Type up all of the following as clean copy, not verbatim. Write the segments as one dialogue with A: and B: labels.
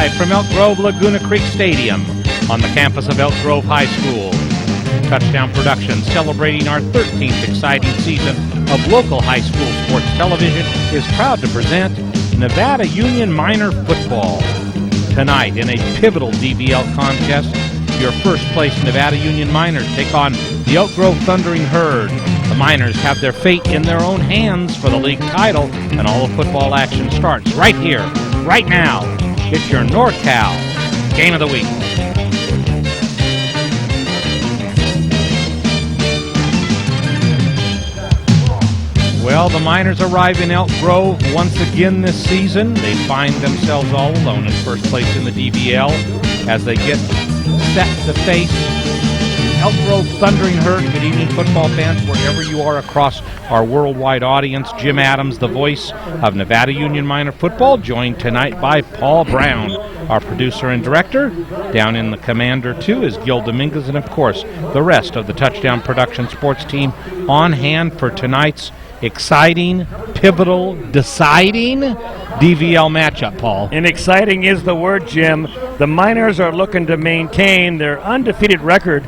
A: live from Elk Grove Laguna Creek Stadium on the campus of Elk Grove High School. Touchdown Productions, celebrating our 13th exciting season of local high school sports television, is proud to present Nevada Union Minor Football. Tonight, in a pivotal DVL contest, your first-place Nevada Union Miners take on the Elk Grove Thundering Herd. The Miners have their fate in their own hands for the league title, and all the football action starts right here, right now. It's your NorCal Game of the Week. Well, the Miners arrive in Elk Grove once again this season. They find themselves all alone in first place in the DVL as they get set to face Elk Grove Thundering Herd. Good evening, football fans, wherever you are across our worldwide audience. Jim Adams, the voice of Nevada Union Minor Football, joined tonight by Paul Brown, our producer and director. Down in the Commander 2 is Gil Dominguez, and of course, the rest of the Touchdown Production sports team on hand for tonight's exciting, pivotal, deciding DVL matchup, Paul.
B: And exciting is the word, Jim. The Miners are looking to maintain their undefeated record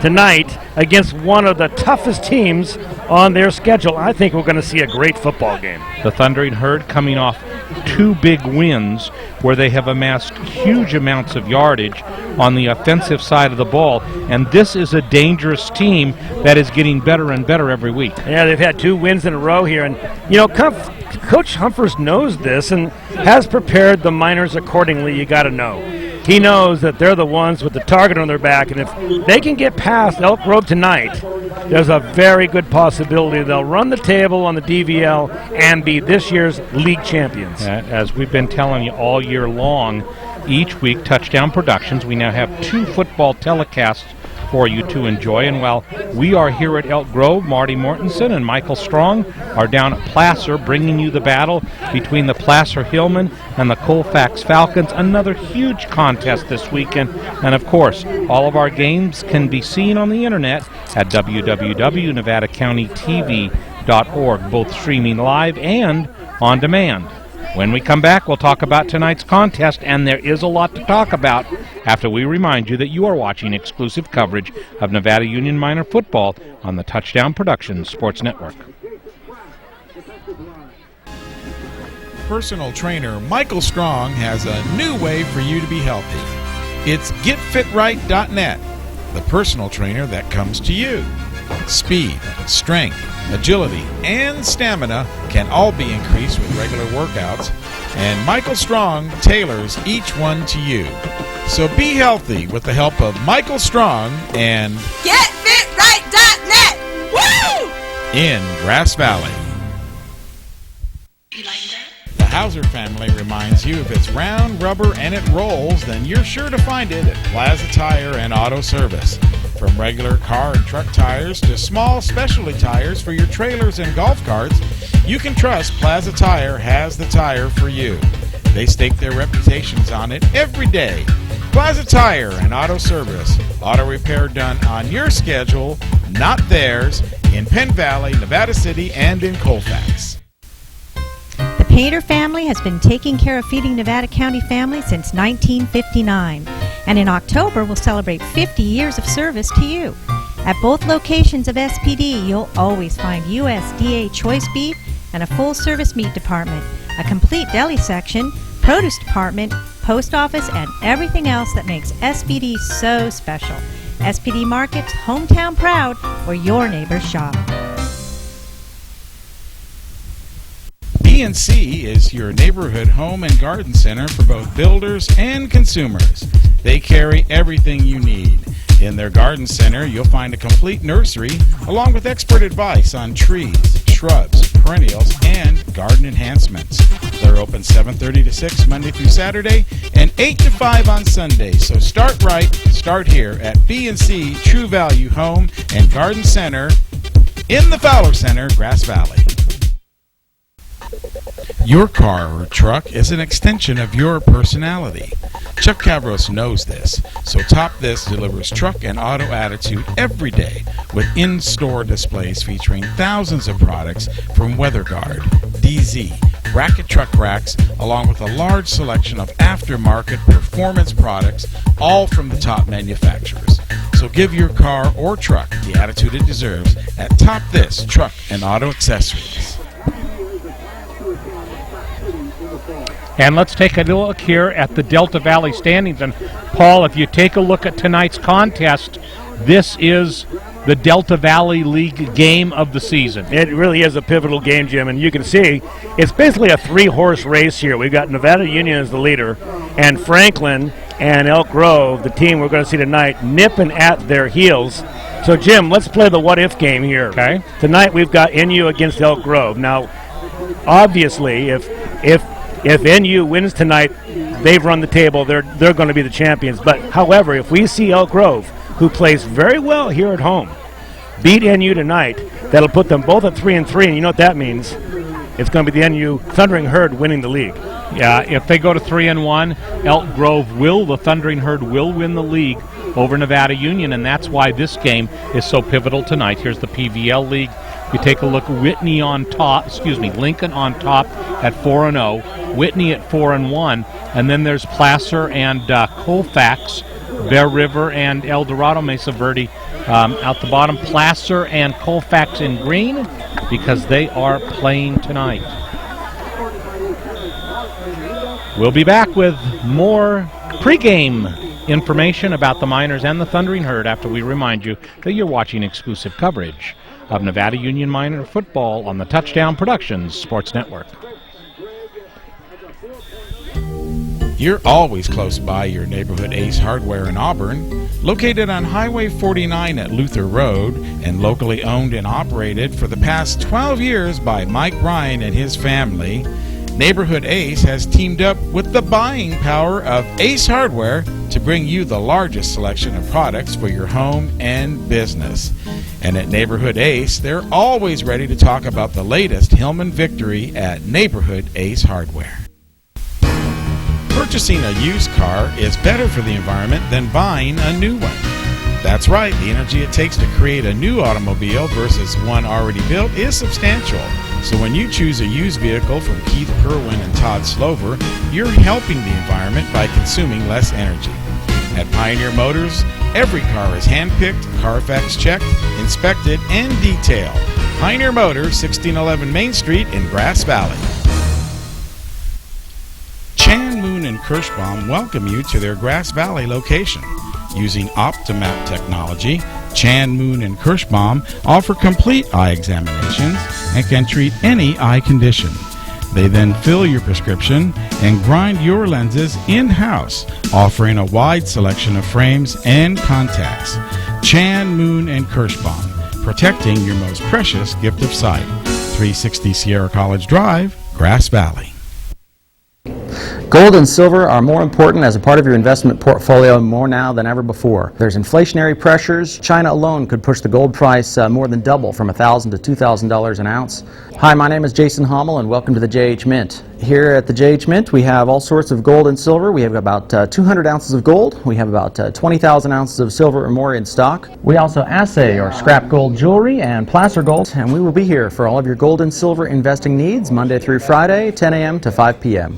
B: tonight against one of the toughest teams on their schedule. I think we're going to see a great football game.
A: The Thundering Herd coming off two big wins where they have amassed huge amounts of yardage on the offensive side of the ball, and this is a dangerous team that is getting better and better every week.
B: Yeah, they've had 2 wins in a row here, and you know, Coach Humphers knows this and has prepared the Miners accordingly. You got to know. He knows that they're the ones with the target on their back, and if they can get past Elk Grove tonight, there's a very good possibility they'll run the table on the DVL and be this year's league champions.
A: As we've been telling you all year long, each week, Touchdown Productions, we now have 2 football telecasts for you to enjoy. And while we are here at Elk Grove, Marty Mortensen and Michael Strong are down at Placer bringing you the battle between the Placer Hillmen and the Colfax Falcons. Another huge contest this weekend. And of course, all of our games can be seen on the internet at www.nevadacountytv.org, both streaming live and on demand. When we come back, we'll talk about tonight's contest, and there is a lot to talk about after we remind you that you are watching exclusive coverage of Nevada Union Minor Football on the Touchdown Productions Sports Network.
C: Personal trainer Michael Strong has a new way for you to be healthy. It's GetFitRight.net, the personal trainer that comes to you. Speed, strength, agility, and stamina can all be increased with regular workouts, and Michael Strong tailors each one to you. So be healthy with the help of Michael Strong and
D: GetFitRight.net! Woo!
C: in Grass Valley.
D: You like that?
C: The Hauser family reminds you if it's round, rubber, and it rolls, then you're sure to find it at Plaza Tire and Auto Service. From regular car and truck tires to small specialty tires for your trailers and golf carts, you can trust Plaza Tire has the tire for you. They stake their reputations on it every day. Plaza Tire and Auto Service. Auto repair done on your schedule, not theirs, in Penn Valley, Nevada City, and in Colfax.
E: The Painter family has been taking care of feeding Nevada County families since 1959. And in October, we'll celebrate 50 years of service to you. At both locations of SPD, you'll always find USDA choice beef and a full-service meat department, a complete deli section, produce department, post office, and everything else that makes SPD so special. SPD Markets, hometown proud, where your neighbors shop.
C: PNC is your neighborhood home and garden center for both builders and consumers. They carry everything you need. In their garden center, you'll find a complete nursery along with expert advice on trees, shrubs, perennials, and garden enhancements. They're open 7:30 to 6 Monday through Saturday and 8 to 5 on Sunday. So start right, start here at PNC True Value Home and Garden Center in the Fowler Center, Grass Valley. Your car or truck is an extension of your personality. Chuck Cavros knows this, so Top This delivers truck and auto attitude every day with in-store displays featuring thousands of products from WeatherGuard, DZ, bracket truck racks, along with a large selection of aftermarket performance products, all from the top manufacturers. So give your car or truck the attitude it deserves at Top This Truck and Auto Accessories.
A: And let's take a look here at the Delta Valley standings. And Paul, if you take a look at tonight's contest, this is the Delta Valley League game of the season.
B: It really is a pivotal game, Jim, and you can see it's basically a three-horse race here. We've got Nevada Union as the leader, and Franklin and Elk Grove, the team we're going to see tonight, nipping at their heels. So, Jim, let's play the what-if game here.
A: Okay.
B: Tonight we've got NU against Elk Grove. Now, obviously, if NU wins tonight, they've run the table. They're going to be the champions. But, however, if we see Elk Grove, who plays very well here at home, beat NU tonight, that'll put them both at 3-3, and you know what that means? It's going to be the NU Thundering Herd winning the league.
A: Yeah, if they go to 3-1, Elk Grove the Thundering Herd will win the league over Nevada Union, and that's why this game is so pivotal tonight. Here's the PVL League. You take a look, Lincoln on top at 4-0, Whitney at 4-1, and then there's Placer and Colfax, Bear River and El Dorado Mesa Verde out the bottom. Placer and Colfax in green because they are playing tonight. We'll be back with more pregame information about the Miners and the Thundering Herd after we remind you that you're watching exclusive coverage of Nevada Union Miner football on the Touchdown Productions Sports Network.
C: You're always close by your neighborhood Ace Hardware in Auburn, located on Highway 49 at Luther Road and locally owned and operated for the past 12 years by Mike Ryan and his family. Neighborhood Ace has teamed up with the buying power of Ace Hardware to bring you the largest selection of products for your home and business. And at Neighborhood Ace, they're always ready to talk about the latest Hillman victory at Neighborhood Ace Hardware. Purchasing a used car is better for the environment than buying a new one. That's right, the energy it takes to create a new automobile versus one already built is substantial. So when you choose a used vehicle from Keith Kerwin and Todd Slover, you're helping the environment by consuming less energy. At Pioneer Motors, every car is handpicked, Carfax checked, inspected, and detailed. Pioneer Motors, 1611 Main Street in Grass Valley. Chan, Moon, and Kirschbaum welcome you to their Grass Valley location. Using Optimap technology, Chan, Moon, and Kirschbaum offer complete eye examinations and can treat any eye condition. They then fill your prescription and grind your lenses in-house, offering a wide selection of frames and contacts. Chan, Moon, and Kirschbaum, protecting your most precious gift of sight. 360 Sierra College Drive, Grass Valley.
F: Gold and silver are more important as a part of your investment portfolio more now than ever before. There's inflationary pressures. China alone could push the gold price more than double from $1,000 to $2,000 an ounce. Hi, my name is Jason Hommel and welcome to the JH Mint. Here at the JH Mint we have all sorts of gold and silver. We have about 200 ounces of gold. We have about 20,000 ounces of silver or more in stock. We also assay or scrap gold jewelry and placer gold, and we will be here for all of your gold and silver investing needs Monday through Friday, 10 a.m. to 5 p.m.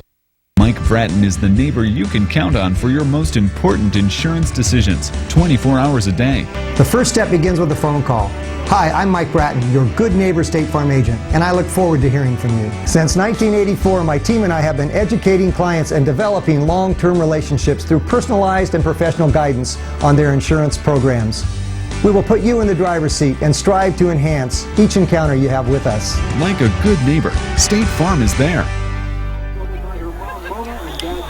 G: Mike Bratton is the neighbor you can count on for your most important insurance decisions, 24 hours a day.
H: The first step begins with a phone call. Hi, I'm Mike Bratton, your good neighbor State Farm agent, and I look forward to hearing from you. Since 1984, my team and I have been educating clients and developing long-term relationships through personalized and professional guidance on their insurance programs. We will put you in the driver's seat and strive to enhance each encounter you have with us.
G: Like a good neighbor, State Farm is there.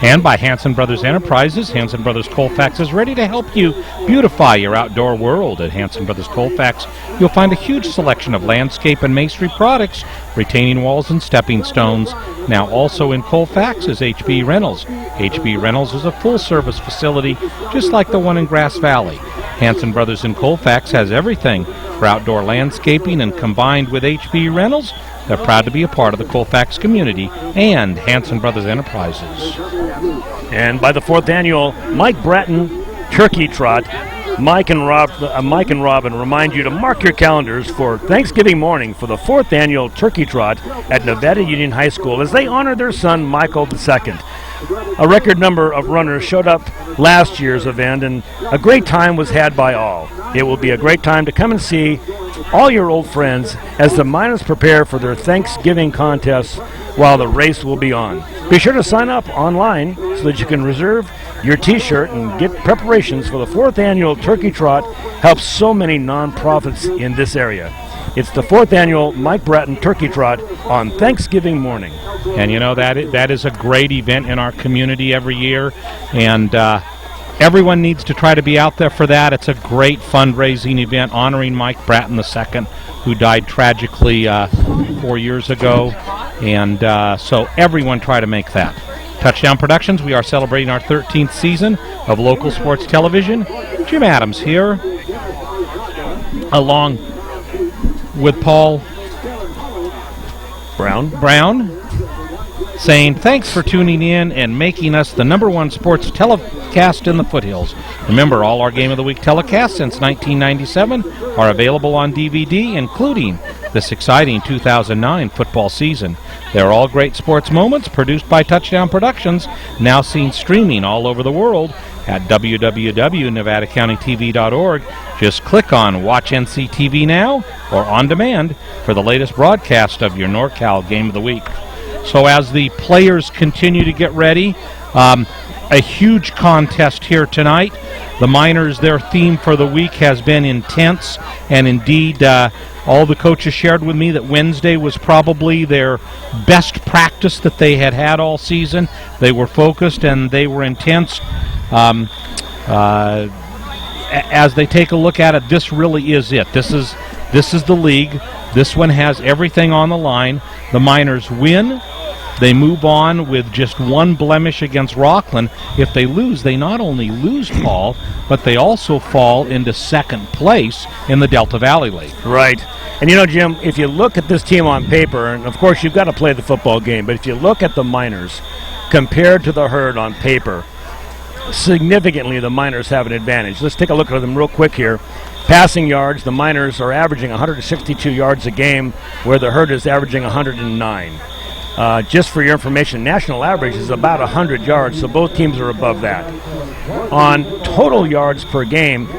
A: And by Hanson Brothers Enterprises, Hanson Brothers Colfax is ready to help you beautify your outdoor world. At Hanson Brothers Colfax, you'll find a huge selection of landscape and masonry products, retaining walls and stepping stones. Now also in Colfax is HB Rentals. HB Rentals is a full-service facility just like the one in Grass Valley. Hanson Brothers in Colfax has everything for outdoor landscaping, and combined with HB Rentals, they're proud to be a part of the Colfax community and Hanson Brothers Enterprises.
B: And by the 4th annual Mike Bratton Turkey Trot, Mike and Robin remind you to mark your calendars for Thanksgiving morning for the 4th annual Turkey Trot at Nevada Union High School as they honor their son Michael II. A record number of runners showed up last year's event, and a great time was had by all. It will be a great time to come and see all your old friends as the miners prepare for their Thanksgiving contest while the race will be on. Be sure to sign up online so that you can reserve your t-shirt and get preparations for the 4th annual Turkey Trot. Helps so many nonprofits in this area. It's the 4th annual Mike Bratton Turkey Trot on Thanksgiving morning.
A: And you know, that is a great event in our community every year, and everyone needs to try to be out there for that. It's a great fundraising event honoring Mike Bratton II, who died tragically 4 years ago, and so everyone try to make that. Touchdown Productions, we are celebrating our 13th season of local sports television. Jim Adams here, along with Paul Brown, saying thanks for tuning in and making us the #1 sports telecast in the foothills. Remember, all our Game of the Week telecasts since 1997 are available on DVD, including this exciting 2009 football season. They're all great sports moments produced by Touchdown Productions, now seen streaming all over the world at www.nevadacountytv.org. Just click on Watch NCTV Now or On Demand for the latest broadcast of your NorCal Game of the Week. So as the players continue to get ready, a huge contest here tonight. The Miners, their theme for the week has been intense, and indeed all the coaches shared with me that Wednesday was probably their best practice that they had all season. They were focused and they were intense. As they take a look at it, this really is it. This is the league. This one has everything on the line. The Miners win. They move on with just one blemish against Rockland. If they lose, they not only lose, Paul, but they also fall into second place in the Delta Valley League.
B: Right. And you know, Jim, if you look at this team on paper, and of course you've got to play the football game, but if you look at the Miners compared to the Herd on paper, significantly the Miners have an advantage. Let's take a look at them real quick here. Passing yards, the Miners are averaging 162 yards a game, where the Herd is averaging 109. Just for your information, national average is about 100 yards, so both teams are above that. On total yards per game,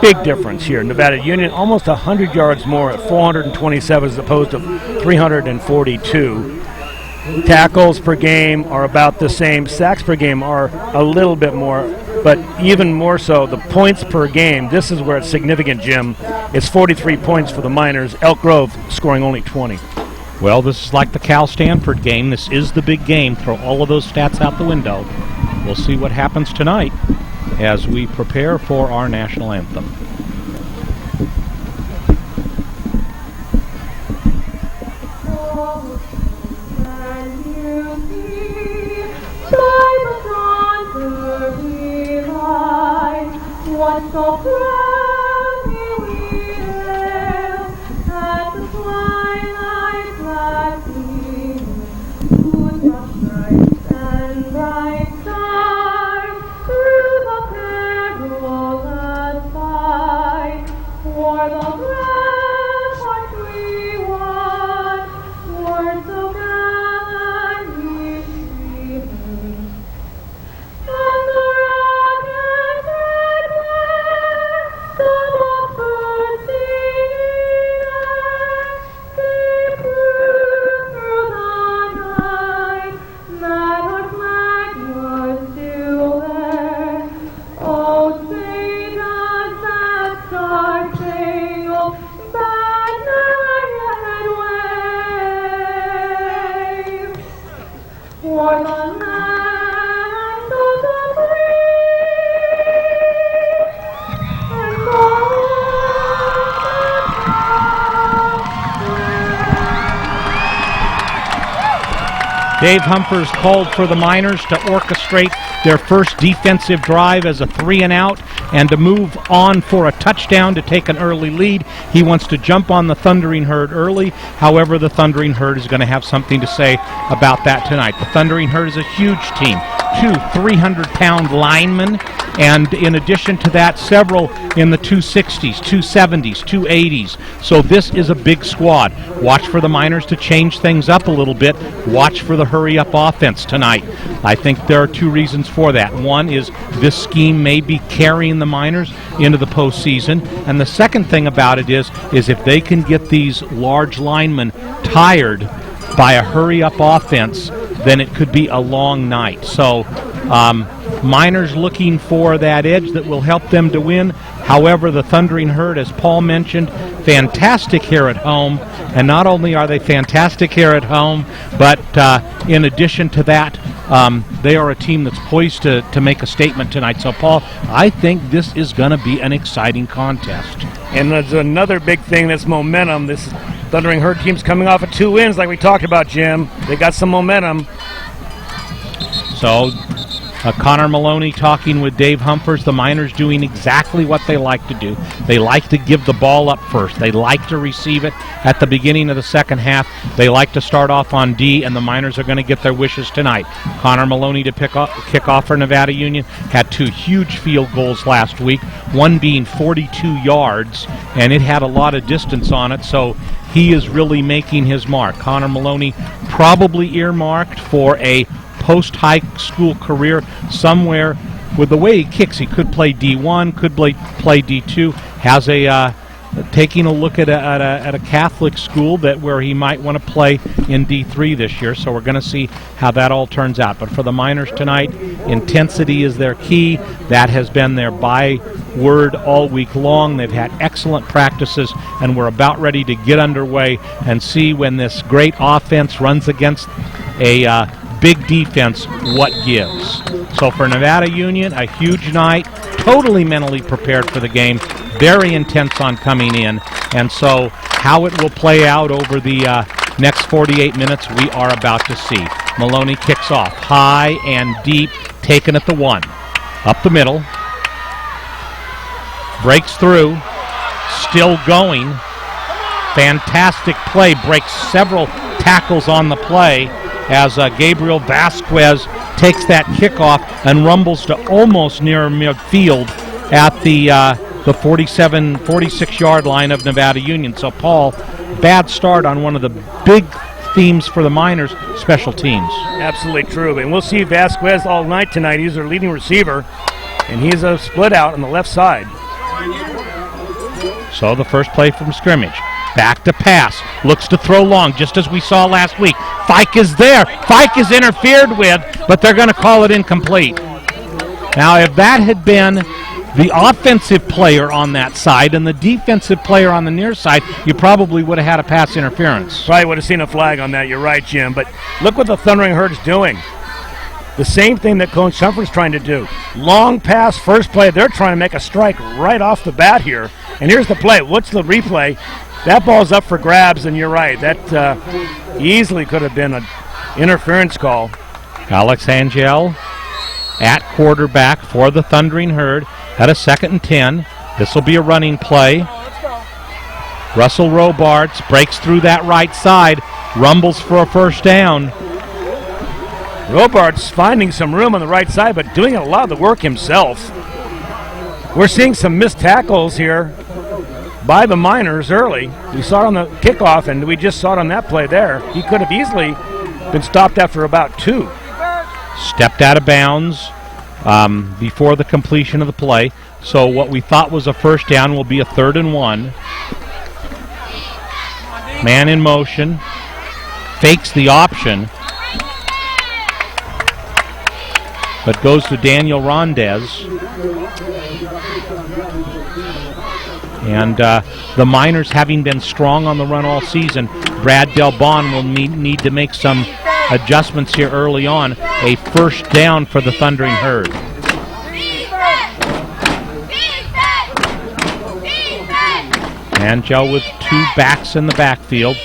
B: big difference here. Nevada Union almost 100 yards more at 427 as opposed to 342. Tackles per game are about the same. Sacks per game are a little bit more, but even more so, the points per game, this is where it's significant, Jim. It's 43 points for the Miners. Elk Grove scoring only 20.
A: Well, this is like the Cal-Stanford game. This is the big game. Throw all of those stats out the window. We'll see what happens tonight as we prepare for our national anthem.
I: What's so proudly we hail at the twilight's last gleam, whose bright and bright stars through the perilous fight for the ramparts we won, words so gallantly streaming, and the rocket's red glare, the blackbirds singing they flew through the night, that our flag was still there. Oh, say does that star-spangled banner yet wave for the land of the free and
A: Dave Humphers called for the Miners to orchestrate their first defensive drive as a 3-and-out and to move on for a touchdown to take an early lead. He wants to jump on the Thundering Herd early. However, the Thundering Herd is going to have something to say about that tonight. The Thundering Herd is a huge team. 2 300-pound linemen, and in addition to that, several in the 260s, 270s, 280s. So this is a big squad. Watch for the Miners to change things up a little bit. Watch for the hurry-up offense tonight. I think there are two reasons for that. One is this scheme may be carrying the Miners into the postseason, and the second thing about it is if they can get these large linemen tired by a hurry-up offense, then it could be a long night. So Miners looking for that edge that will help them to win. However, the Thundering Herd, as Paul mentioned, fantastic here at home. And not only are they fantastic here at home, but in addition to that, they are a team that's poised to make a statement tonight. So, Paul, I think this is going to be an exciting contest.
B: And there's another big thing that's momentum. This Thundering Herd team's coming off of 2 wins like we talked about, Jim. They got some momentum.
A: So Connor Maloney talking with Dave Humphers. The Miners doing exactly what they like to do. They like to give the ball up first. They like to receive it at the beginning of the second half. They like to start off on D, and the Miners are going to get their wishes tonight. Connor Maloney to kick off for Nevada Union. Had 2 huge field goals last week, one being 42 yards, and it had a lot of distance on it, so he is really making his mark. Connor Maloney probably earmarked for a post-high school career somewhere. With the way he kicks, he could play D1, could play D2. Has a taking a look at a Catholic school where he might want to play in D3 this year. So we're going to see how that all turns out. But for the Miners tonight, intensity is their key. That has been their byword all week long. They've had excellent practices, and we're about ready to get underway and see when this great offense runs against a big defense, what gives. So for Nevada Union, a huge night, totally mentally prepared for the game, very intense on coming in, and so how it will play out over the next 48 minutes, we are about to see. Maloney kicks off, high and deep, taken at the 1. Up the middle, breaks through, still going, fantastic play, breaks several tackles on the play, as Gabriel Vasquez takes that kickoff and rumbles to almost near midfield at the 46-yard line of Nevada Union. So, Paul, bad start on one of the big themes for the Miners, special teams.
B: Absolutely true. And we'll see Vasquez all night tonight. He's their leading receiver, and he's a split out on the left side.
A: So the first play from scrimmage. Back to pass. Looks to throw long, just as we saw last week. Fike is there. Fike is interfered with, but they're going to call it incomplete. Now, if that had been the offensive player on that side and the defensive player on the near side, you probably would have had a pass interference.
B: Probably would have seen a flag on that. You're right, Jim. But look what the Thundering Herd's doing. The same thing that Coach Humphers trying to do. Long pass, first play. They're trying to make a strike right off the bat here. And here's the play. What's the replay? That ball's up for grabs, and you're right. That easily could have been an interference call.
A: Alex Angel at quarterback for the Thundering Herd at a 2nd and 10. This will be a running play. Russell Robards breaks through that right side, rumbles for a first down.
B: Robards finding some room on the right side, but doing a lot of the work himself. We're seeing some missed tackles here by the Miners early. We saw it on the kickoff, and we just saw it on that play there. He could have easily been stopped after about 2.
A: Stepped out of bounds before the completion of the play. So what we thought was a first down will be a 3rd and 1. Man in motion. Fakes the option. But goes to Daniel Rondez. And the Miners, having been strong on the run all season, Brad Delbon will need to make some adjustments here early on. A first down for the Thundering Herd. Angel with 2 backs in the backfield.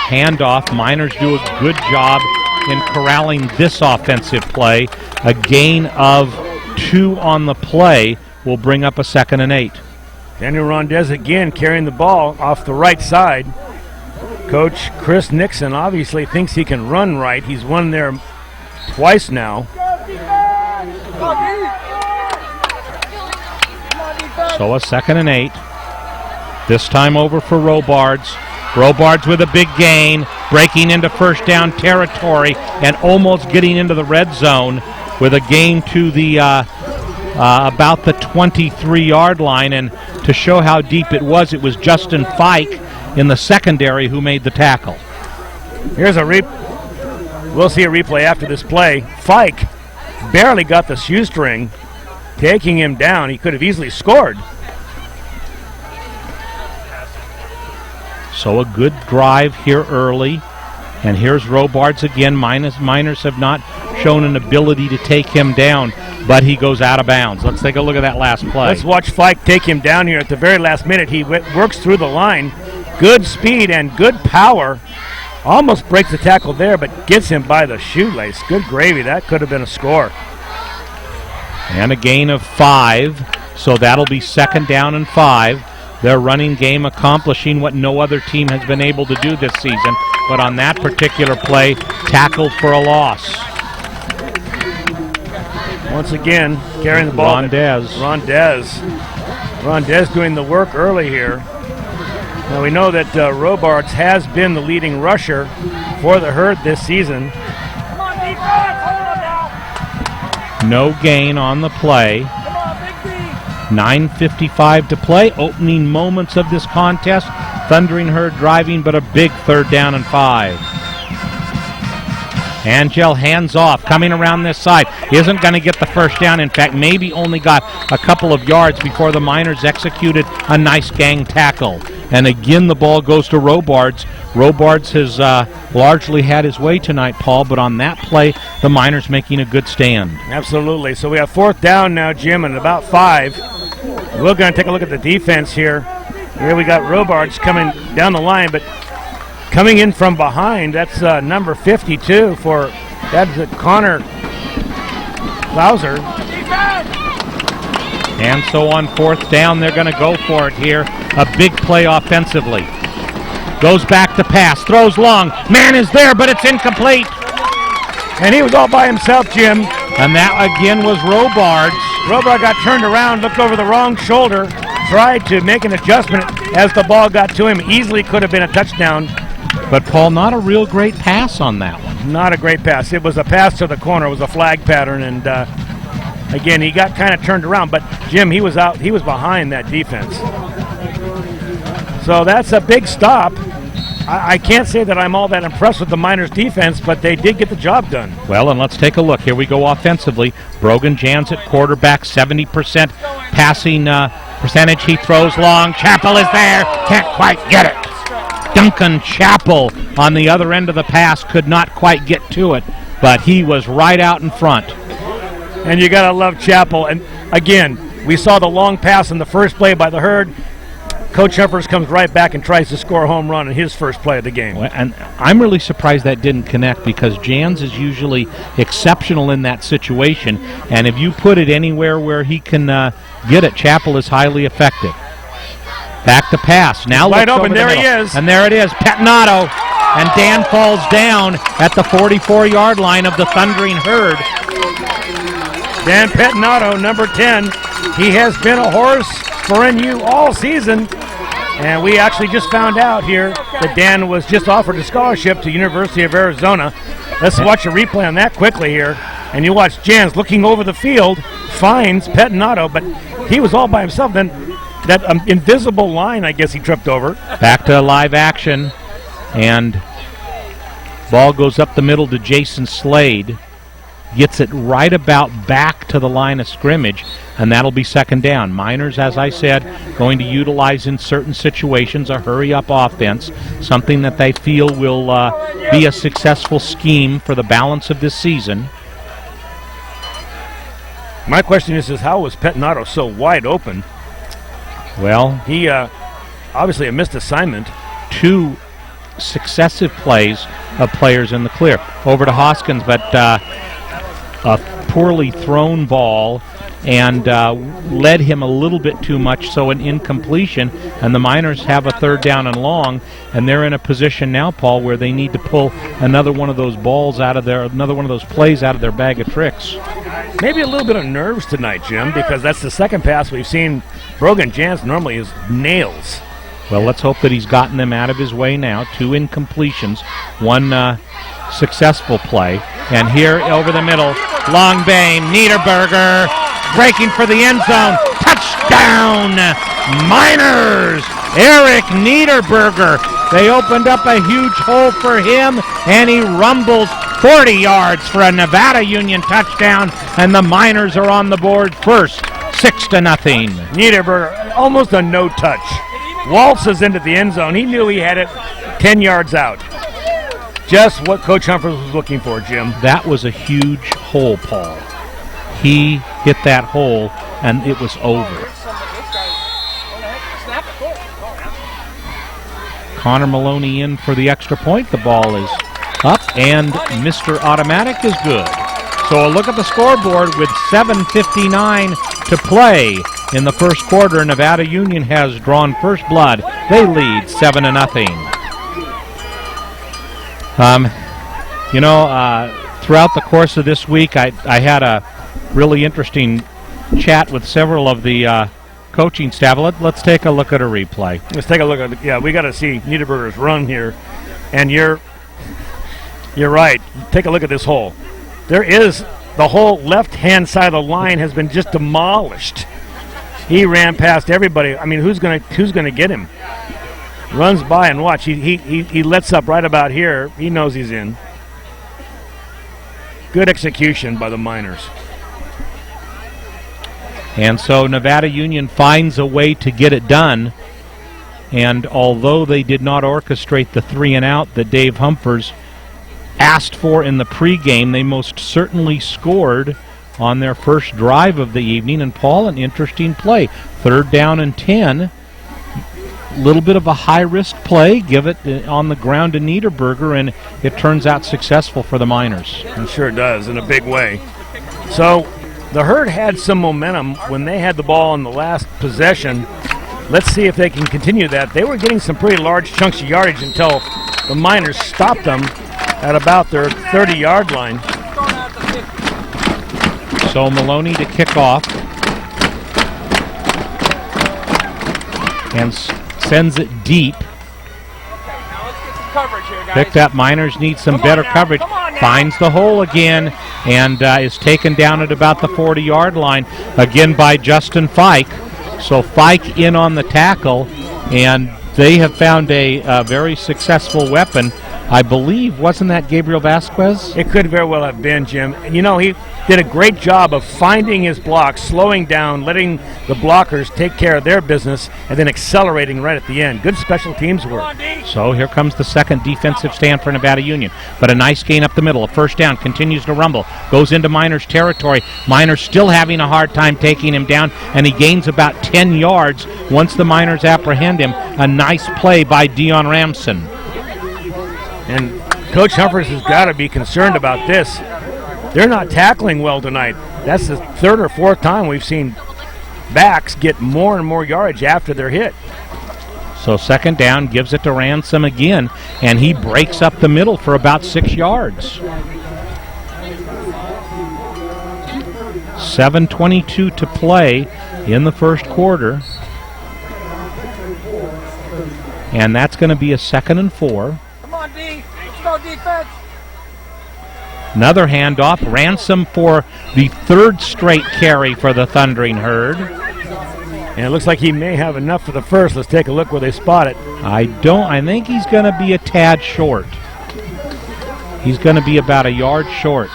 A: Handoff. Miners do a good job in corralling this offensive play. A gain of 2 on the play will bring up a 2nd and 8.
B: Daniel Rondez again carrying the ball off the right side. Coach Chris Nixon obviously thinks he can run right. He's won there twice now.
A: So a 2nd and 8. This time over for Robards. Robards with a big gain, breaking into first down territory and almost getting into the red zone with a gain to the about the 23-yard line. And to show how deep it was Justin Fike in the secondary who made the tackle.
B: Here's we'll see a replay after this play. Fike barely got the shoestring, taking him down. He could have easily scored.
A: So a good drive here early. And here's Robards again. Miners have not shown an ability to take him down, but he goes out of bounds. Let's take a look at that last play.
B: Let's watch Fike take him down here at the very last minute. He works through the line. Good speed and good power. Almost breaks the tackle there, but gets him by the shoelace. Good gravy. That could have been a score.
A: And a gain of 5. So that'll be 2nd down and 5. Their running game accomplishing what no other team has been able to do this season, but on that particular play, tackled for a loss.
B: Once again, carrying the ball. Rondez doing the work early here. Now we know that Robards has been the leading rusher for the Herd this season.
A: No gain on the play. 9:55 to play. Opening moments of this contest. Thundering Herd driving, but a big 3rd down and 5. Angel hands off, coming around this side. Isn't going to get the first down. In fact, maybe only got a couple of yards before the Miners executed a nice gang tackle. And again, the ball goes to Robards. Robards has largely had his way tonight, Paul, but on that play, the Miners making a good stand.
B: Absolutely. So we have 4th down now, Jim, and about 5. We're going to take a look at the defense here. Here we got Robards coming down the line, but coming in from behind, that's number 52 that's Connor Klauser.
A: And so on 4th down, they're going to go for it here. A big play offensively. Goes back to pass, throws long. Man is there, but it's incomplete.
B: And he was all by himself, Jim.
A: And that again was Robards.
B: Robard got turned around, looked over the wrong shoulder, tried to make an adjustment as the ball got to him. Easily could have been a touchdown.
A: But, Paul, not a real great pass on that one.
B: Not a great pass. It was a pass to the corner. It was a flag pattern, and again, he got kind of turned around. But, Jim, he was behind that defense. So that's a big stop. I can't say that I'm all that impressed with the Miners' defense, but they did get the job done.
A: Well, and let's take a look. Here we go offensively. Brogan Jans at quarterback, 70% passing percentage. He throws long. Chappell is there. Can't quite get it. Duncan Chappell on the other end of the pass could not quite get to it, but he was right out in front.
B: And you got to love Chappell. And, again, we saw the long pass in the first play by the Herd. Coach Humphers comes right back and tries to score a home run in his first play of the game.
A: Well, and I'm really surprised that didn't connect because Jans is usually exceptional in that situation, and if you put it anywhere where he can get it, Chappell is highly effective. Back to pass. Now
B: wide
A: looks
B: open.
A: over
B: There
A: the
B: he is.
A: And there it is. Petinato. And Dan falls down at the 44-yard line of the Thundering Herd.
B: Dan Petinato, number 10. He has been a horse for NU all season. And we actually just found out here that Dan was just offered a scholarship to University of Arizona. Let's watch a replay on that quickly here. And you watch Jans looking over the field, finds Petinato, but he was all by himself. Then that invisible line, I guess he tripped over.
A: Back to live action. And ball goes up the middle to Jason Slade. Gets it right about back to the line of scrimmage, and that'll be second down. Miners, as I said, going to utilize in certain situations a hurry-up offense, something that they feel will be a successful scheme for the balance of this season.
B: My question is how was Petinato so wide open?
A: Well,
B: he obviously a missed assignment.
A: Two successive plays of players in the clear. Over to Hoskins, but a poorly thrown ball and led him a little bit too much, so an incompletion, and the Miners have a third down and long, and they're in a position now, Paul, where they need to pull another one of those balls out of their, another one of those plays out of their bag of tricks.
B: Maybe a little bit of nerves tonight, Jim, because that's the second pass we've seen. Brogan Jans normally is nails.
A: Well, let's hope that he's gotten them out of his way now. 2 incompletions, 1 successful play. And here over the middle, long bane, Niederberger breaking for the end zone. Touchdown, Miners! Eric Niederberger. They opened up a huge hole for him, and he rumbles 40 yards for a Nevada Union touchdown, and the Miners are on the board first, 6-0.
B: Niederberger, almost a no-touch. Waltzes into the end zone. He knew he had it 10 yards out. Just what Coach Humphreys was looking for, Jim.
A: That was a huge hole, Paul. He hit that hole, and it was over. Connor Maloney in for the extra point. The ball is up, and Mr. Automatic is good. So a look at the scoreboard with 7:59 to play in the first quarter. Nevada Union has drawn first blood. They lead 7-0. Throughout the course of this week, I had a really interesting chat with several of the coaching staff. Let's take a look at a replay.
B: Let's take a look at it. Yeah, we got to see Niederberger's run here. And you're right. Take a look at this hole. There is the whole left-hand side of the line has been just demolished. He ran past everybody. I mean, who's gonna get him? Runs by and watch. He lets up right about here. He knows he's in. Good execution by the Miners.
A: And so Nevada Union finds a way to get it done. And although they did not orchestrate the 3-and-out that Dave Humphers asked for in the pregame, they most certainly scored on their first drive of the evening. And Paul, an interesting play. 3rd down and 10. Little bit of a high-risk play. Give it on the ground to Niederberger, and it turns out successful for the Miners.
B: It sure does, in a big way. So the Herd had some momentum when they had the ball in the last possession. Let's see if they can continue that. They were getting some pretty large chunks of yardage until the Miners stopped them at about their 30-yard line.
A: So Maloney to kick off. And sends it deep. Picked up. Miners need some better coverage. Finds the hole again and is taken down at about the 40-yard line again by Justin Fike. So Fike in on the tackle, and they have found a very successful weapon. I believe, wasn't that Gabriel Vasquez?
B: It could very well have been, Jim. And you know, he did a great job of finding his block, slowing down, letting the blockers take care of their business, and then accelerating right at the end. Good special teams work.
A: So here comes the second defensive stand for Nevada Union. But a nice gain up the middle. A first down, continues to rumble. Goes into Miners territory. Miners still having a hard time taking him down, and he gains about 10 yards once the Miners apprehend him. A nice play by Dion Ramson.
B: And Coach Humphreys has got to be concerned about this. They're not tackling well tonight. That's the 3rd or 4th time we've seen backs get more and more yardage after they're hit.
A: So second down, gives it to Ransom again, and he breaks up the middle for about 6 yards. 7:22 to play in the first quarter. And that's going to be a 2nd and 4.
J: Come on, D. Let's go defense.
A: Another handoff. Ransom for the 3rd straight carry for the Thundering Herd.
B: And it looks like he may have enough for the first. Let's take a look where they spot it.
A: I think he's going to be a tad short. He's going to be about a yard short.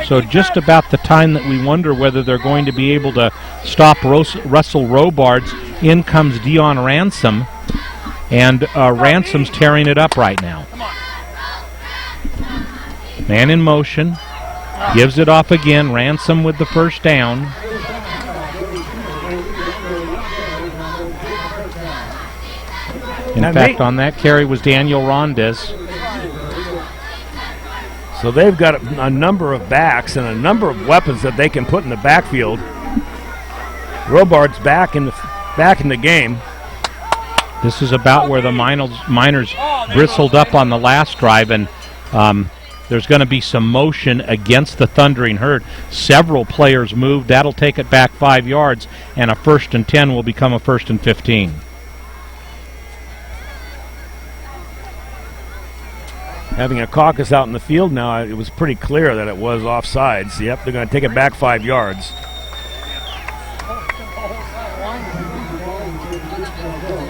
A: So just about the time that we wonder whether they're going to be able to stop Russell Robards, in comes Dion Ransom, and Ransom's tearing it up right now. Man in motion, gives it off again. Ransom with the first down. In fact, on that carry was Daniel Rondes.
B: So they've got a number of backs and a number of weapons that they can put in the backfield. Robards back in the game.
A: This is about where the Miners bristled up on the last drive, and there's going to be some motion against the Thundering Herd. Several players moved. That'll take it back 5 yards, and a 1st and 10 will become a 1st and 15.
B: Having a caucus out in the field now, it was pretty clear that it was offsides. Yep, they're going to take it back 5 yards.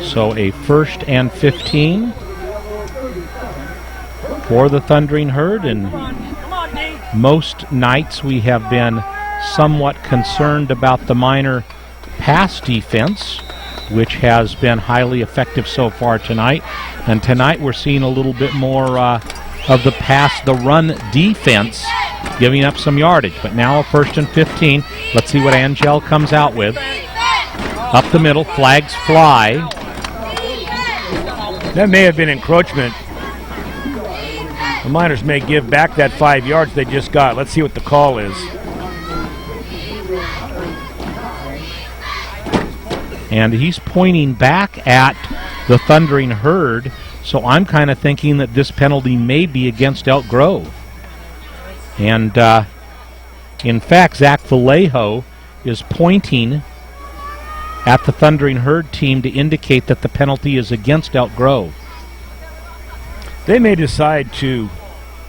A: So a 1st and 15 for the Thundering Herd, and most nights we have been somewhat concerned about the Miner pass defense, which has been highly effective so far tonight. And tonight we're seeing a little bit more of the run defense, giving up some yardage. But now a 1st and 15. Let's see what Angel comes out with. Up the middle, flags fly.
B: That may have been encroachment. The Miners may give back that 5 yards they just got. Let's see what the call is.
A: And he's pointing back at the Thundering Herd, so I'm kind of thinking that this penalty may be against Elk Grove. And in fact, Zach Vallejo is pointing at the Thundering Herd team to indicate that the penalty is against Elk Grove.
B: They may decide to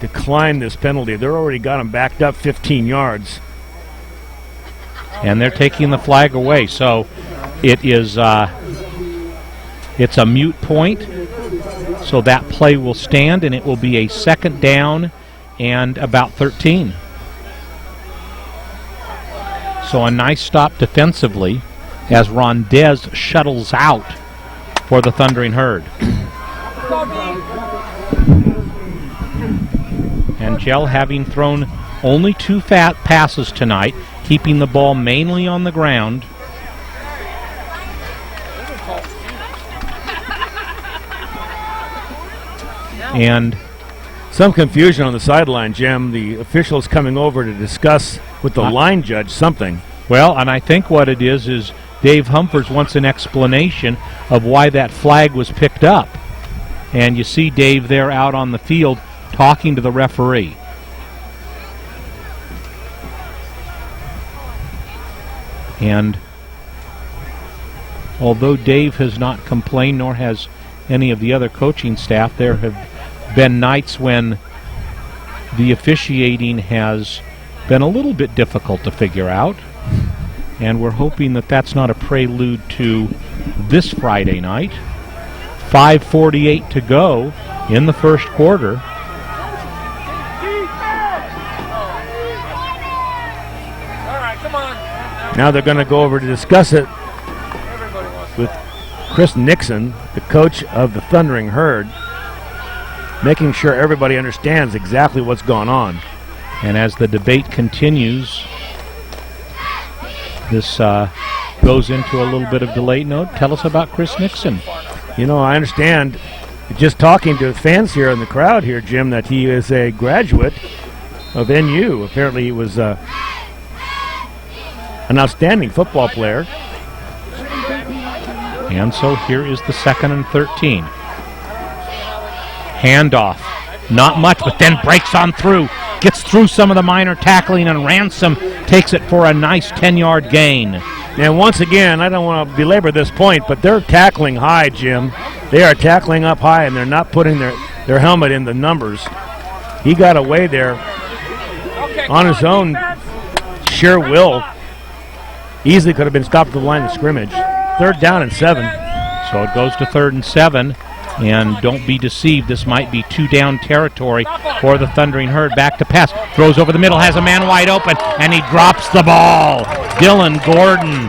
B: decline this penalty. They're already got them backed up 15 yards.
A: And they're taking the flag away, so it is it's a moot point, so that play will stand, and it will be a 2nd down and about 13. So a nice stop defensively as Rondez shuttles out for the Thundering Herd. Angel having thrown only 2 fat passes tonight, keeping the ball mainly on the ground. And
B: some confusion on the sideline, Jim. The officials coming over to discuss with the line judge something.
A: Well, and I think what it is Dave Humphers wants an explanation of why that flag was picked up. And you see Dave there out on the field talking to the referee. And although Dave has not complained, nor has any of the other coaching staff, there have been nights when the officiating has been a little bit difficult to figure out. And we're hoping that that's not a prelude to this Friday night. 5:48 to go in the 1st quarter.
B: Now they're going to go over to discuss it with Chris Nixon, the coach of the Thundering Herd, making sure everybody understands exactly what's going on.
A: And as the debate continues, this goes into a little bit of delayed note. Tell us about Chris Nixon.
B: You know, I understand, just talking to fans here in the crowd here, Jim, that he is a graduate of NU. Apparently he was an outstanding football player.
A: And so here is the 2nd and 13. Handoff. Not much, but then breaks on through. Gets through some of the Miner tackling, and Ransom takes it for a nice 10-yard gain.
B: And once again, I don't want to belabor this point, but they're tackling high, Jim. They are tackling up high, and they're not putting their helmet in the numbers. He got away there on his own sheer will. Easily could have been stopped at the line of scrimmage. 3rd down and 7.
A: So it goes to 3rd and 7. And don't be deceived, this might be 2-down territory for the Thundering Herd. Back to pass, throws over the middle, has a man wide open, and he drops the ball. Dylan Gordon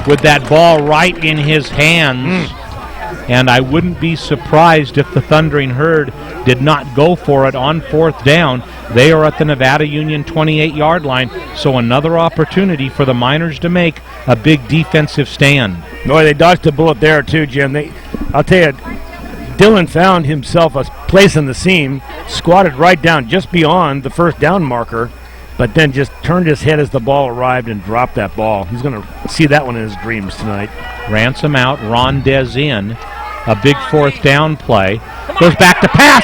A: with that ball right in his hands. And I wouldn't be surprised if the Thundering Herd did not go for it on 4th down. They are at the Nevada Union 28-yard line, so another opportunity for the Miners to make a big defensive stand.
B: Boy, they dodged a bullet there too, Jim. I'll tell you, Dylan found himself a place in the seam, squatted right down just beyond the 1st down marker, but then just turned his head as the ball arrived and dropped that ball. He's going to see that one in his dreams tonight.
A: Ransom out, Rondez in. A big 4th down play. Goes back to pass.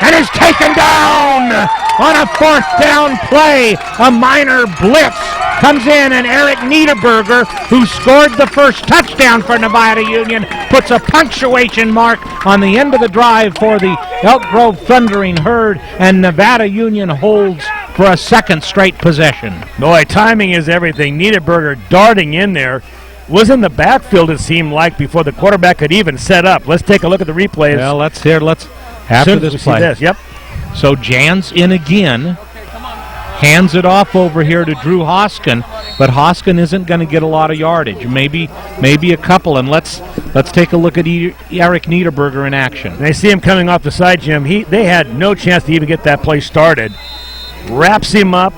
A: and is taken down on a 4th down play. A Miner blitz comes in, and Eric Niederberger, who scored the first touchdown for Nevada Union, puts a punctuation mark on the end of the drive for the Elk Grove Thundering Herd, and Nevada Union holds for a second straight possession.
B: Boy, timing is everything. Niederberger darting in there. Was in the backfield, it seemed like, before the quarterback could even set up. Let's take a look at the replays.
A: Well, let's after this play.
B: This. Yep.
A: So Jan's in again, hands it off over here to Drew Hoskin, but Hoskin isn't going to get a lot of yardage. Maybe a couple, and let's take a look at Eric Niederberger in action.
B: And I see him coming off the side, Jim. They had no chance to even get that play started. Wraps him up,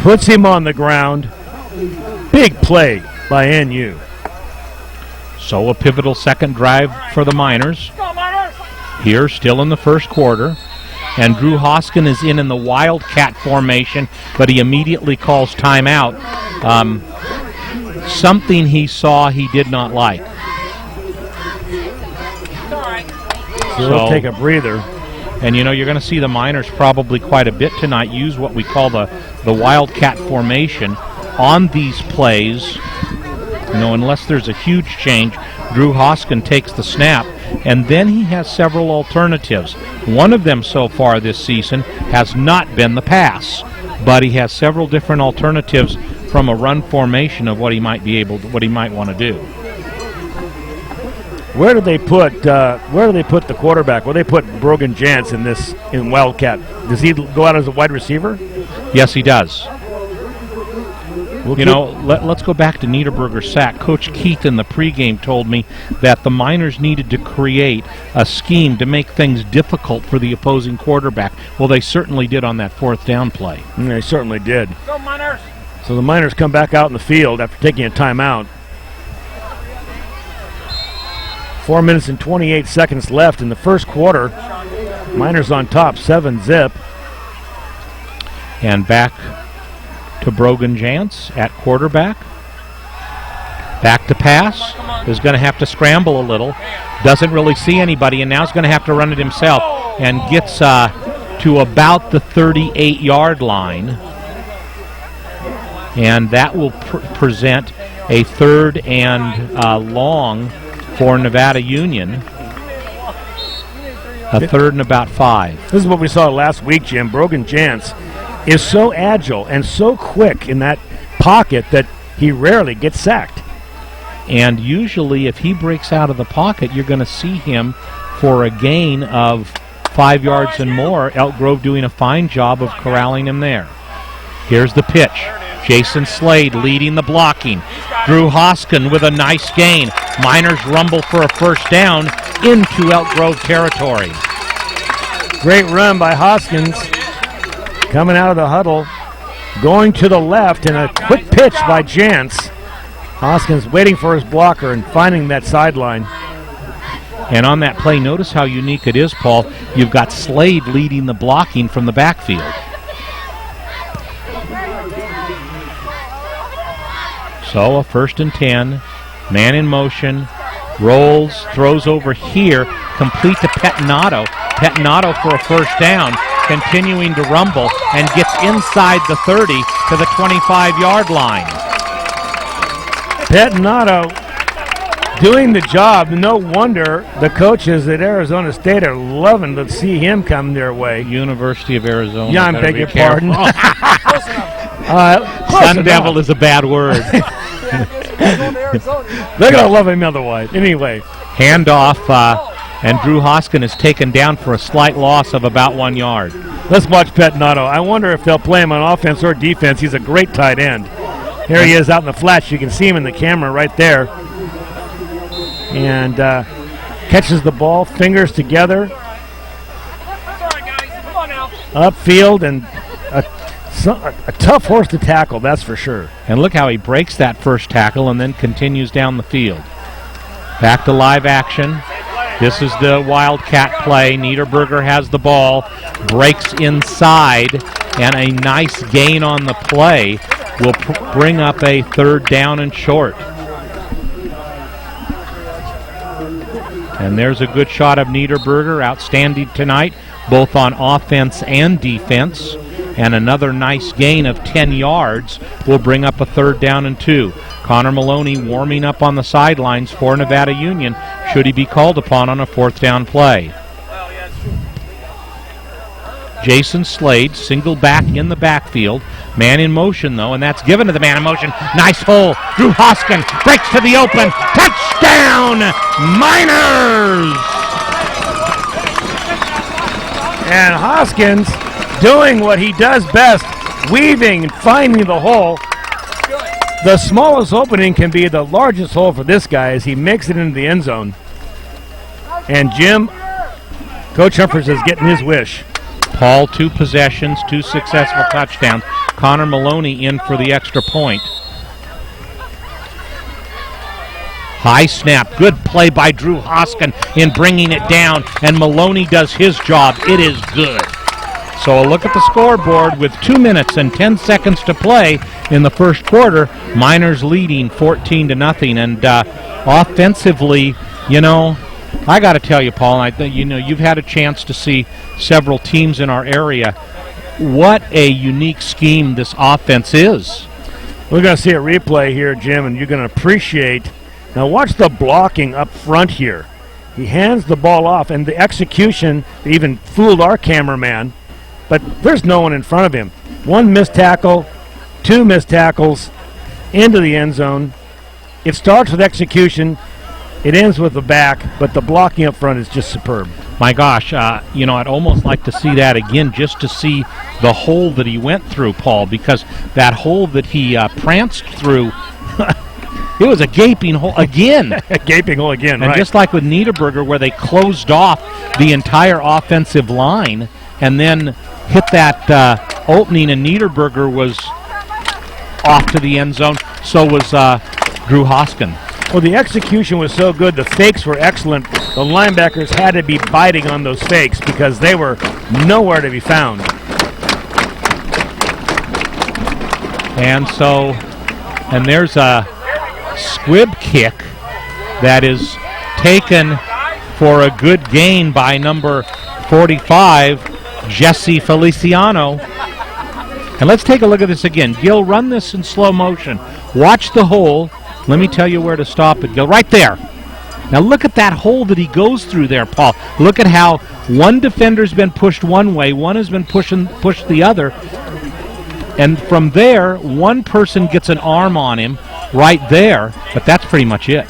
B: puts him on the ground. Big play by NU.
A: So a pivotal second drive for the Miners. Here, still in the first quarter. And Drew Hoskin is in the Wildcat formation, but he immediately calls timeout. Something he saw he did not like.
B: So we'll take a breather.
A: And you're going to see the Miners probably quite a bit tonight use what we call the Wildcat formation on these plays. Unless there's a huge change, Drew Hoskin takes the snap, and then he has several alternatives. One of them so far this season has not been the pass, but he has several different alternatives from a run formation of what he might want to do.
B: Where do they put the quarterback? Well, they put Brogan Jantz in Wildcat. Does he go out as a wide receiver?
A: Yes, he does. Let's go back to Niederberger's sack. Coach Keith in the pregame told me that the Miners needed to create a scheme to make things difficult for the opposing quarterback. Well, they certainly did on that 4th down play.
B: They certainly did.
J: Go Miners!
B: So the Miners come back out in the field after taking a timeout. 4 minutes and 28 seconds left in the first quarter. Miners on top, 7-zip.
A: And back to Brogan Jantz at quarterback. Back to pass. Is going to have to scramble a little. Doesn't really see anybody, and now is going to have to run it himself. And gets to about the 38-yard line. And that will present a 3rd and long for Nevada Union. A 3rd and about 5.
B: This is what we saw last week, Jim. Brogan Jantz is so agile and so quick in that pocket that he rarely gets sacked.
A: And usually if he breaks out of the pocket, you're going to see him for a gain of 5 yards and more. Elk Grove doing a fine job of corralling him there. Here's the pitch. Jason Slade leading the blocking. Drew Hoskin with a nice gain. Miners rumble for a 1st down into Elk Grove territory.
B: Great run by Hoskins. Coming out of the huddle, going to the left, and a quick pitch by Jantz. Hoskins waiting for his blocker and finding that sideline.
A: And on that play, notice how unique it is, Paul. You've got Slade leading the blocking from the backfield. So a 1st and 10, man in motion, rolls, throws over here, complete to Pettinato. Pettinato for a 1st down. Continuing to rumble and gets inside the 30 to the 25-yard line.
B: Pettinato doing the job. No wonder the coaches at Arizona State are loving to see him come their way.
A: University of Arizona.
B: Yeah, I beg your pardon.
A: Sun Devil is a bad word.
B: They're going to love him otherwise. Anyway.
A: Handoff. And Drew Hoskin is taken down for a slight loss of about 1 yard.
B: Let's watch Pettinato. I wonder if they'll play him on offense or defense. He's a great tight end. Here he is out in the flats. You can see him in the camera right there. And catches the ball, fingers together. Upfield, and a tough horse to tackle, that's for sure.
A: And look how he breaks that first tackle and then continues down the field. Back to live action. This is the Wildcat play. Niederberger has the ball, breaks inside, and a nice gain on the play will bring up a 3rd down and short. And there's a good shot of Niederberger, outstanding tonight, both on offense and defense. And another nice gain of 10 yards will bring up a 3rd down and 2. Connor Maloney warming up on the sidelines for Nevada Union should he be called upon on a 4th down play. Jason Slade, single back in the backfield. Man in motion, though, and that's given to the man in motion. Nice hole. Drew Hoskin breaks to the open. Touchdown, Miners!
B: And Hoskins doing what he does best, weaving and finding the hole. The smallest opening can be the largest hole for this guy as he makes it into the end zone. And Jim, Coach Humphreys is getting his wish.
A: Paul, 2 possessions, 2 successful touchdowns. Connor Maloney in for the extra point. High snap, good play by Drew Hoskin in bringing it down, and Maloney does his job. It is good. So a look at the scoreboard with 2 minutes and 10 seconds to play in the first quarter. Miners leading 14-0, and offensively, I got to tell you, Paul, you've had a chance to see several teams in our area. What a unique scheme this offense is.
B: We're going to see a replay here, Jim, and you're going to appreciate. Now watch the blocking up front here. He hands the ball off, and the execution even fooled our cameraman, but there's no one in front of him. 1 missed tackle, 2 missed tackles, into the end zone. It starts with execution. It ends with the back, but the blocking up front is just superb.
A: My gosh, I'd almost like to see that again just to see the hole that he went through, Paul, because that hole that he pranced through, it was a gaping hole again.
B: A gaping hole again,
A: and
B: right.
A: Just like with Niederberger, where they closed off the entire offensive line and then hit that opening, and Niederberger was off to the end zone, so was Drew Hoskin.
B: Well, the execution was so good, the fakes were excellent. The linebackers had to be biting on those fakes because they were nowhere to be found.
A: And there's a squib kick that is taken for a good gain by number 45, Jesse Feliciano. And let's take a look at this again. Gil, run this in slow motion. Watch the hole. Let me tell you where to stop it, Gil. Right there. Now look at that hole that he goes through there, Paul. Look at how one defender's been pushed one way, one has been pushed the other. And from there, one person gets an arm on him right there, but that's pretty much it.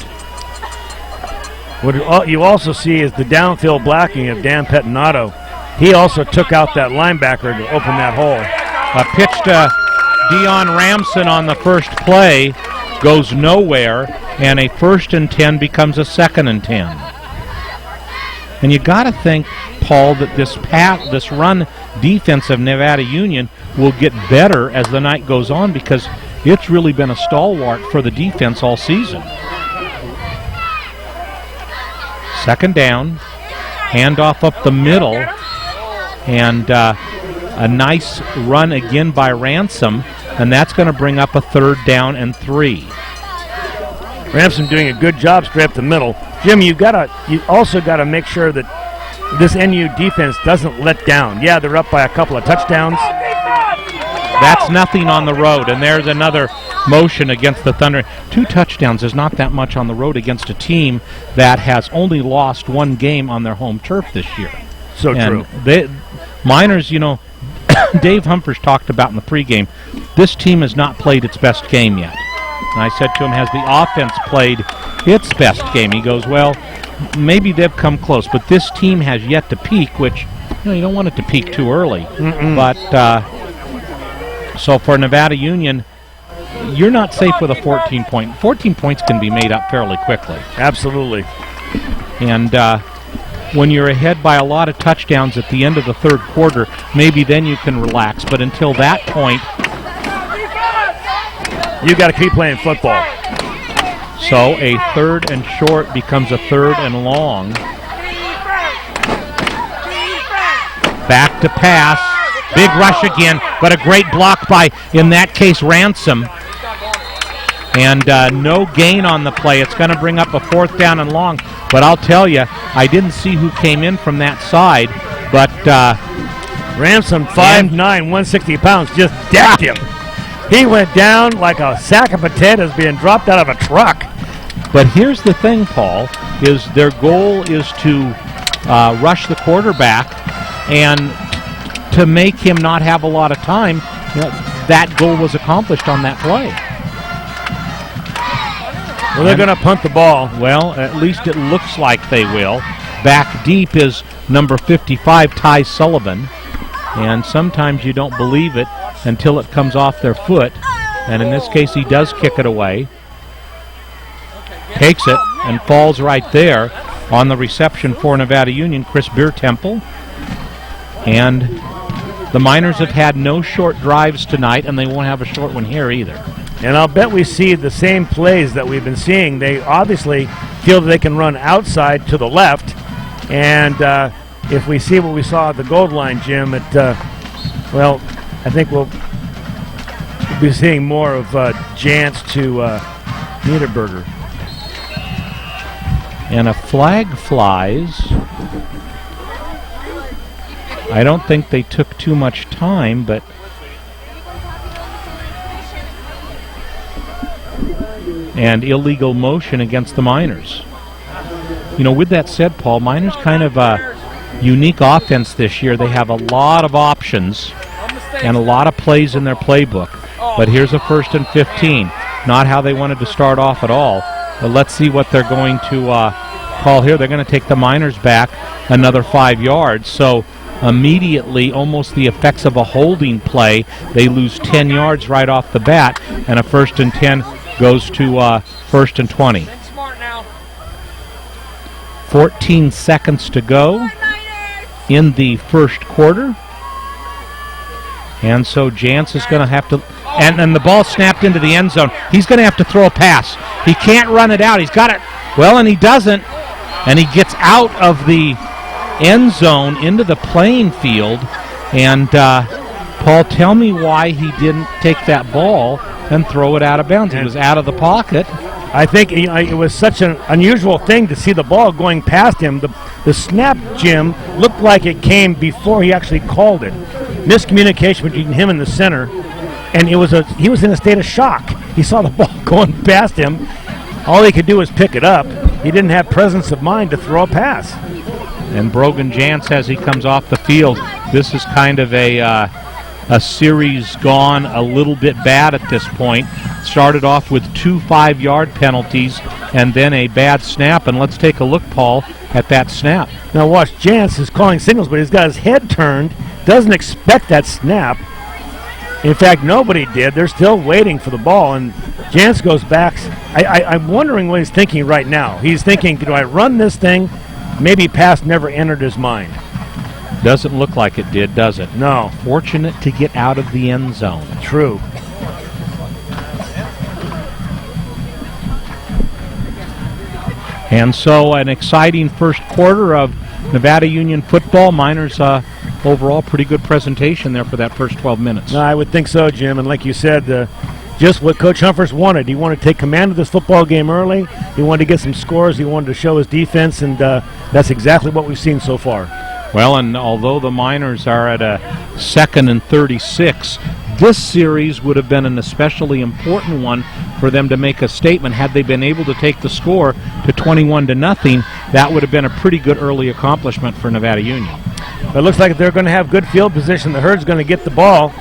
B: What you also see is the downfield blocking of Dan Pettinato. He also took out that linebacker to open that hole.
A: A pitch to Dion Ramson on the first play goes nowhere, and a 1st and 10 becomes a 2nd and 10. And you got to think, Paul, that this run defense of Nevada Union will get better as the night goes on because it's really been a stalwart for the defense all season. 2nd down, handoff up the middle, and a nice run again by Ransom, and that's going to bring up a 3rd down and 3.
B: Ransom doing a good job straight up the middle. Jim, you also got to make sure that this NU defense doesn't let down. Yeah, they're up by a couple of touchdowns.
A: That's nothing on the road, and there's another motion against the Thunder. 2 touchdowns is not that much on the road against a team that has only lost 1 game on their home turf this year.
B: So true.
A: Miners, Dave Humphreys talked about in the pregame, this team has not played its best game yet. And I said to him, has the offense played its best game? He goes, well, maybe they've come close, but this team has yet to peak, which, you don't want it to peak too early.
B: Mm-mm.
A: But, so for Nevada Union, you're not safe with a 14-point. 14 points can be made up fairly quickly.
B: Absolutely.
A: And when you're ahead by a lot of touchdowns at the end of the 3rd quarter, maybe then you can relax. But until that point,
B: you got to keep playing football.
A: So a 3rd and short becomes a 3rd and long. Back to pass. Big rush again, but a great block by, in that case, Ransom. And no gain on the play. It's going to bring up a 4th down and long. But I'll tell you, I didn't see who came in from that side, but
B: Ransom, 5'9", 160 pounds, just decked him. He went down like a sack of potatoes being dropped out of a truck.
A: But here's the thing, Paul, is their goal is to rush the quarterback and to make him not have a lot of time. That goal was accomplished on that play.
B: Well, they're going to punt the ball.
A: Well, at least it looks like they will. Back deep is number 55, Ty Sullivan. And sometimes you don't believe it until it comes off their foot. And in this case, he does kick it away. Takes it and falls right there on the reception for Nevada Union, Chris Beer-Temple. And the Miners have had no short drives tonight, and they won't have a short one here either.
B: And I'll bet we see the same plays that we've been seeing. They obviously feel that they can run outside to the left. And if we see what we saw at the goal line, Jim, well, I think we'll be seeing more of Jantz to Niederberger.
A: And a flag flies. I don't think they took too much time, but and illegal motion against the Miners. With that said, Paul, Miners kind of a unique offense this year. They have a lot of options and a lot of plays in their playbook. But here's a 1st and 15. Not how they wanted to start off at all. But let's see what they're going to call here. They're going to take the Miners back another 5 yards. So immediately, almost the effects of a holding play, they lose 10 yards right off the bat, and a 1st and 10 goes to 1st and 20. 14 seconds to go in the first quarter. And so Jantz is going to have to, and the ball snapped into the end zone. He's going to have to throw a pass. He can't run it out. He's got it. Well, and he doesn't. And he gets out of the end zone into the playing field. And Paul, tell me why he didn't take that ball and throw it out of bounds. He was out of the pocket.
B: I think it was such an unusual thing to see the ball going past him. The snap, Jim, looked like it came before he actually called it. Miscommunication between him and the center, and he was in a state of shock. He saw the ball going past him. All he could do was pick it up. He didn't have presence of mind to throw a pass.
A: And Brogan Jantz, as he comes off the field, this is kind of a series gone a little bit bad at this point. Started off with 2 5-yard penalties and then a bad snap. And let's take a look, Paul, at that snap.
B: Now watch, Jantz is calling signals, but he's got his head turned, doesn't expect that snap. In fact, nobody did. They're still waiting for the ball, and Jantz goes back. I'm wondering what he's thinking right now. He's thinking, do I run this thing? Maybe pass never entered his mind.
A: Doesn't look like it did, does it?
B: No.
A: Fortunate to get out of the end zone.
B: True.
A: And so an exciting first quarter of Nevada Union football. Miners overall pretty good presentation there for that first 12 minutes.
B: No, I would think so, Jim. And like you said, just what Coach Humphers wanted. He wanted to take command of this football game early. He wanted to get some scores. He wanted to show his defense, and that's exactly what we've seen so far.
A: Well, and although the Miners are at a 2nd and 36, this series would have been an especially important one for them to make a statement. Had they been able to take the score to 21-0, that would have been a pretty good early accomplishment for Nevada Union.
B: It looks like they're going to have good field position. The Herd's going to get the ball,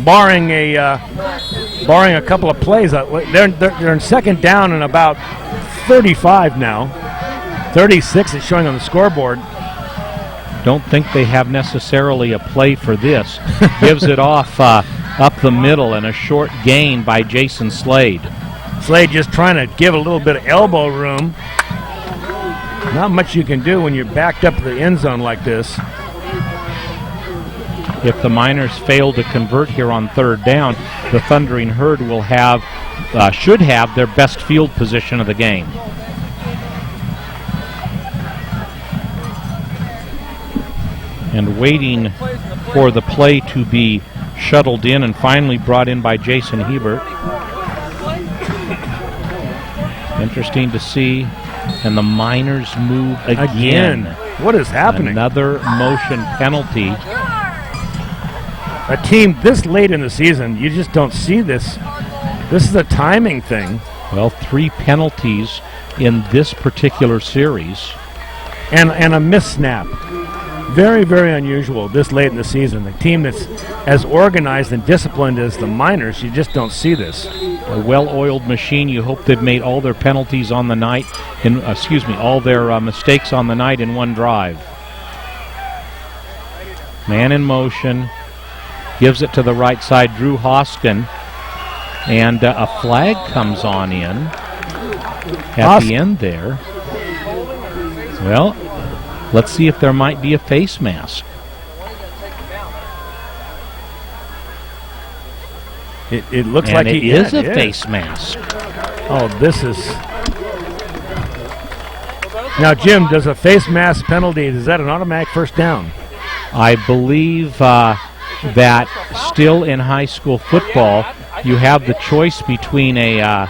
B: barring a couple of plays. They're in 2nd down and about 35 now. 36 is showing on the scoreboard.
A: Don't think they have necessarily a play for this. Gives it off up the middle, and a short gain by Jason Slade.
B: Slade just trying to give a little bit of elbow room. Not much you can do when you're backed up to the end zone like this.
A: If the Miners fail to convert here on 3rd down, the Thundering Herd will should have their best field position of the game. And waiting for the play to be shuttled in and finally brought in by Jason Hebert. Interesting to see And the Miners move again.
B: What is happening?
A: Another motion penalty.
B: A team this late in the season, you just don't see this. This is a timing thing.
A: Well, 3 penalties in this particular series.
B: And a missed snap. Very, very unusual this late in the season. A team that's as organized and disciplined as the Miners, you just don't see this.
A: A well-oiled machine. You hope they've made all their penalties on the night, all their mistakes on the night in one drive. Man in motion. Gives it to the right side, Drew Hoskin. And a flag comes on in at the end there. Well, let's see if there might be a face mask.
B: It looks
A: and
B: like
A: it is a face mask.
B: Oh, this is... Now, Jim, does a face mask penalty, is that an automatic first down?
A: I believe that still in high school football, you have the choice between a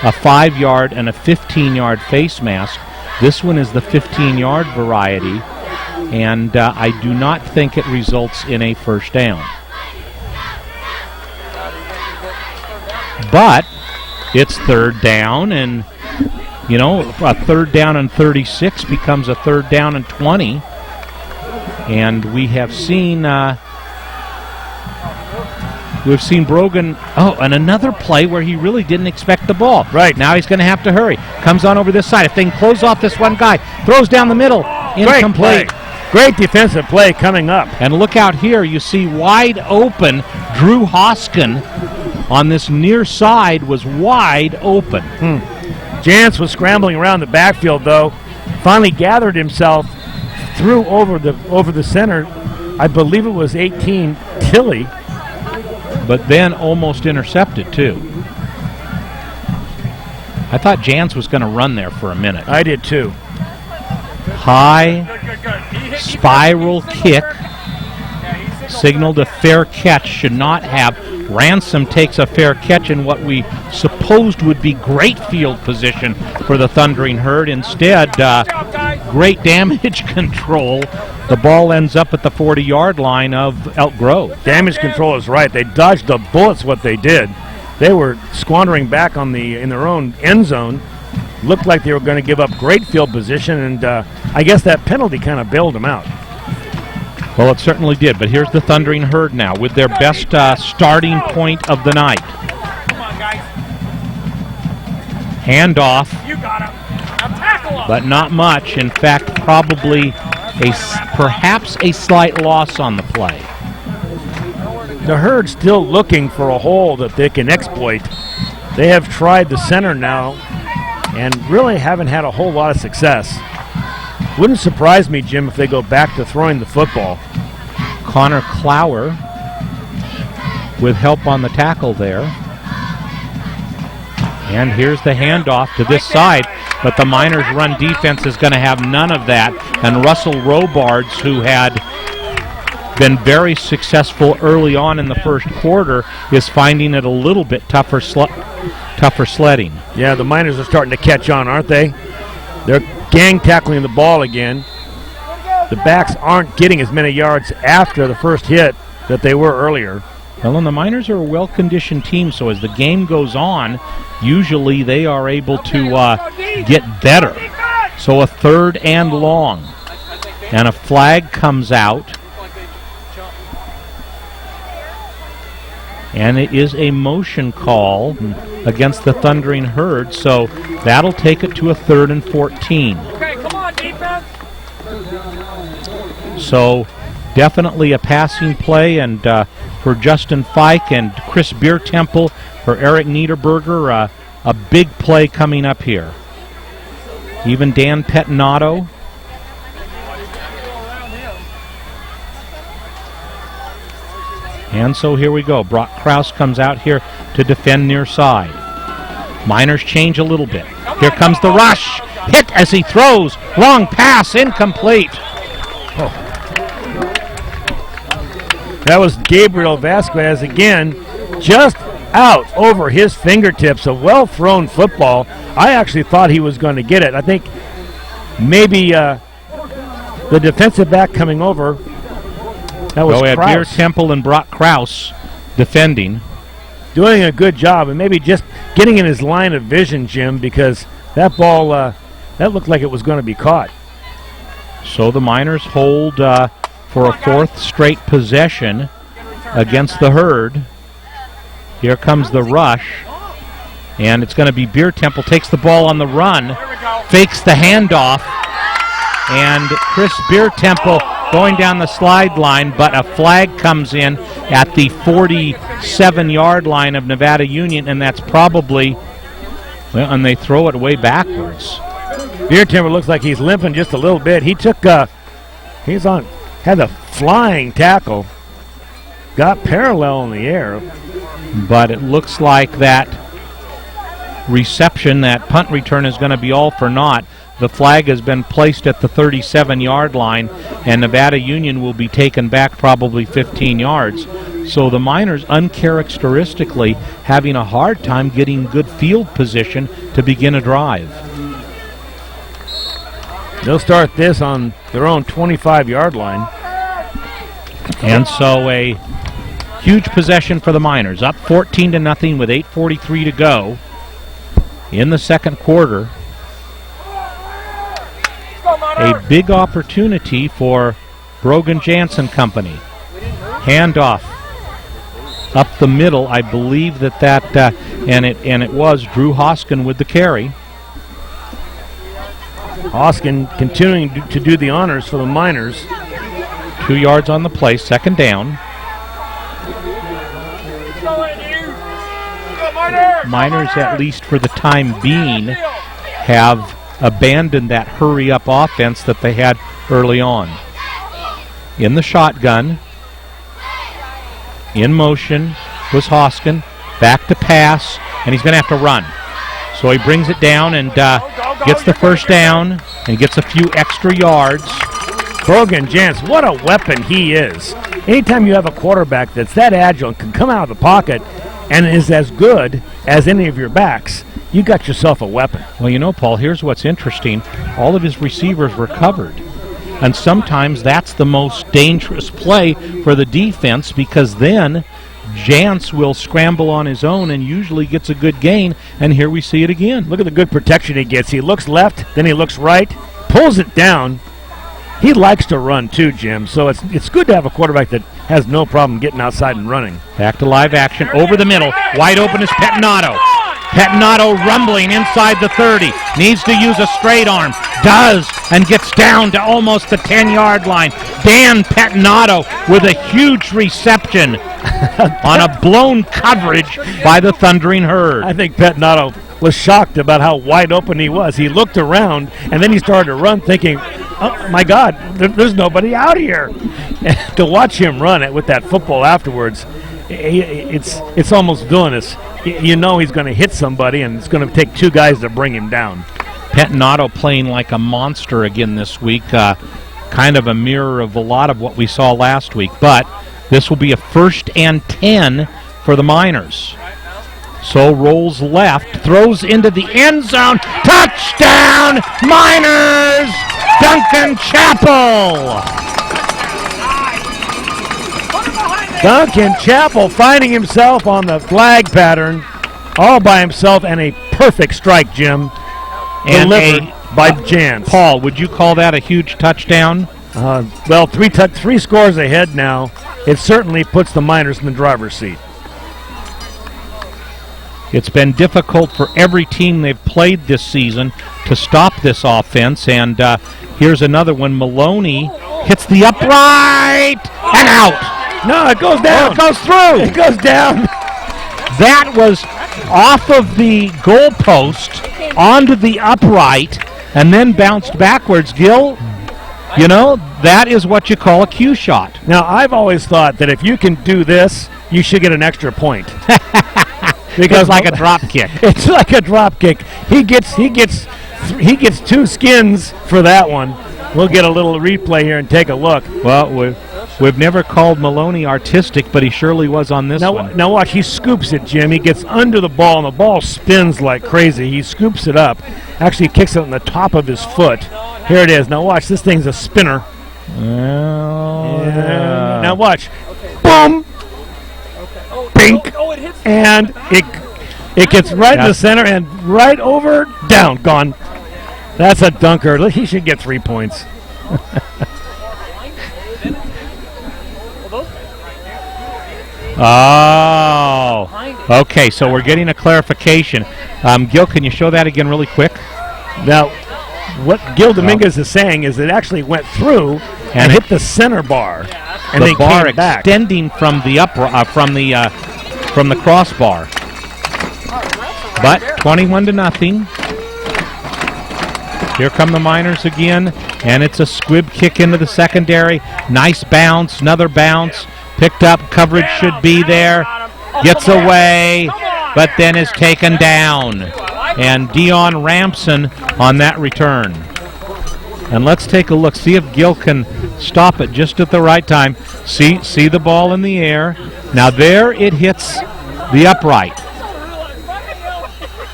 A: 5-yard and a 15-yard face mask. This one is the 15-yard variety, and I do not think it results in a first down. But it's third down, and you know, a third down and 36 becomes a third down and 20, and we have seen Brogan. Oh, and another play where he really didn't expect the ball.
B: Right.
A: Now he's going to have to hurry. Comes on over this side. If they can close off this one guy, throws down the middle. Incomplete.
B: Great defensive play coming up.
A: And look out here. You see wide open. Drew Hoskin on this near side was wide open.
B: Jantz was scrambling around the backfield, though. Finally gathered himself, threw over the center. I believe it was 18, Tilley.
A: But then almost intercepted, too. I thought Jantz was going to run there for a minute.
B: I did, too.
A: High spiral kick. Signaled a fair catch. Should not have. Ransom takes a fair catch in what we supposed would be great field position for the Thundering Herd. Instead, great damage control. The ball ends up at the 40-yard line of Elk Grove.
B: Damage control is right. They dodged the bullets, what they did. They were squandering back in their own end zone. Looked like they were going to give up great field position, and I guess that penalty kind of bailed them out.
A: Well, it certainly did, but here's the Thundering Herd now with their best starting point of the night.
J: Come on, guys.
A: Handoff.
J: You got him. Now tackle him.
A: But not much. In fact, probably perhaps a slight loss on the play.
B: The Herd still looking for a hole that they can exploit. They have tried the center now and really haven't had a whole lot of success. Wouldn't surprise me, Jim, if they go back to throwing the football.
A: Connor Clower with help on the tackle there. And here's the handoff to this side, but the Miners' run defense is going to have none of that. And Russell Robards, who had been very successful early on in the first quarter, is finding it a little bit tougher sledding.
B: Yeah, the Miners are starting to catch on, aren't they? They're gang tackling the ball again. The backs aren't getting as many yards after the first hit that they were earlier.
A: Well, and the Miners are a well-conditioned team, so as the game goes on, usually they are able to get better. So a third and long. And a flag comes out. And it is a motion call against the Thundering Herd, so that'll take it to a 3rd and 14.
J: Okay, come on, defense.
A: So definitely a passing play, and for Justin Fike and Chris Biertemple, for Eric Niederberger, a big play coming up here. Even Dan Pettinato. And so here we go. Brock Krause comes out here to defend near side. Miners change a little bit. Here comes the rush. Hit as he throws. Long pass, incomplete.
B: Oh. That was Gabriel Vasquez again, just out over his fingertips. A well-thrown football. I actually thought he was going to get it. I think maybe the defensive back coming over, that was
A: Beer
B: Krause.
A: Temple and Brock Krause defending.
B: Doing a good job, and maybe just getting in his line of vision, Jim, because that ball, that looked like it was going to be caught.
A: So the Miners hold for a fourth straight possession against the Herd. Here comes the rush, and it's going to be Beer Temple. Takes the ball on the run, fakes the handoff, and Chris Beer Temple going down the slide line, but a flag comes in at the 47-yard line of Nevada Union, and that's probably, well, and they throw it way backwards.
B: Beer Timber looks like he's limping just a little bit. He took, had a flying tackle, got parallel in the air.
A: But it looks like that reception, that punt return, is going to be all for naught. The flag has been placed at the 37-yard line, and Nevada Union will be taken back probably 15 yards. So the Miners, uncharacteristically, having a hard time getting good field position to begin a drive.
B: They'll start this on their own 25-yard line.
A: And so a huge possession for the Miners, up 14-0 with 8:43 to go in the second quarter. A big opportunity for Brogan Jansen Company. Handoff up the middle. I believe that and it was Drew Hoskin with the carry.
B: Hoskin continuing to do the honors for the Miners.
A: 2 yards on the play, second down. Miners, at least for the time being, have abandoned that hurry-up offense that they had early on. In the shotgun, in motion was Hoskin, back to pass, and he's going to have to run. So he brings it down and gets the first down and gets a few extra yards.
B: Brogan Jans, what a weapon he is. Anytime you have a quarterback that's that agile and can come out of the pocket and is as good as any of your backs, you got yourself a weapon.
A: Well, you know, Paul, here's what's interesting. All of his receivers were covered. And sometimes that's the most dangerous play for the defense, because then Jantz will scramble on his own and usually gets a good gain, and here we see it again.
B: Look at the good protection he gets. He looks left, then he looks right, pulls it down. He likes to run too, Jim, so it's good to have a quarterback that has no problem getting outside and running.
A: Back to live action, over the middle. Wide open is Pettinato. Pettinato rumbling inside the 30. Needs to use a straight arm. Does, and gets down to almost the 10-yard line. Dan Pettinato with a huge reception on a blown coverage by the Thundering Herd.
B: I think Pettinato was shocked about how wide open he was. He looked around, and then he started to run thinking, oh, my God, there's nobody out here. To watch him run it with that football afterwards, it's almost villainous. You know he's going to hit somebody, and it's going to take two guys to bring him down.
A: Pettinato playing like a monster again this week, kind of a mirror of a lot of what we saw last week. But this will be a 1st and 10 for the Miners. So rolls left, throws into the end zone. Touchdown, Miners! Duncan Chappell!
B: Duncan Chappell finding himself on the flag pattern all by himself, and a perfect strike, Jim,
A: and
B: delivered by Jans.
A: Paul, would you call that a huge touchdown?
B: Well, three scores ahead now. It certainly puts the Miners in the driver's seat.
A: It's been difficult for every team they've played this season to stop this offense, and here's another one. Maloney hits the upright and out.
B: No, it goes down.
A: Oh, it goes through.
B: It goes down.
A: That was off of the goalpost onto the upright and then bounced backwards. Gil, you know, that is what you call a cue shot.
B: Now, I've always thought that if you can do this, you should get an extra point.
A: Because it's like a drop kick.
B: It's like a drop kick. He gets 2 skins for that one. We'll get a little replay here and take a look.
A: Well, We've never called Maloney artistic, but he surely was on this one.
B: Now watch, he scoops it, Jim. He gets under the ball, and the ball spins like crazy. He scoops it up. Actually kicks it on the top of his foot. Here it is. Now watch, this thing's a spinner. Now watch. Boom! Pink! And it gets right in the center and right over, down, gone. That's a dunker. Look, he should get 3 points.
A: Oh, okay, so we're getting a clarification. Gil, can you show that again really quick?
B: Now, what Gil Dominguez is saying is it actually went through and hit the center bar, and
A: the bar
B: came back.
A: extending from the from the crossbar. But 21-0. Here come the Miners again, and it's a squib kick into the secondary. Nice bounce, another bounce. Picked up, coverage should be there. Gets away, but then is taken down. And Dion Ramson on that return. And let's take a look, see if Gil can stop it just at the right time. See the ball in the air. Now there it hits the upright.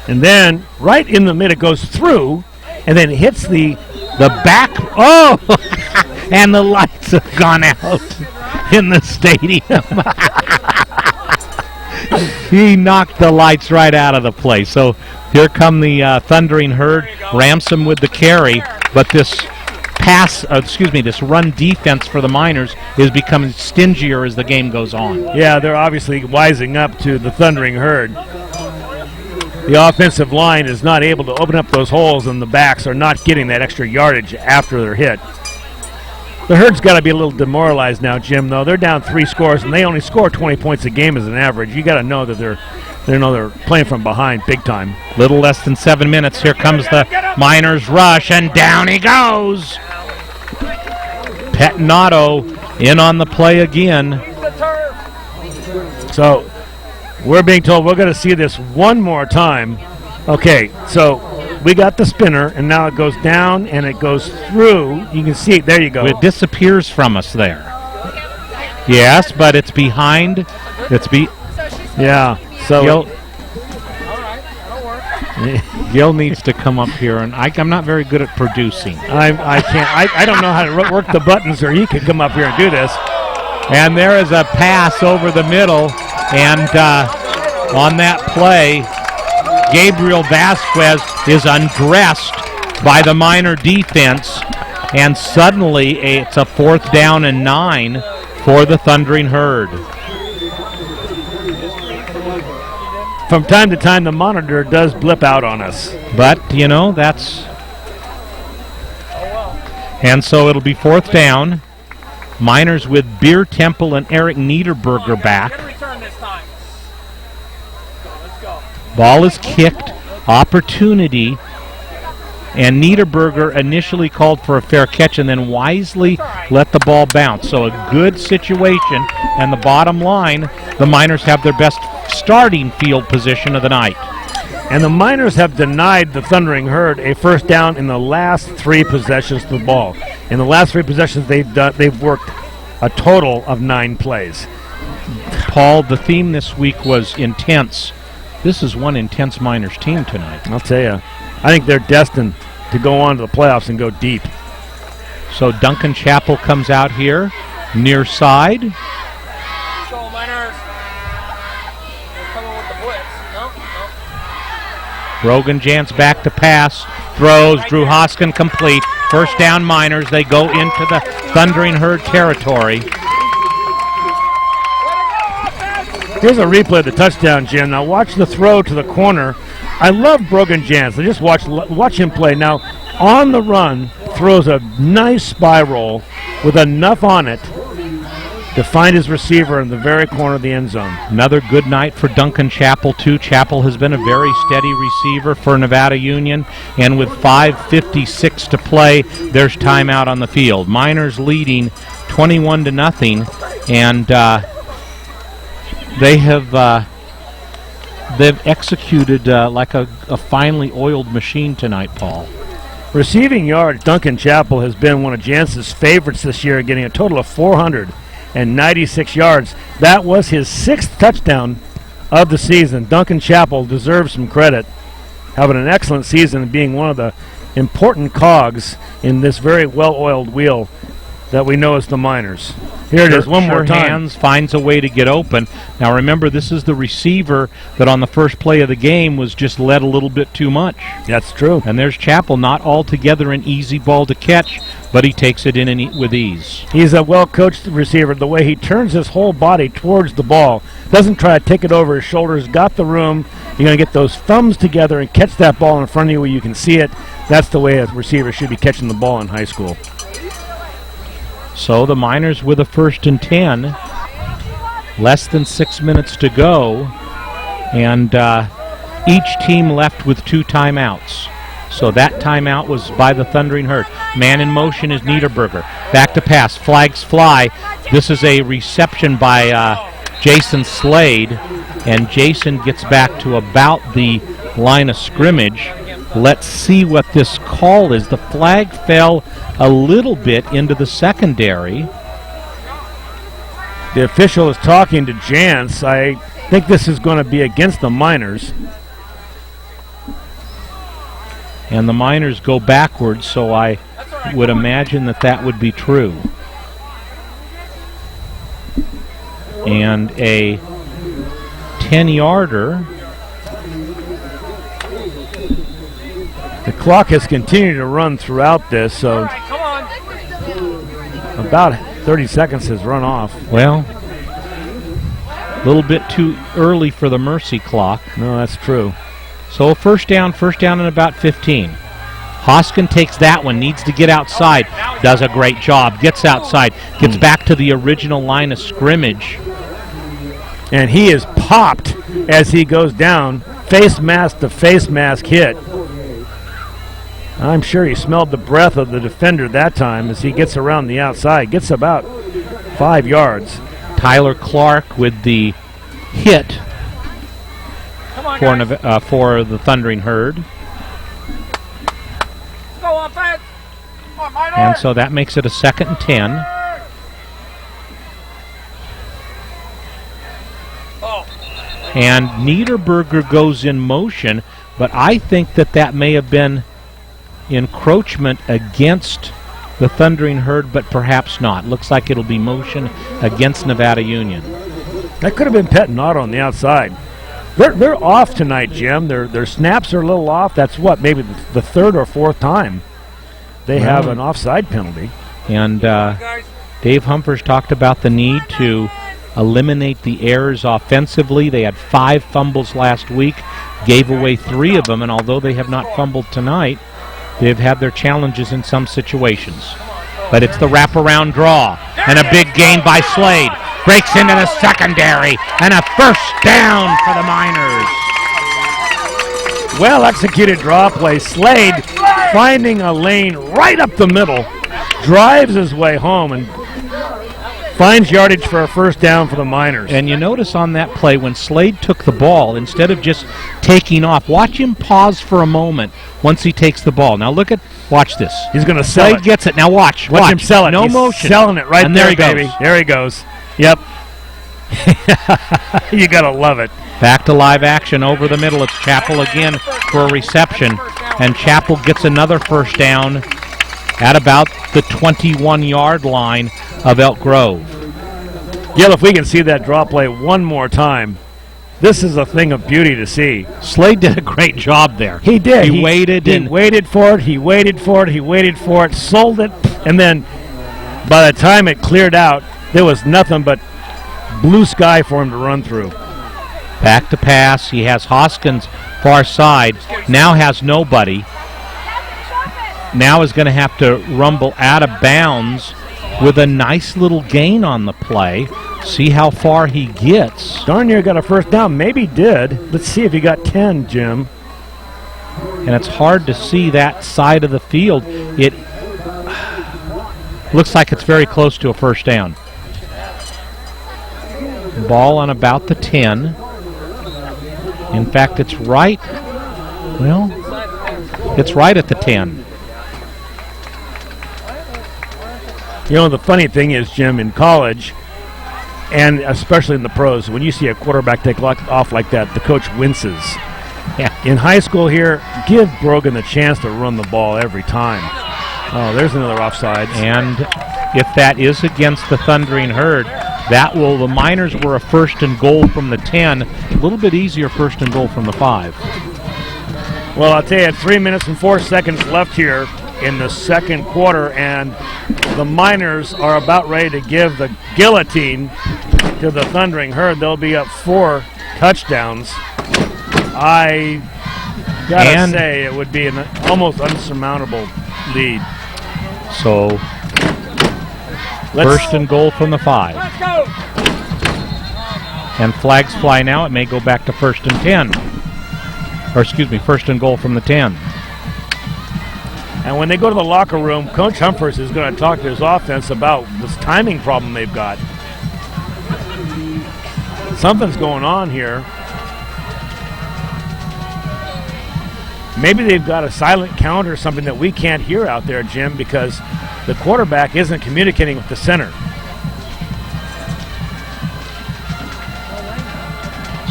B: And then right in the middle it goes through, and then hits the
A: back. Oh! And the lights have gone out in the stadium. He knocked the lights right out of the place. So here come the Thundering Herd. Ramson with the carry, but this this run defense for the Miners is becoming stingier as the game goes on.
B: Yeah, they're obviously wising up to the Thundering Herd. The offensive line is not able to open up those holes, and the backs are not getting that extra yardage after they're hit. The Herd's got to be a little demoralized now, Jim, though. They're down 3 scores, and they only score 20 points a game as an average. You got to know that they're playing from behind big time.
A: Little less than 7 minutes. Here comes the Miners rush, and down he goes. Pettinato in on the play again.
B: So we're being told we're going to see this one more time. Okay, so we got the spinner, and now it goes down, and it goes through. You can see it. There you go.
A: It disappears from us there. Yes, but it's behind.
B: Yeah. So
A: Gil needs to come up here, and I'm not very good at producing.
B: I can't. I don't know how to work the buttons, or you can come up here and do this.
A: And there is a pass over the middle, and on that play, Gabriel Vasquez is undressed by the Miner defense, and suddenly it's a 4th down and 9 for the Thundering Herd.
B: From time to time, the monitor does blip out on us.
A: But, that's... And so it'll be 4th down. Miners with Beer Temple and Eric Niederberger back. Ball is kicked, opportunity, and Niederberger initially called for a fair catch and then wisely let the ball bounce. So a good situation, and the bottom line, the Miners have their best starting field position of the night.
B: And the Miners have denied the Thundering Herd a 1st down in the last 3 possessions of the ball. In the last 3 possessions, they've worked a total of 9 plays.
A: Paul, the theme this week was intense. This is one intense Miners team tonight.
B: I'll tell you. I think they're destined to go on to the playoffs and go deep.
A: So Duncan Chappell comes out here, near side.
J: Go, Miners. They're coming with the blitz. No.
A: Brogan Jantz back to pass. Throws. Drew Hoskin complete. 1st down Miners. They go into the Thundering Herd territory.
B: Here's a replay of the touchdown, Jim. Now watch the throw to the corner. I love Brogan Jantz. I just watch him play. Now, on the run, throws a nice spiral with enough on it to find his receiver in the very corner of the end zone.
A: Another good night for Duncan Chappell, too. Chappell has been a very steady receiver for Nevada Union, and with 5:56 to play, there's timeout on the field. Miners leading 21-0, and they've executed like a finely oiled machine tonight, Paul.
B: Receiving yards, Duncan Chappell has been one of Jantz's favorites this year, getting a total of 400. 196 yards. That was his 6th touchdown of the season. Duncan Chappell deserves some credit, having an excellent season and being one of the important cogs in this very well-oiled wheel that we know as the Miners. Here it is, one more time.
A: Hands finds a way to get open. Now remember, this is the receiver that on the first play of the game was just led a little bit too much.
B: That's true.
A: And there's Chappell, not altogether an easy ball to catch, but he takes it in with ease.
B: He's a well-coached receiver. The way he turns his whole body towards the ball, doesn't try to take it over his shoulders, got the room. You're going to get those thumbs together and catch that ball in front of you where you can see it. That's the way a receiver should be catching the ball in high school.
A: So the Miners with a 1st and 10, less than 6 minutes to go, and each team left with 2 timeouts. So that timeout was by the Thundering Herd. Man in motion is Niederberger. Back to pass, flags fly. This is a reception by Jason Slade, and Jason gets back to about the line of scrimmage. Let's see what this call is. The flag fell a little bit into the secondary.
B: The official is talking to Jantz. I think this is going to be against the Miners.
A: And the Miners go backwards, so I would imagine that that would be true. And a 10-yarder.
B: The clock has continued to run throughout this, so about 30 seconds has run off.
A: Well, a little bit too early for the mercy clock.
B: No, that's true.
A: So first down and about 15. Hoskin takes that one, needs to get outside, does a great job, gets outside, gets back to the original line of scrimmage.
B: And he is popped as he goes down, face mask to face mask hit. I'm sure he smelled the breath of the defender that time as he gets around the outside, gets about 5 yards.
A: Tyler Clark with the hit for the Thundering Herd.
J: Go offense.
A: And so that makes it a 2nd and 10. And Niederberger goes in motion, but I think that may have been encroachment against the Thundering Herd, but perhaps not. Looks like it'll be motion against Nevada Union.
B: That could have been Pettinato on the outside. They're off tonight, Jim. Their snaps are a little off. That's what, maybe the 3rd or 4th time they have an offside penalty.
A: And Dave Humphers talked about the need to eliminate the errors offensively. They had 5 fumbles last week, gave away 3 of them, and although they have not fumbled tonight, they've had their challenges in some situations. But it's the wraparound draw, and a big gain by Slade. Breaks into the secondary, and a 1st down for the Miners.
B: Well executed draw play. Slade finding a lane right up the middle, drives his way home, and finds yardage for a 1st down for the Miners.
A: And you notice on that play when Slade took the ball, instead of just taking off, watch him pause for a moment once he takes the ball. Now watch this.
B: He's going to sell
A: Slade gets it. Now watch
B: him sell it.
A: No
B: He's
A: motion.
B: Selling it right
A: and
B: there,
A: he
B: baby.
A: goes.
B: There he goes. Yep. You got to love it.
A: Back to live action over the middle. It's Chappell again for a reception. And Chappell gets another 1st down at about the 21-yard line of Elk Grove.
B: Yeah, if we can see that draw play one more time, this is a thing of beauty to see.
A: Slade did a great job there.
B: He did.
A: He waited.
B: He waited for it. He waited for it. He waited for it. Sold it. And then by the time it cleared out, there was nothing but blue sky for him to run through.
A: Back to pass. He has Hoskins far side. Now has nobody. Now is going to have to rumble out of bounds with a nice little gain on the play. See how far he gets.
B: Darn near got a 1st down. Maybe did. Let's see if he got 10, Jim.
A: And it's hard to see that side of the field. It looks like it's very close to a 1st down. Ball on about the 10. In fact, it's right. Well, it's right at the 10.
B: You know, the funny thing is, Jim, in college, And especially in the pros, when you see a quarterback take off like that, the coach winces.
A: Yeah.
B: In high school here, give Brogan the chance to run the ball every time. Oh, there's another offside.
A: And if that is against the Thundering Herd, the Miners were a 1st and goal from the 10. A little bit easier 1st and goal from the 5.
B: Well, I'll tell you, 3 minutes and 4 seconds left here in the second quarter, and the Miners are about ready to give the guillotine to the Thundering Herd. They'll be up 4 touchdowns. I gotta say it would be an almost unsurmountable lead.
A: So, 1st and goal from the 5.
J: Let's go.
A: And flags fly now. It may go back to 1st and 10. Or excuse me, 1st and goal from the 10.
B: And when they go to the locker room, Coach Humphreys is going to talk to his offense about this timing problem they've got. Something's going on here. Maybe they've got a silent count or something that we can't hear out there, Jim, because the quarterback isn't communicating with the center.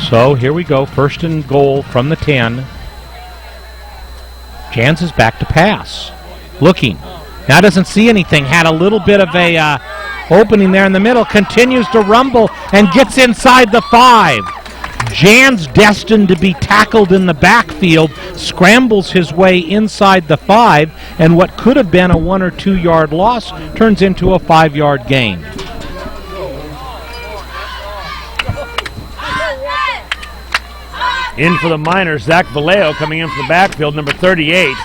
A: So here we go, 1st and goal from the 10. Jans is back to pass. Looking. Now doesn't see anything. Had a little bit of a opening there in the middle. Continues to rumble and gets inside the 5. Jans, destined to be tackled in the backfield, scrambles his way inside the 5, and what could have been a 1 or 2 yard loss turns into a 5-yard gain.
B: In for the Miners, Zach Vallejo coming in from the backfield, number 38.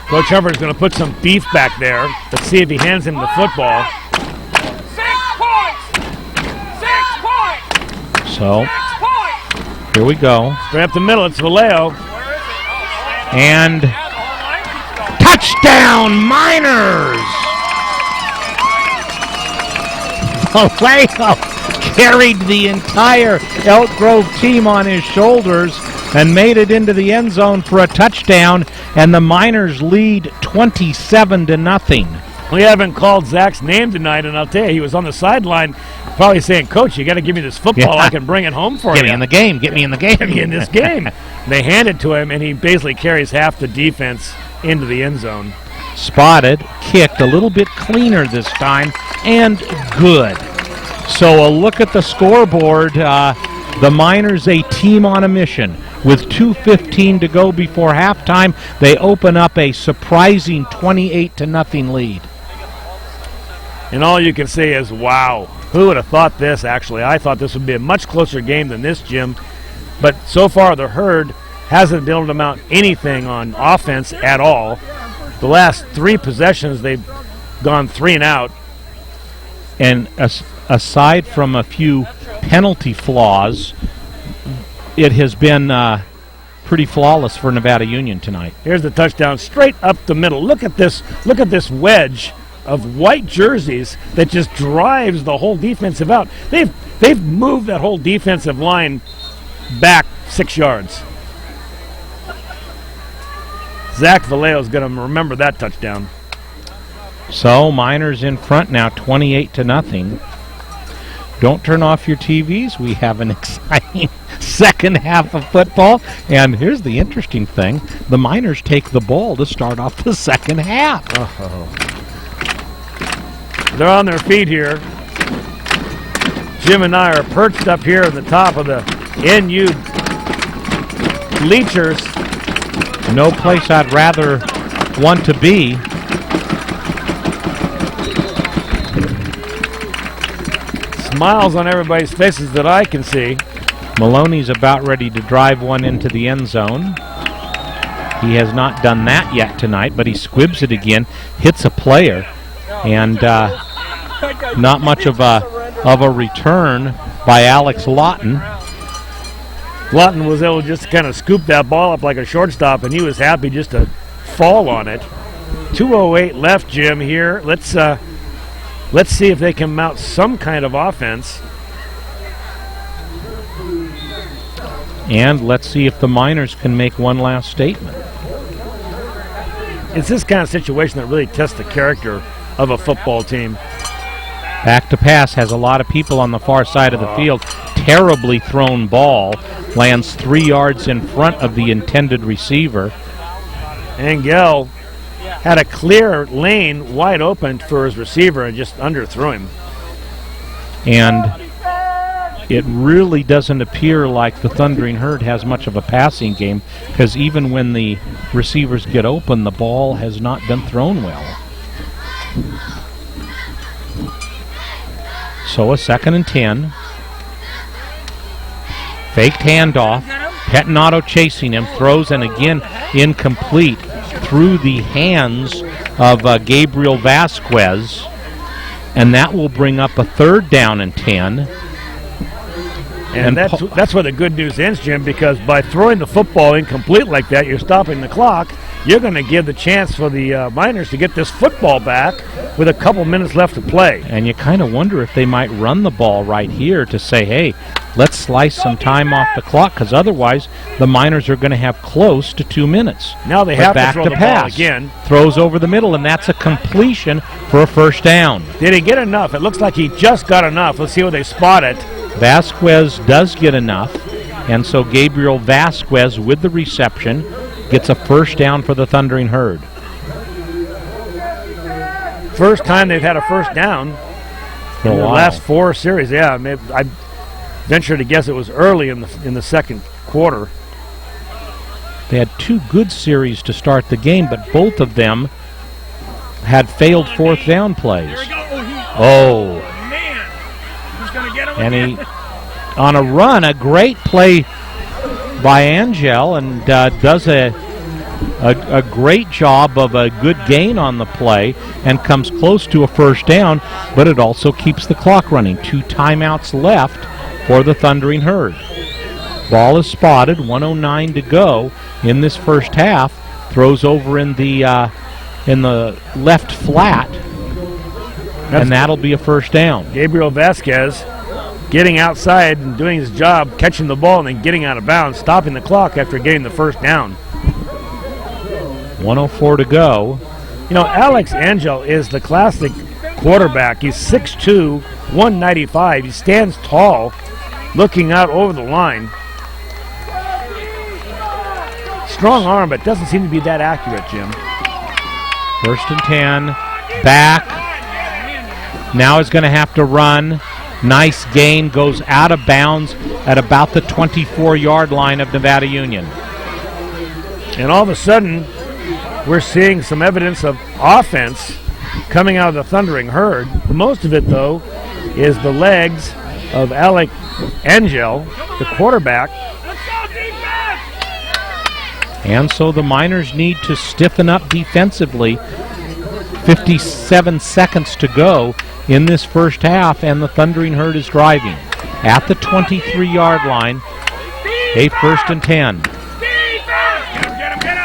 B: Coach Humphreys is going to put some beef back there. Let's see if he hands him the football.
J: 6 points. 6 points.
A: So, here we go.
B: Straight up the middle, it's Vallejo.
A: And touchdown, Miners! Vallejo carried the entire Elk Grove team on his shoulders and made it into the end zone for a touchdown, and the Miners lead 27-0.
B: We haven't called Zach's name tonight, and I'll tell you, he was on the sideline probably saying, Coach, you got to give me this football. I can bring it home for you.
A: Get me in the game. Get me in the game.
B: Get me in this game. They hand it to him, and he basically carries half the defense into the end zone.
A: Spotted, kicked a little bit cleaner this time, and good. So a look at the scoreboard. The Miners, a team on a mission. With 2:15 to go before halftime, they open up a surprising 28-0 lead.
B: And all you can say is, wow. Who would have thought this, actually? I thought this would be a much closer game than this, Jim. But so far, the Herd hasn't been able to mount anything on offense at all. The last 3 possessions, they've gone 3 and out.
A: And aside from a few penalty flaws, it has been pretty flawless for Nevada Union tonight.
B: Here's the touchdown straight up the middle. Look at this wedge of white jerseys that just drives the whole defensive out. They've moved that whole defensive line back 6 yards. Zach Vallejo's going to remember that touchdown.
A: So Miners in front now, 28-0. Don't turn off your TVs. We have an exciting second half of football. And here's the interesting thing. The Miners take the ball to start off the second half.
B: They're on their feet here. Jim and I are perched up here at the top of the NU bleachers.
A: No place I'd rather want to be.
B: Smiles on everybody's faces that I can see.
A: Maloney's about ready to drive one into the end zone. He has not done that yet tonight, but he squibs it again, hits a player, and not much of a return by Alex Lawton.
B: Lawton was able to just kind of scoop that ball up like a shortstop, and he was happy just to fall on it. 2:08 left, Jim, here. Let's see if they can mount some kind of offense.
A: And let's see if the Miners can make one last statement.
B: It's this kind of situation that really tests the character of a football team.
A: Back to pass has a lot of people on the far side of the field. Terribly thrown ball. Lands 3 yards in front of the intended receiver.
B: Angel had a clear lane wide open for his receiver and just underthrew him.
A: And it really doesn't appear like the Thundering Herd has much of a passing game, because even when the receivers get open, the ball has not been thrown well. So a 2nd and 10. Faked handoff. Pettinato chasing him, throws, and again incomplete through the hands of Gabriel Vasquez. And that will bring up a 3rd down and 10.
B: And that's where the good news ends, Jim, because by throwing the football incomplete like that, you're stopping the clock. You're going to give the chance for the Miners to get this football back with a couple minutes left to play.
A: And you kind of wonder if they might run the ball right here to say, hey, let's slice some time off the clock, because otherwise the Miners are going to have close to 2 minutes.
B: Now they have to throw the ball again.
A: Throws over the middle, and that's a completion for a 1st down.
B: Did he get enough? It looks like he just got enough. Let's see where they spot it.
A: Vasquez does get enough, and so Gabriel Vasquez with the reception gets a 1st down for the Thundering Herd.
B: First time they've had a 1st down in the last 4 series. Yeah, I venture to guess it was early in the 2nd quarter.
A: They had 2 good series to start the game, but both of them had failed 4th down plays. Oh. And he, on a run, a great play by Angel, and does a great job of a good gain on the play and comes close to a 1st down, but it also keeps the clock running. 2 timeouts left for the Thundering Herd. Ball is spotted, 1:09 to go in this 1st half. Throws over in the left flat, and that'll be a 1st down.
B: Gabriel Vasquez getting outside and doing his job, catching the ball and then getting out of bounds, stopping the clock after getting the 1st down.
A: 1:04 to go.
B: You know, Alex Angel is the classic quarterback. He's 6'2", 195. He stands tall, looking out over the line. Strong arm, but doesn't seem to be that accurate, Jim.
A: 1st and 10. Back. Now he's going to have to run. Nice gain, goes out of bounds at about the 24-yard line of Nevada Union.
B: And all of a sudden, we're seeing some evidence of offense coming out of the Thundering Herd. Most of it, though, is the legs of Alec Angel, the quarterback.
A: And so the Miners need to stiffen up defensively. 57 seconds to go in this 1st half, and the Thundering Herd is driving at the 23-yard line. A 1st and 10.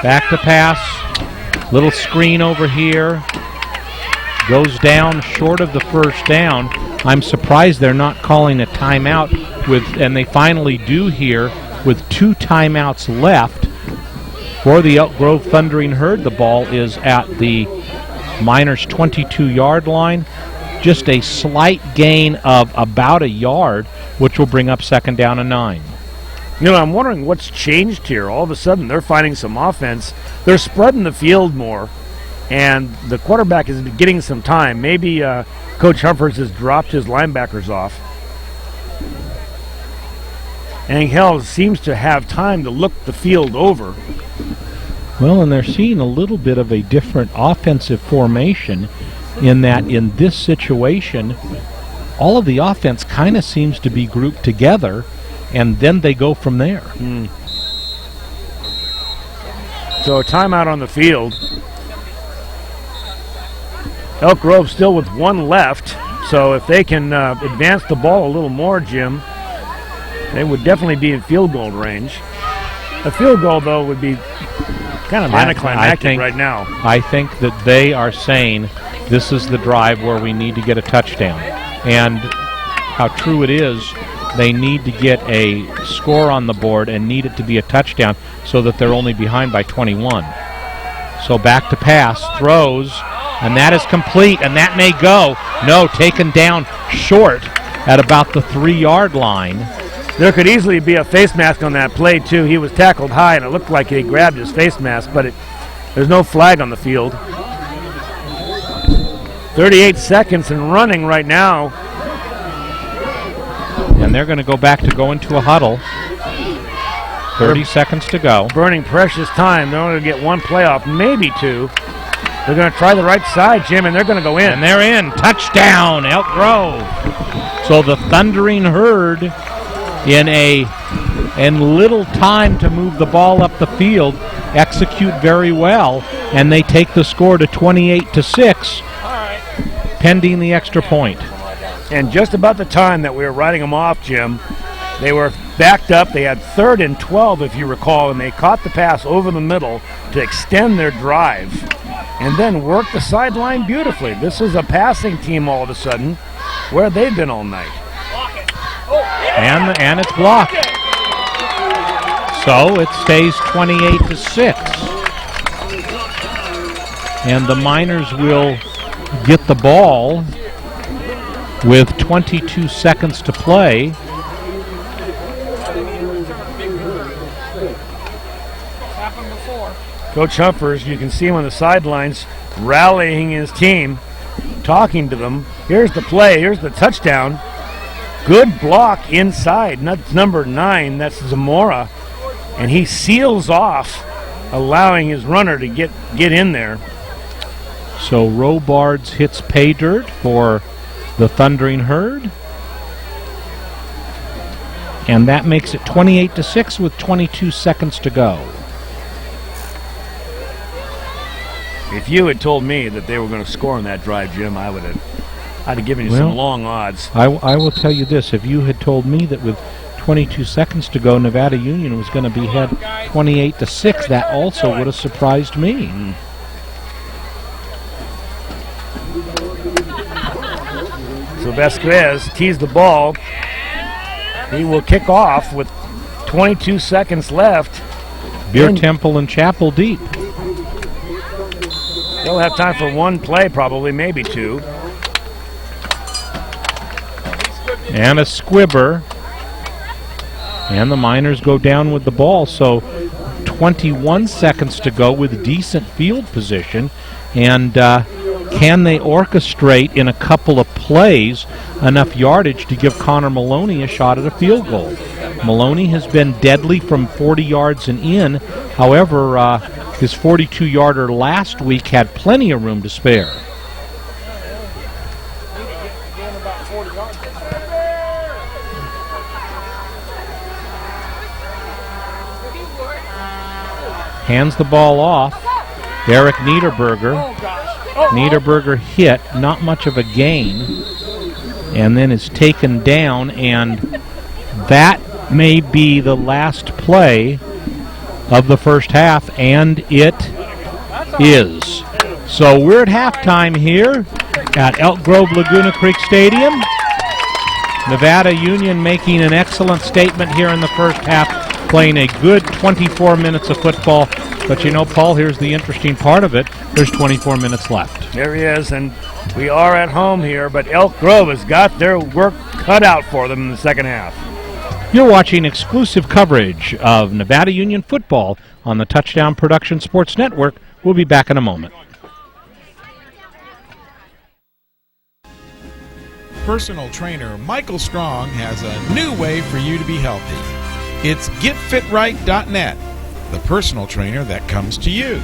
A: Back to pass. Little screen over here. Goes down short of the 1st down. I'm surprised they're not calling a timeout, and they finally do here with 2 timeouts left for the Elk Grove Thundering Herd. The ball is at the Miners' 22-yard line. Just a slight gain of about a yard, which will bring up 2nd down and 9.
B: You know, I'm wondering what's changed here. All of a sudden, they're finding some offense. They're spreading the field more, and the quarterback is getting some time. Maybe Coach Humphreys has dropped his linebackers off. Angel seems to have time to look the field over.
A: Well, and they're seeing a little bit of a different offensive formation, in that in this situation, all of the offense kind of seems to be grouped together, and then they go from there.
B: So a timeout on the field. Elk Grove still with 1 left, so if they can advance the ball a little more, Jim, they would definitely be in field goal range. A field goal, though, would be kind of anticlimactic right now.
A: I think that they are saying this is the drive where we need to get a touchdown. And how true it is, they need to get a score on the board and need it to be a touchdown so that they're only behind by 21. So back to pass, throws, And that is complete, and that may go. No, taken down short at about the 3-yard line.
B: There could easily be a face mask on that play, too. He was tackled high, and it looked like he grabbed his face mask, but there's no flag on the field. 38 seconds and running right now.
A: And they're going to go back to go into a huddle. 30 seconds to go.
B: Burning precious time. They're only going to get one play off, maybe two. They're going to try the right side, Jim, and they're going to go in.
A: And they're in. Touchdown, Elk Grove. So the Thundering Herd, in little time to move the ball up the field, execute very well, and they take the score to 28-6, pending the extra point.
B: And just about the time that we were writing them off, Jim, they were backed up. They had 3rd and 12, if you recall, and they caught the pass over the middle to extend their drive and then worked the sideline beautifully. This is a passing team all of a sudden, where they've been all night.
A: And it's blocked. So it stays 28-6. And the Miners will get the ball with 22 seconds to play.
B: Coach Humphers, you can see him on the sidelines rallying his team, talking to them. Here's the play. Here's the touchdown. Good block inside. That's number 9. That's Zamora. And he seals off, allowing his runner to get in there.
A: So Robards hits pay dirt for the Thundering Herd. And that makes it 28-6 with 22 seconds to go.
B: If you had told me that they were going to score on that drive, Jim, I'd have given you some long odds.
A: I will tell you this. If you had told me that with 22 seconds to go, Nevada Union was going to be ahead 28-6, that also would have surprised me.
B: So Vasquez teased the ball. He will kick off with 22 seconds left.
A: Beer Temple and Chapel deep.
B: They'll have time for one play, probably, maybe two.
A: And a squibber. And the Miners go down with the ball. So 21 seconds to go with decent field position. And can they orchestrate in a couple of plays enough yardage to give Connor Maloney a shot at a field goal? Maloney has been deadly from 40 yards and in. However, his 42-yarder last week had plenty of room to spare. Hands the ball off. Eric Niederberger. Niederberger hit, not much of a gain, and then is taken down, and that may be the last play of the first half, and it is. So we're at halftime here at Elk Grove Laguna Creek Stadium. Nevada Union making an excellent statement here in the first half, playing a good 24 minutes of football. But you know, Paul, here's the interesting part of it. There's 24 minutes left.
B: There he is, and we are at home here, but Elk Grove has got their work cut out for them in the second half.
A: You're watching exclusive coverage of Nevada Union football on the Touchdown Production Sports Network. We'll be back in a moment.
C: Personal trainer Michael Strong has a new way for you to be healthy. It's getfitright.net, the personal trainer that comes to you.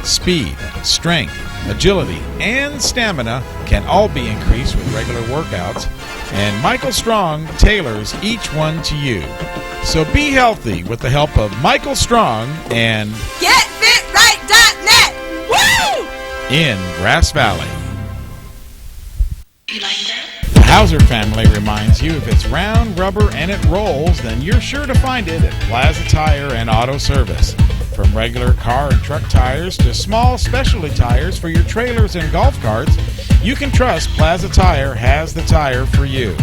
C: Speed, strength, agility, and stamina can all be increased with regular workouts, and Michael Strong tailors each one to you. So be healthy with the help of Michael Strong and
D: GetFitRight.net. Woo!
C: in Grass Valley. The Hauser family reminds you if it's round, rubber, and it rolls, then you're sure to find it at Plaza Tire and Auto Service. From regular car and truck tires to small specialty tires for your trailers and golf carts, you can trust Plaza Tire has the tire for you.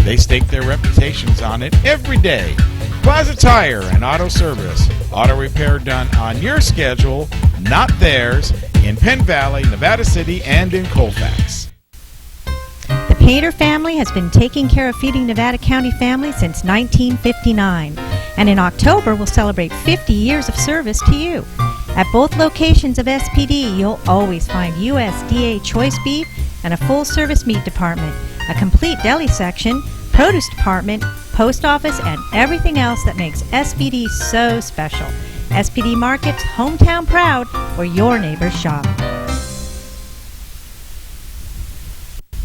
C: They stake their reputations on it every day. Plaza Tire and Auto Service. Auto repair done on your schedule, not theirs. in Penn Valley, Nevada City, and in Colfax.
E: The Painter family has been taking care of feeding Nevada County families since 1959, and in October we'll celebrate 50 years of service to you. At both locations of SPD, you'll always find USDA choice beef and a full-service meat department, a complete deli section, produce department, post office, and everything else that makes SPD so special. SPD Markets, hometown proud, where your neighbors shop.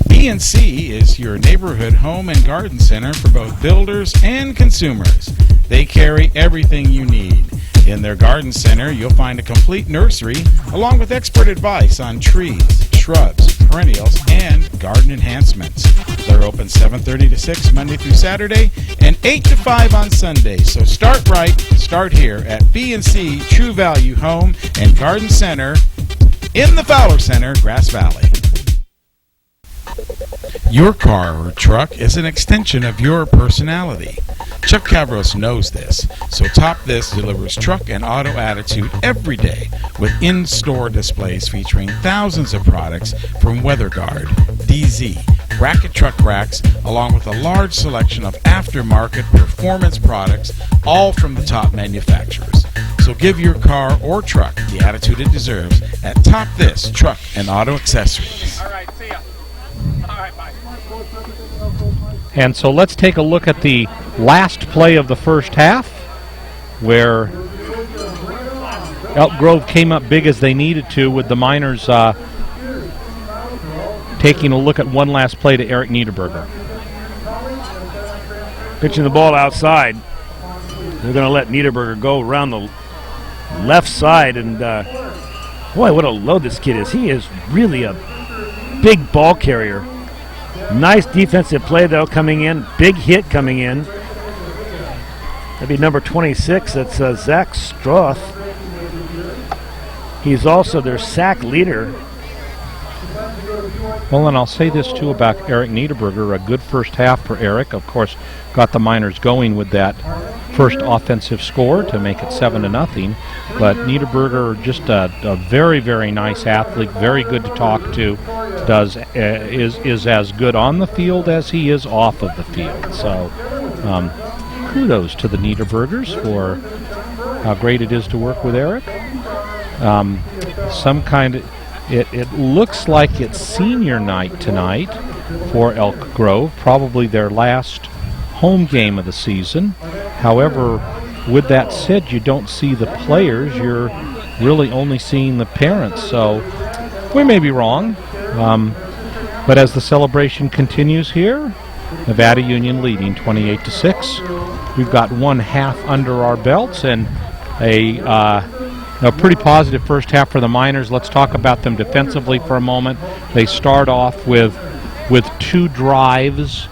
C: PNC is your neighborhood home and garden center for both builders and consumers. They carry everything you need. In their garden center, you'll find a complete nursery along with expert advice on trees, shrubs, perennials, and garden enhancements. They're open 7:30 to 6 Monday through Saturday and 8 to 5 on Sunday. So start right, start here at PNC True Value Home and Garden Center in the Fowler Center, Grass Valley. Your car or truck is an extension of your personality. Chuck Cavros knows this, so Top This delivers truck and auto attitude every day with in-store displays featuring thousands of products from WeatherGuard, DZ, bracket truck racks, along with a large selection of aftermarket performance products, all from the top manufacturers. So give your car or truck the attitude it deserves at Top This Truck and Auto Accessories.
J: All right, see ya. All right, bye.
A: And so let's take a look at the last play of the first half, where Elk Grove came up big as they needed to, with the Miners taking a look at one last play to Eric Niederberger.
B: Pitching the ball outside. They're going to let Niederberger go around the left side, and boy, what a load this kid is. He is really a big ball carrier. Nice defensive play, though, coming in. Big hit coming in. That'd be number 26. That's Zach Stroth. He's also their sack leader.
A: Well, and I'll say this, too, about Eric Niederberger. A good first half for Eric. Of course, got the Miners going with that first offensive score to make it 7-0. But Niederberger, just a very, very nice athlete, very good to talk to. Is as good on the field as he is off of the field. So kudos to the Niederbergers for how great it is to work with Eric. It looks like it's senior night tonight for Elk Grove, probably their last home game of the season. However, with that said, you don't see the players. You're really only seeing the parents. So we may be wrong. But as the celebration continues here, Nevada Union leading 28-6. We've got one half under our belts and a pretty positive first half for the Miners. Let's talk about them defensively for a moment. They start off with two drives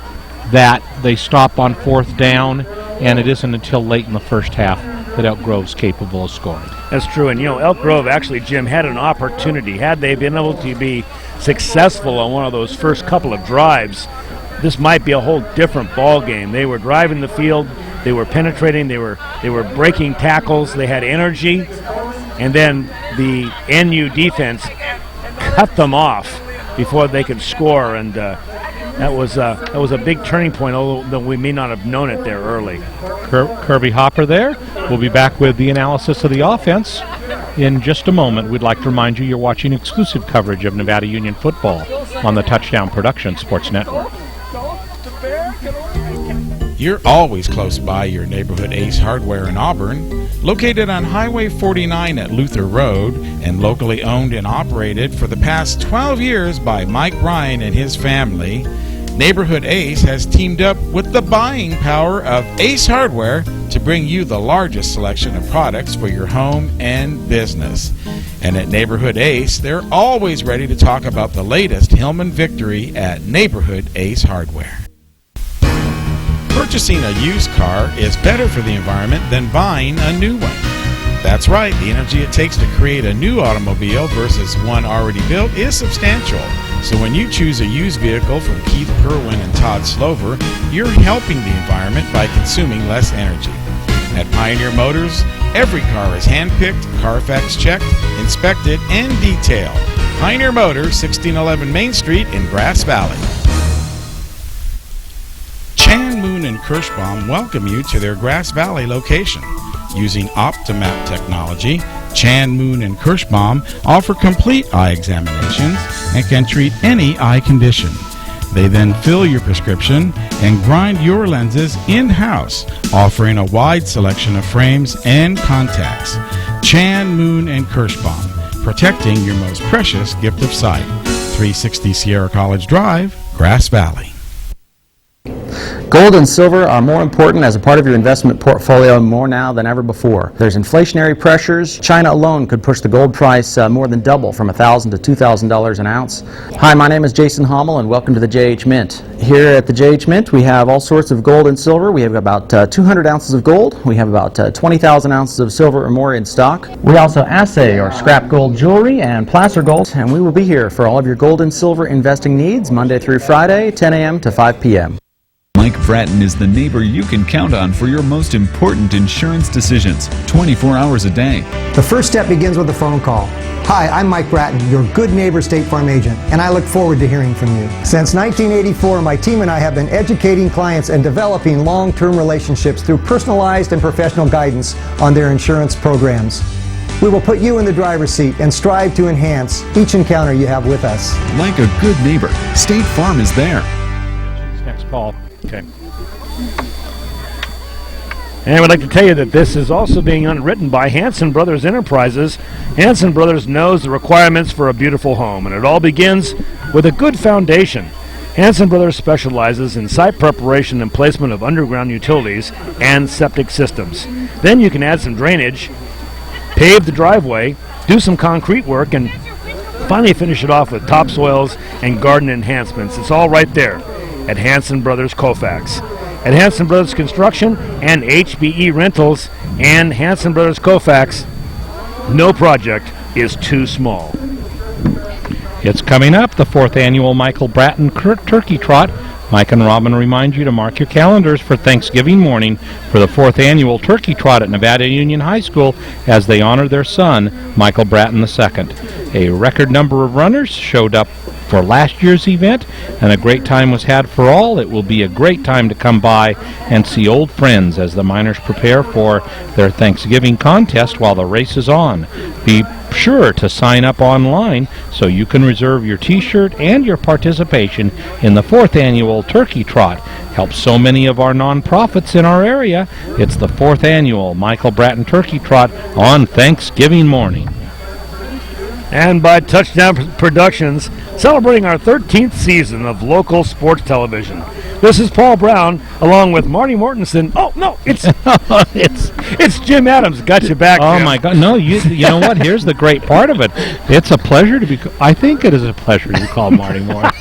A: that they stop on fourth down, and it isn't until late in the first half that Elk Grove's capable of scoring.
B: That's true, and Elk Grove actually, Jim, had an opportunity. Had they been able to be successful on one of those first couple of drives, this might be a whole different ball game. They were driving the field, they were penetrating, they were breaking tackles, they had energy, and then the NU defense cut them off before they could score, and that was a big turning point, although we may not have known it there early.
A: Kirby Hopper there. We'll be back with the analysis of the offense in just a moment. We'd like to remind you you're watching exclusive coverage of Nevada Union football on the Touchdown Production Sports Network.
C: You're always close by your neighborhood Ace Hardware in Auburn, located on Highway 49 at Luther Road and locally owned and operated for the past 12 years by Mike Ryan and his family. Neighborhood Ace has teamed up with the buying power of Ace Hardware to bring you the largest selection of products for your home and business. And at Neighborhood Ace, they're always ready to talk about the latest Hillman victory at Neighborhood Ace Hardware. Purchasing a used car is better for the environment than buying a new one. That's right, the energy it takes to create a new automobile versus one already built is substantial. So when you choose a used vehicle from Keith Perwin and Todd Slover, you're helping the environment by consuming less energy. At Pioneer Motors, Every car is hand-picked, Carfax checked, inspected, and detailed. Pioneer Motors, 1611 Main Street in Grass Valley. Chan, Moon, and Kirschbaum welcome you to their Grass Valley location. Using Optimap technology, Chan, Moon, and Kirschbaum offer complete eye examinations and can treat any eye condition. They then fill your prescription and grind your lenses in-house, offering a wide selection of frames and contacts. Chan, Moon, and Kirschbaum, protecting your most precious gift of sight. 360 Sierra College Drive, Grass Valley.
F: Gold and silver are more important as a part of your investment portfolio more now than ever before. There's inflationary pressures. China alone could push the gold price more than double from $1,000 to $2,000 an ounce. Hi, my name is Jason Hommel and welcome to the JH Mint. Here at the JH Mint we have all sorts of gold and silver. We have about 200 ounces of gold. We have about 20,000 ounces of silver or more in stock. We also assay or scrap gold jewelry and placer gold, and we will be here for all of your gold and silver investing needs Monday through Friday, 10 a.m. to 5 p.m.
G: Mike Bratton is the neighbor you can count on for your most important insurance decisions, 24 hours a day.
H: The first step begins with a phone call. Hi, I'm Mike Bratton, your good neighbor State Farm agent, and I look forward to hearing from you. Since 1984, my team and I have been educating clients and developing long-term relationships through personalized and professional guidance on their insurance programs. We will put you in the driver's seat and strive to enhance each encounter you have with us.
G: Like a good neighbor, State Farm is there.
A: Next, Paul.
B: Okay. And we'd like to tell you that this is also being underwritten by Hanson Brothers Enterprises. Hanson Brothers knows the requirements for a beautiful home, and it all begins with a good foundation. Hanson Brothers specializes in site preparation and placement of underground utilities and septic systems. Then you can add some drainage, pave the driveway, do some concrete work, and finally finish it off with topsoils and garden enhancements. It's all right there at Hanson Brothers Koufax. At Hanson Brothers Construction and HBE Rentals and Hanson Brothers Koufax, no project is too small.
A: It's coming up, the 4th annual Michael Bratton Turkey Trot. Mike and Robin remind you to mark your calendars for Thanksgiving morning for the 4th annual Turkey Trot at Nevada Union High School as they honor their son, Michael Bratton II. A record number of runners showed up for last year's event, and a great time was had for all. It will be a great time to come by and see old friends as the miners prepare for their Thanksgiving contest while the race is on. Be sure to sign up online so you can reserve your t-shirt, and your participation in the 4th annual Turkey Trot helps so many of our nonprofits in our area. It's the 4th annual Michael Bratton Turkey Trot on Thanksgiving morning.
B: And by Touchdown Productions, celebrating our 13th season of local sports television. This is Paul Brown, along with Marty Mortensen. Oh, no, it's Jim Adams. Got you back,
A: Oh,
B: Jim.
A: my God. No, you know what? Here's the great part of it. It's a pleasure to be... I think it is a pleasure to call Marty Moore.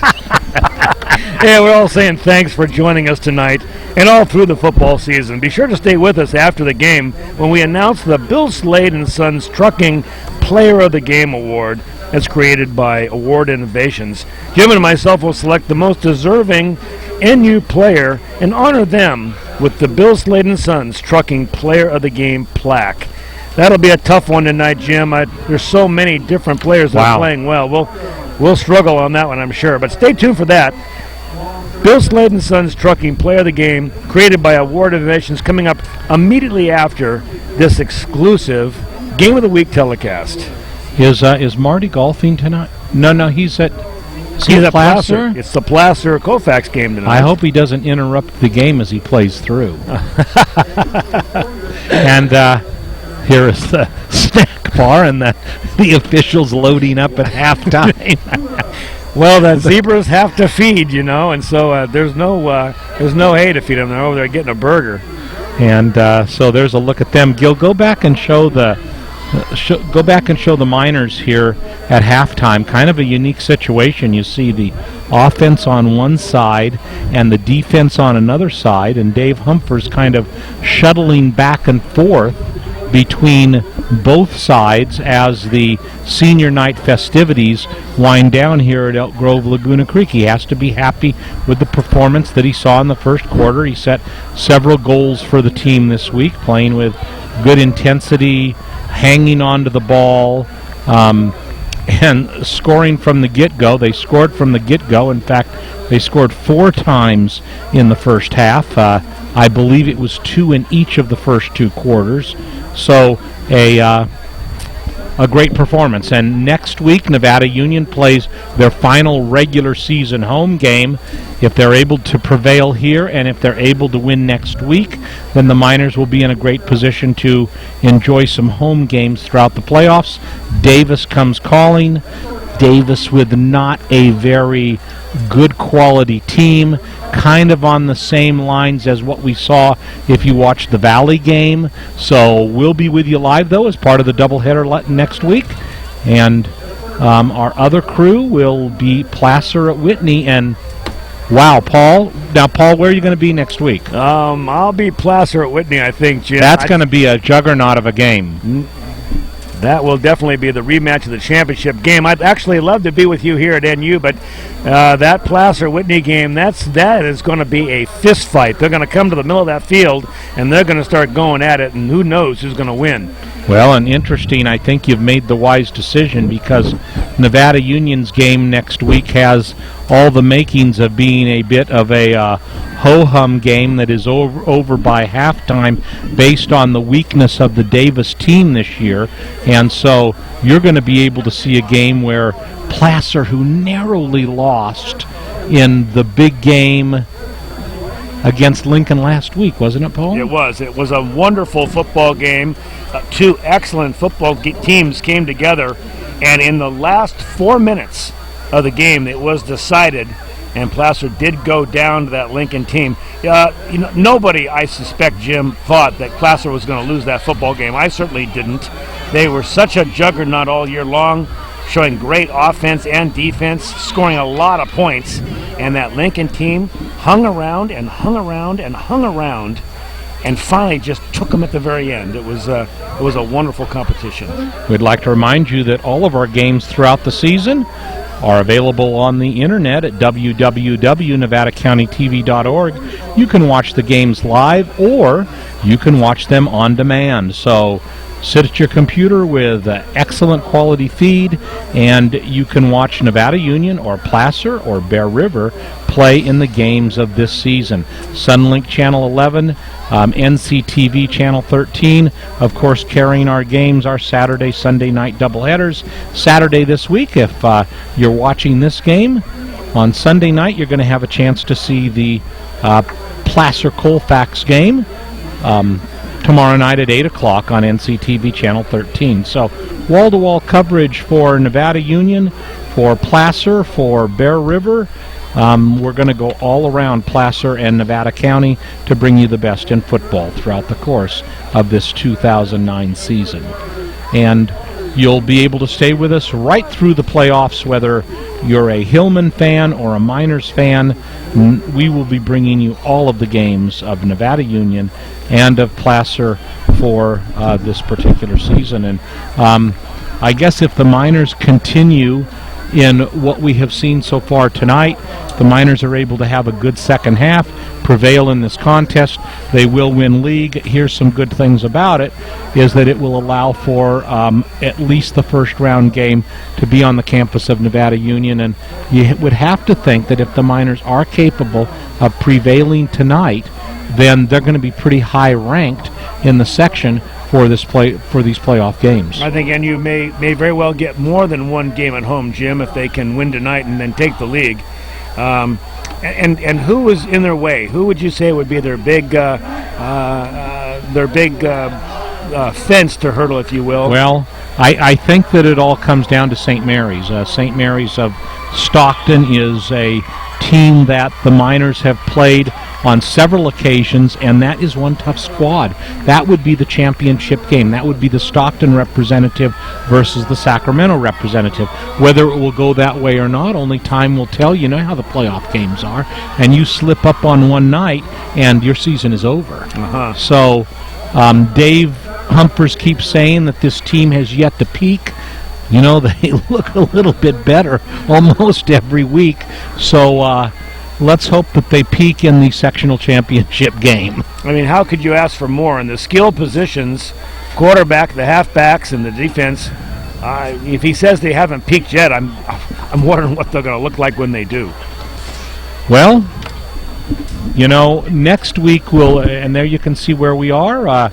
B: Yeah, we're all saying thanks for joining us tonight and all through the football season. Be sure to stay with us after the game when we announce the Bill Slade & Sons Trucking Player of the Game Award that's created by Award Innovations. Jim and myself will select the most deserving NU player and honor them with the Bill Slade & Sons Trucking Player of the Game plaque. That'll be a tough one tonight, Jim. There's so many different players that are playing well. We'll struggle on that one, I'm sure. But stay tuned for that. Bill Slade & Sons Trucking Player of the Game, created by Award Innovations, coming up immediately after this exclusive Game of the Week telecast.
A: Is Marty golfing tonight? No, he's at...
B: He's at Placer. It's the Placer Koufax game tonight.
A: I hope he doesn't interrupt the game as he plays through. And here is the snack bar and the officials loading up at halftime.
B: Well, the zebras have to feed, and so there's no hay to feed them. They're over there getting a burger.
A: And so there's a look at them. Gil, go back and show the Miners here at halftime. Kind of a unique situation. You see the offense on one side and the defense on another side, and Dave Humphers kind of shuttling back and forth between both sides as the senior night festivities wind down here at Elk Grove Laguna Creek. He has to be happy with the performance that he saw in the first quarter. He set several goals for the team this week, playing with good intensity, hanging on to the ball, and scoring from the get-go. They scored from the get-go. In fact, they scored 4 times in the first half. I believe it was 2 in each of the first 2 quarters. So a great performance. And next week, Nevada Union plays their final regular season home game. If they're able to prevail here and if they're able to win next week, then the Miners will be in a great position to enjoy some home games throughout the playoffs. Davis comes calling. Davis with not a very good quality team, kind of on the same lines as what we saw if you watched the Valley game. So we'll be with you live, though, as part of the doubleheader next week. And our other crew will be Placer at Whitney. And wow, Paul. Now, Paul, where are you going to be next week?
B: I'll be Placer at Whitney, I think, Jim.
A: That's going to be a juggernaut of a game.
B: That will definitely be the rematch of the championship game. I'd actually love to be with you here at NU, but that Placer-Whitney game, that is going to be a fist fight. They're going to come to the middle of that field, and they're going to start going at it, and who knows who's going to win.
A: Well, and interesting, I think you've made the wise decision, because Nevada Union's game next week has all the makings of being a bit of a ho-hum game that is over by halftime based on the weakness of the Davis team this year. And so you're going to be able to see a game where Placer, who narrowly lost in the big game against Lincoln last week, wasn't it, Paul?
B: It was. It was a wonderful football game. 2 excellent football teams came together, and in the last 4 minutes of the game, it was decided, and Placer did go down to that Lincoln team. Nobody, I suspect, Jim, thought that Placer was going to lose that football game. I certainly didn't. They were such a juggernaut all year long, showing great offense and defense, scoring a lot of points, and that Lincoln team hung around and hung around and hung around, and finally just took them at the very end. It was a wonderful competition.
A: We'd like to remind you that all of our games throughout the season are available on the internet at www.nevadacountytv.org. You can watch the games live, or you can watch them on demand. So sit at your computer with excellent quality feed, and you can watch Nevada Union or Placer or Bear River play in the games of this season. Sunlink Channel 11, NCTV Channel 13, of course, carrying our games, our Saturday, Sunday night doubleheaders. Saturday this week, if you're watching this game, on Sunday night you're going to have a chance to see the Placer-Colfax game. Tomorrow night at 8 o'clock on NCTV Channel 13. So wall-to-wall coverage for Nevada Union, for Placer, for Bear River. We're going to go all around Placer and Nevada County to bring you the best in football throughout the course of this 2009 season. And you'll be able to stay with us right through the playoffs, whether you're a Hillman fan or a Miners fan. We will be bringing you all of the games of Nevada Union and of Placer for this particular season. And I guess if the Miners continue in what we have seen so far tonight, the Miners are able to have a good second half, prevail in this contest, they will win league. Here's some good things about it, is that it will allow for at least the first round game to be on the campus of Nevada Union. And you would have to think that if the Miners are capable of prevailing tonight, then they're going to be pretty high ranked in the section for these playoff games.
B: I think NU may very well get more than one game at home, Jim, if they can win tonight and then take the league. And who is in their way? Who would you say would be their big fence to hurdle, if you will?
A: Well, I think that it all comes down to St. Mary's. St. Mary's of Stockton is a team that the Miners have played on several occasions, and that is one tough squad. That would be the championship game. That would be the Stockton representative versus the Sacramento representative. Whether it will go that way or not, only time will tell. You know how the playoff games are, and you slip up on one night and your season is over. So Dave Humphers keeps saying that this team has yet to peak. You know, they look a little bit better almost every week. So let's hope that they peak in the sectional championship game.
B: I mean, how could you ask for more in the skill positions, quarterback, the halfbacks, and the defense? If he says they haven't peaked yet, I'm wondering what they're going to look like when they do.
A: Well, next week and there you can see where we are,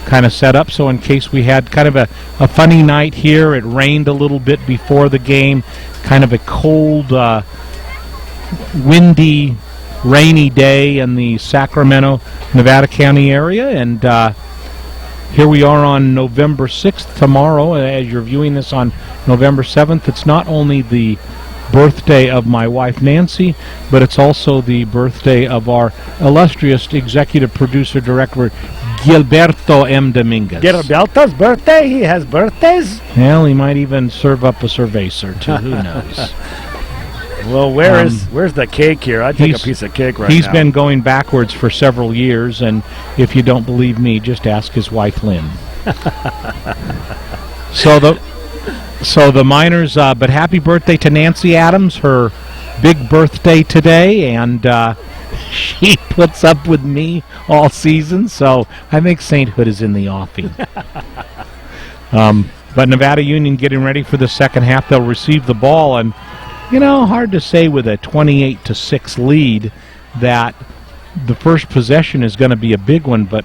A: kind of set up. So in case we had kind of a funny night here, it rained a little bit before the game, kind of a cold, windy, rainy day in the Sacramento, Nevada County area, and here we are on November 6th tomorrow. As you're viewing this on November 7th, it's not only the birthday of my wife Nancy, but it's also the birthday of our illustrious executive producer director Gilberto M. Dominguez.
B: Gilberto's birthday? He has birthdays?
A: Well, he might even serve up a cerveza or two. Who knows?
B: Well, where's the cake here? I'd take a piece of cake right now.
A: He's been going backwards for several years, and if you don't believe me, just ask his wife Lynn. So the Miners, but happy birthday to Nancy Adams, her big birthday today, and she puts up with me all season, so I think sainthood is in the offing. But Nevada Union getting ready for the second half. They'll receive the ball, and hard to say with a 28-6 lead that the first possession is going to be a big one, but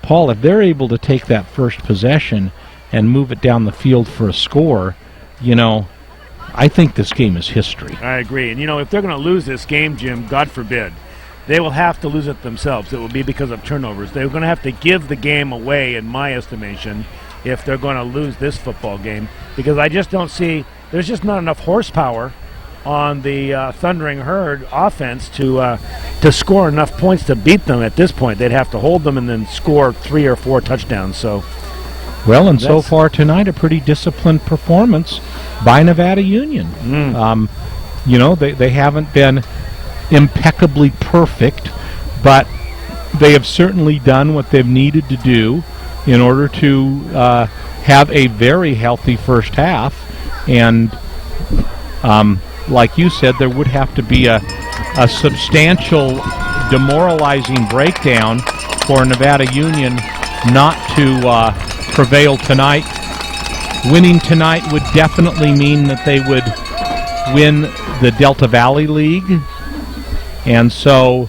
A: Paul, if they're able to take that first possession and move it down the field for a score, I think this game is history.
B: I agree. And, if they're going to lose this game, Jim, God forbid, they will have to lose it themselves. It will be because of turnovers. They're going to have to give the game away, in my estimation, if they're going to lose this football game, because I just don't see – there's just not enough horsepower on the Thundering Herd offense to score enough points to beat them at this point. They'd have to hold them and then score 3 or 4 touchdowns. So,
A: well, and so far tonight, a pretty disciplined performance by Nevada Union. They haven't been impeccably perfect, but they have certainly done what they've needed to do in order to have a very healthy first half. And like you said, there would have to be a substantial demoralizing breakdown for Nevada Union not to prevail tonight. Winning tonight would definitely mean that they would win the Delta Valley League. And so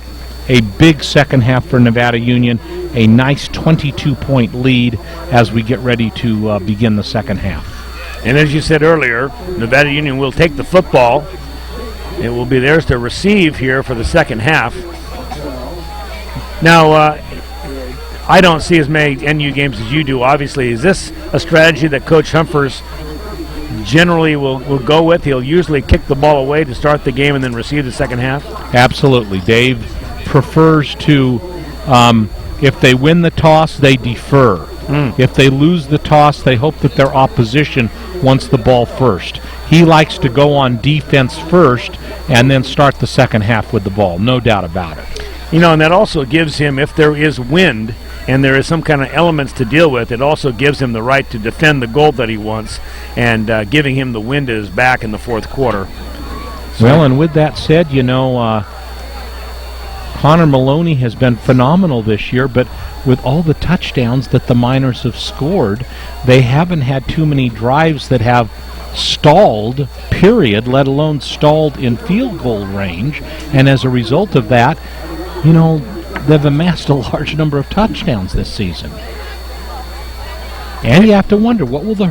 A: a big second half for Nevada Union, a nice 22-point lead as we get ready to begin the second half.
B: And as you said earlier, Nevada Union will take the football. It will be theirs to receive here for the second half. Now, I don't see as many NU games as you do, obviously. Is this a strategy that Coach Humphers generally will go with? He'll usually kick the ball away to start the game and then receive the second half?
A: Absolutely. Dave prefers to, if they win the toss, they defer. If they lose the toss, they hope that their opposition wants the ball first. He likes to go on defense first and then start the second half with the ball, no doubt about it.
B: And that also gives him, if there is wind and there is some kind of elements to deal with, it also gives him the right to defend the goal that he wants, and giving him the wind at his back in the fourth quarter.
A: So, well, and with that said, Connor Maloney has been phenomenal this year, but with all the touchdowns that the Miners have scored, they haven't had too many drives that have stalled, period, let alone stalled in field goal range. And as a result of that, they've amassed a large number of touchdowns this season. And you have to wonder, what will the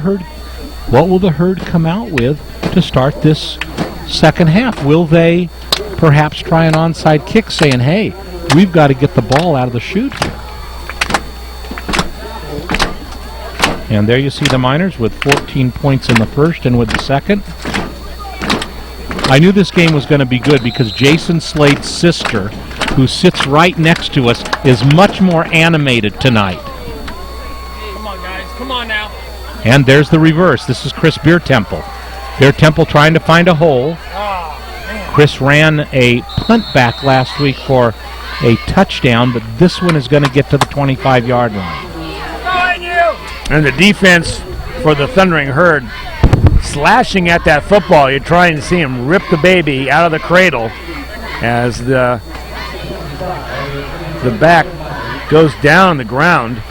A: Herd come out with to start this second half? Will they perhaps try an onside kick saying, hey, we've got to get the ball out of the chute here? And there you see the Miners with 14 points in the first and with the second. I knew this game was going to be good because Jason Slade's sister, who sits right next to us, is much more animated tonight.
J: Come on, guys. Come on now.
A: And there's the reverse. This is Chris Beer Temple. Beer Temple trying to find a hole. Chris ran a punt back last week for a touchdown, but this one is going to get to the 25-yard line.
B: And the defense for the Thundering Herd slashing at that football. You're trying to see him rip the baby out of the cradle. as the back goes down on the ground.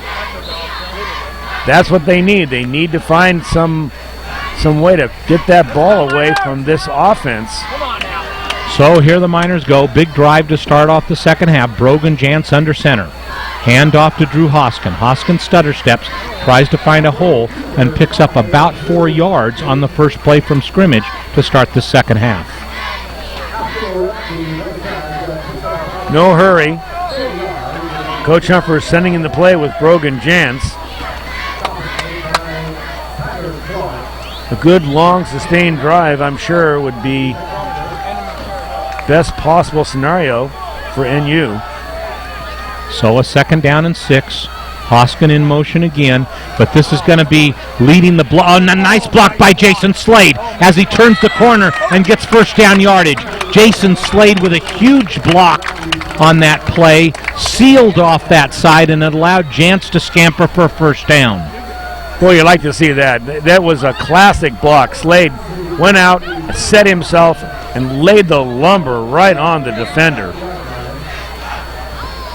B: That's what they need. They need to find some way to get that ball away from this offense.
A: So here the Miners go. Big drive to start off the second half. Brogan Jantz under center. Hand off to Drew Hoskin. Hoskin stutter steps, tries to find a hole, and picks up about 4 yards on the first play from scrimmage to start the second half.
B: No hurry. Coach Humphers sending in the play with Brogan Jantz. A good, long, sustained drive, I'm sure, would be best possible scenario for NU.
A: So a 2nd down and 6. Hoskin in motion again, but this is going to be leading the block. Oh, a nice block by Jason Slade as he turns the corner and gets first down yardage. Jason Slade with a huge block on that play, sealed off that side, and it allowed Jantz to scamper for a first down.
B: Boy, you like to see that. That was a classic block. Slade went out, set himself, and laid the lumber right on the defender.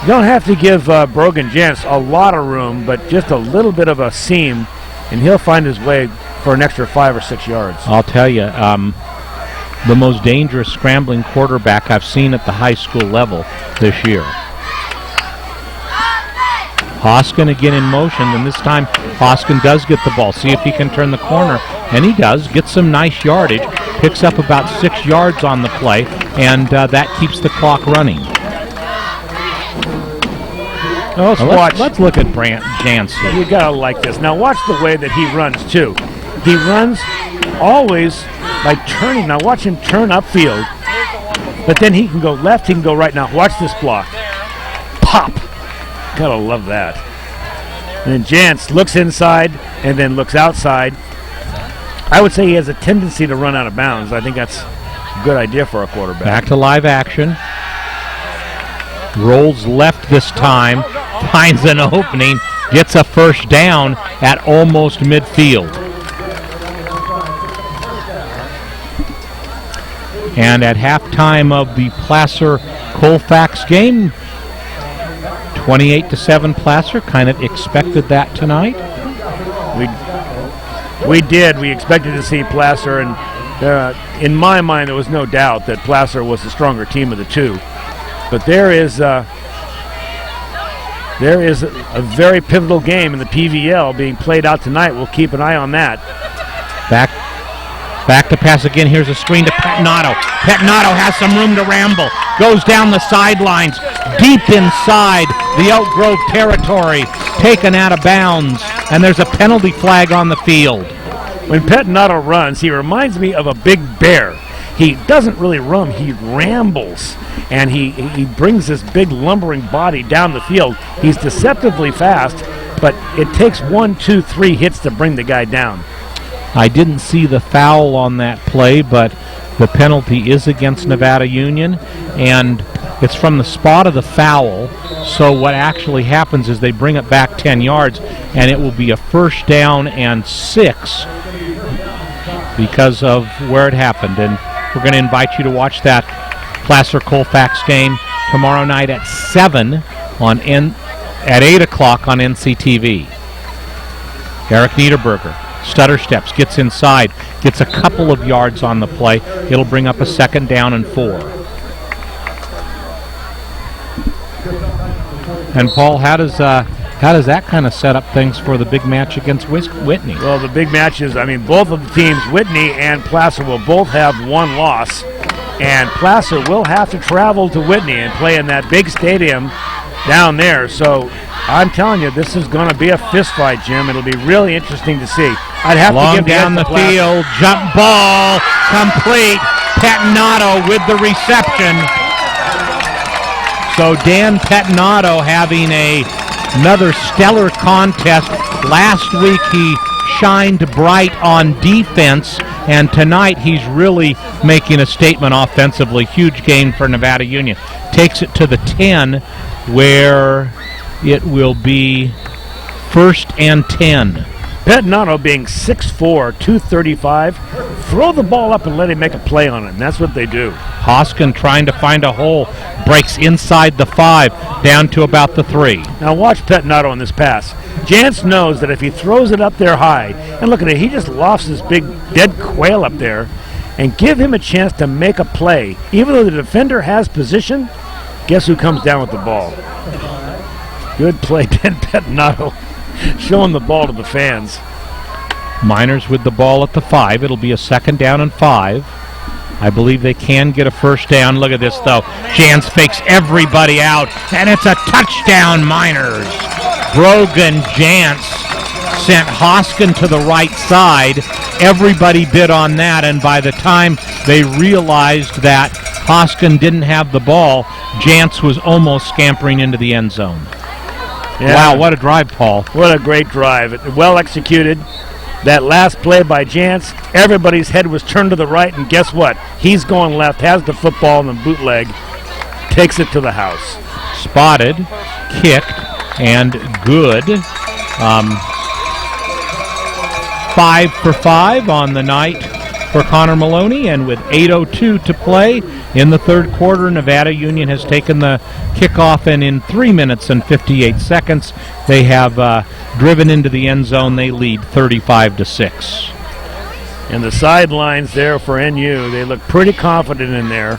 B: You don't have to give Brogan Jantz a lot of room, but just a little bit of a seam, and he'll find his way for an extra 5 or 6 yards.
A: I'll tell you, the most dangerous scrambling quarterback I've seen at the high school level this year. Hoskin again in motion, and this time Hoskin does get the ball. See if he can turn the corner, and he does. Gets some nice yardage, picks up about 6 yards on the play, and that keeps the clock running.
B: Now
A: let's look at Jantz.
B: You gotta like this. Now watch the way that he runs too. He runs always by turning. Now watch him turn upfield, but then he can go left, he can go right. Now watch this block. Pop. Gotta love that. And then Jantz looks inside and then looks outside. I would say he has a tendency to run out of bounds. I think that's a good idea for a quarterback.
A: Back to live action. Rolls left this time, finds an opening, gets a first down at almost midfield. And at halftime of the Placer-Colfax game, 28-7 Placer. Kind of expected that tonight.
B: We did. We expected to see Placer, and in my mind, there was no doubt that Placer was the stronger team of the two. But there is a very pivotal game in the PVL being played out tonight. We'll keep an eye on that.
A: Back to pass again. Here's a screen to Petnato. Petnato has some room to ramble. Goes down the sidelines, deep inside the Elk Grove territory. Taken out of bounds, and there's a penalty flag on the field.
B: When Petnato runs, he reminds me of a big bear. He doesn't really run, he rambles, and he brings this big lumbering body down the field. He's deceptively fast, but it takes 1, 2, 3 hits to bring the guy down.
A: I didn't see the foul on that play, but the penalty is against Nevada Union, and it's from the spot of the foul. So what actually happens is they bring it back 10 yards, and it will be a first down and 6 because of where it happened. And we're going to invite you to watch that Placer-Colfax game tomorrow night at 7 at 8 o'clock on NCTV. Eric Niederberger, stutter steps, gets inside, gets a couple of yards on the play. It'll bring up a 2nd down and 4. And Paul, how does that kind of set up things for the big match against Whitney?
B: Well, the big matches, I mean, both of the teams, Whitney and Placer, will both have 1 loss. And Placer will have to travel to Whitney and play in that big stadium down there. So I'm telling you, this is going to be a fist fight, Jim. It'll be really interesting to see. I'd have
A: Long
B: to give
A: down the field, jump ball, complete. Petnato with the reception. So Dan Petnato having another stellar contest. Last week he shined bright on defense, and tonight he's really making a statement offensively. Huge gain for Nevada Union. Takes it to the 10, where it will be 1st and 10.
B: Petinato being 6'4", 235, throw the ball up and let him make a play on it, and that's what they do.
A: Hoskin trying to find a hole, breaks inside the 5, down to about the 3.
B: Now watch Petinato on this pass. Jantz knows that if he throws it up there high, and look at it, he just lofts this big dead quail up there, and give him a chance to make a play. Even though the defender has position, guess who comes down with the ball? Good play, Ben Petinato, showing the ball to the fans.
A: Miners with the ball at the 5. It'll be a 2nd down and 5. I believe they can get a first down. Look at this, though. Jantz fakes everybody out, and it's a touchdown, Miners. Brogan Jantz sent Hoskin to the right side. Everybody bid on that, and by the time they realized that Hoskin didn't have the ball, Jantz was almost scampering into the end zone. Yeah. Wow, what a drive, Paul.
B: What a great drive. Well executed. That last play by Jantz, everybody's head was turned to the right, and guess what? He's going left, has the football in the bootleg, takes it to the house.
A: Spotted, kicked, and good. 5 for 5 on the night for Connor Maloney, and with 8:02 to play in the third quarter, Nevada Union has taken the kickoff, and in 3 minutes and 58 seconds, they have driven into the end zone. They lead 35-6.
B: And the sidelines there for NU, they look pretty confident in there.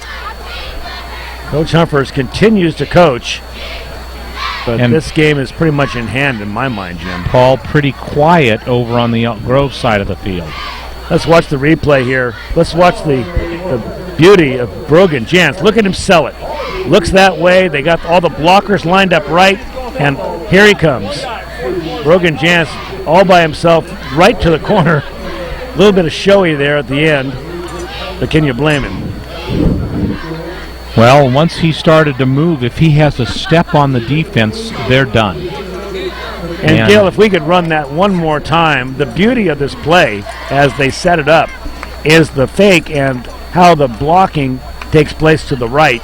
B: Coach Humphers continues to coach, but this game is pretty much in hand in my mind, Jim.
A: Paul, pretty quiet over on the Elk Grove side of the field.
B: Let's watch the replay here. Let's watch the beauty of Brogan Jantz. Look at him sell it. Looks that way. They got all the blockers lined up right, and here he comes. Brogan Jantz all by himself right to the corner. A little bit of showy there at the end, but can you blame him?
A: Well, once he started to move, if he has a step on the defense, they're done.
B: And Gil, if we could run that one more time, the beauty of this play as they set it up is the fake and how the blocking takes place to the right.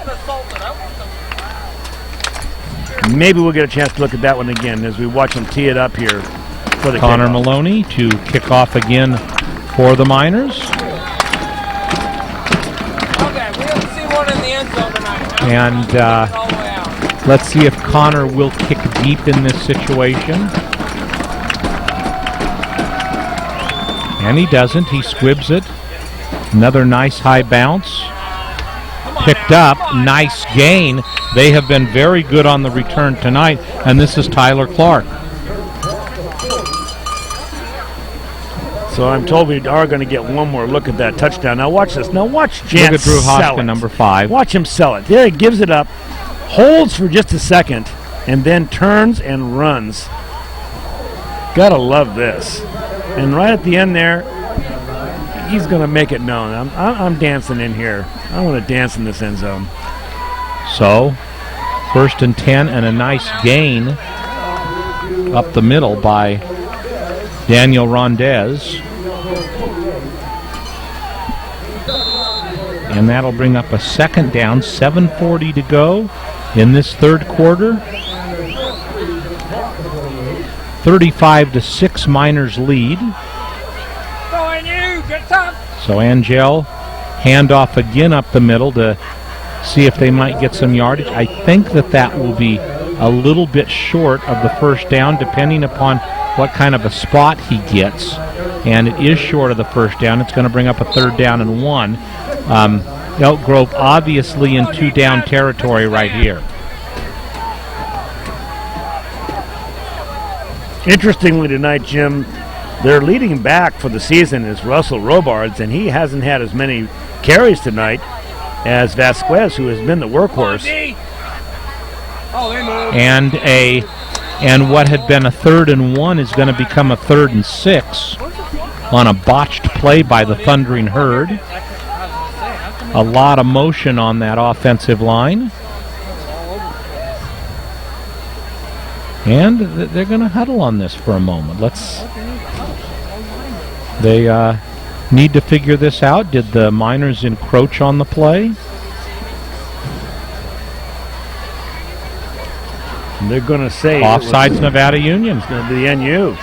B: Maybe we'll get a chance to look at that one again as we watch them tee it up here for the
A: Connor
B: kickoff.
A: Maloney to kick off again for the Miners.
J: Okay, we haven't seen one in the end zone tonight.
A: And let's see if Connor will kick deep in this situation. And he doesn't. He squibs it. Another nice high bounce. Picked up. Nice gain. They have been very good on the return tonight. And this is Tyler Clark.
B: So I'm told we are going to get one more look at that touchdown. Now watch this. Now watch Jantz
A: Look at Drew
B: sell
A: Hoskin,
B: it.
A: number 5.
B: Watch him sell it. There he gives it up, holds for just a second, and then turns and runs. Gotta love this. And right at the end there, he's going to make it known. I'm dancing in here. I want to dance in this end zone.
A: So, 1st and 10, and a nice gain up the middle by Daniel Rondez. And that'll bring up a 2nd down, 7:40 to go in this third quarter. 35-6 Miners lead. So Angel handoff again up the middle to see if they might get some yardage. I think that will be a little bit short of the first down, depending upon what kind of a spot he gets. And it is short of the first down. It's going to bring up a 3rd down and 1. Elk Grove obviously in 2-down territory right here.
B: Interestingly tonight, Jim, their leading back for the season is Russell Robards, and he hasn't had as many carries tonight as Vasquez, who has been the workhorse.
A: And what had been a 3rd and 1 is going to become a 3rd and 6 on a botched play by the Thundering Herd. A lot of motion on that offensive line. And they're going to huddle on this for a moment. They need to figure this out. Did the Miners encroach on the play?
B: And they're going to say
A: offsides Nevada Union.
B: It's going to be NU.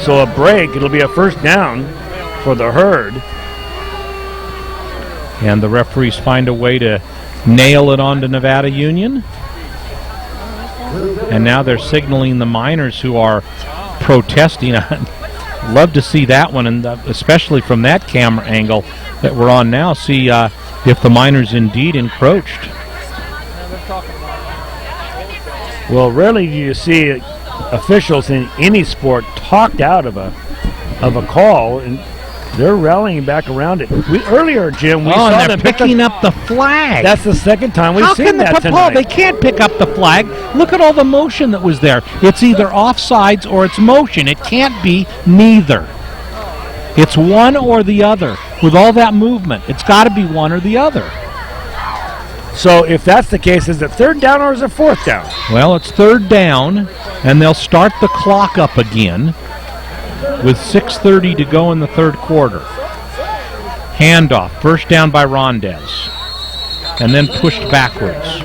B: So a break, it'll be a first down for the Herd.
A: And the referees find a way to nail it onto Nevada Union. And now they're signaling the Miners who are protesting. I'd love to see that one, and especially from that camera angle that we're on now, see if the Miners indeed encroached.
B: Well, rarely do you see officials in any sport talked out of a call, and they're rallying back around it. Earlier, Jim, we saw
A: and
B: them
A: they're picking up the flag.
B: That's the second time we've seen that tonight.
A: Paul, they can't pick up the flag. Look at all the motion that was there. It's either offsides or it's motion. It can't be neither. It's one or the other. With all that movement, it's got to be one or the other.
B: So if that's the case, is it third down or is it fourth down?
A: Well, it's third down, and they'll start the clock up again with 6:30 to go in the third quarter. Handoff, first down by Rondez, and then pushed backwards.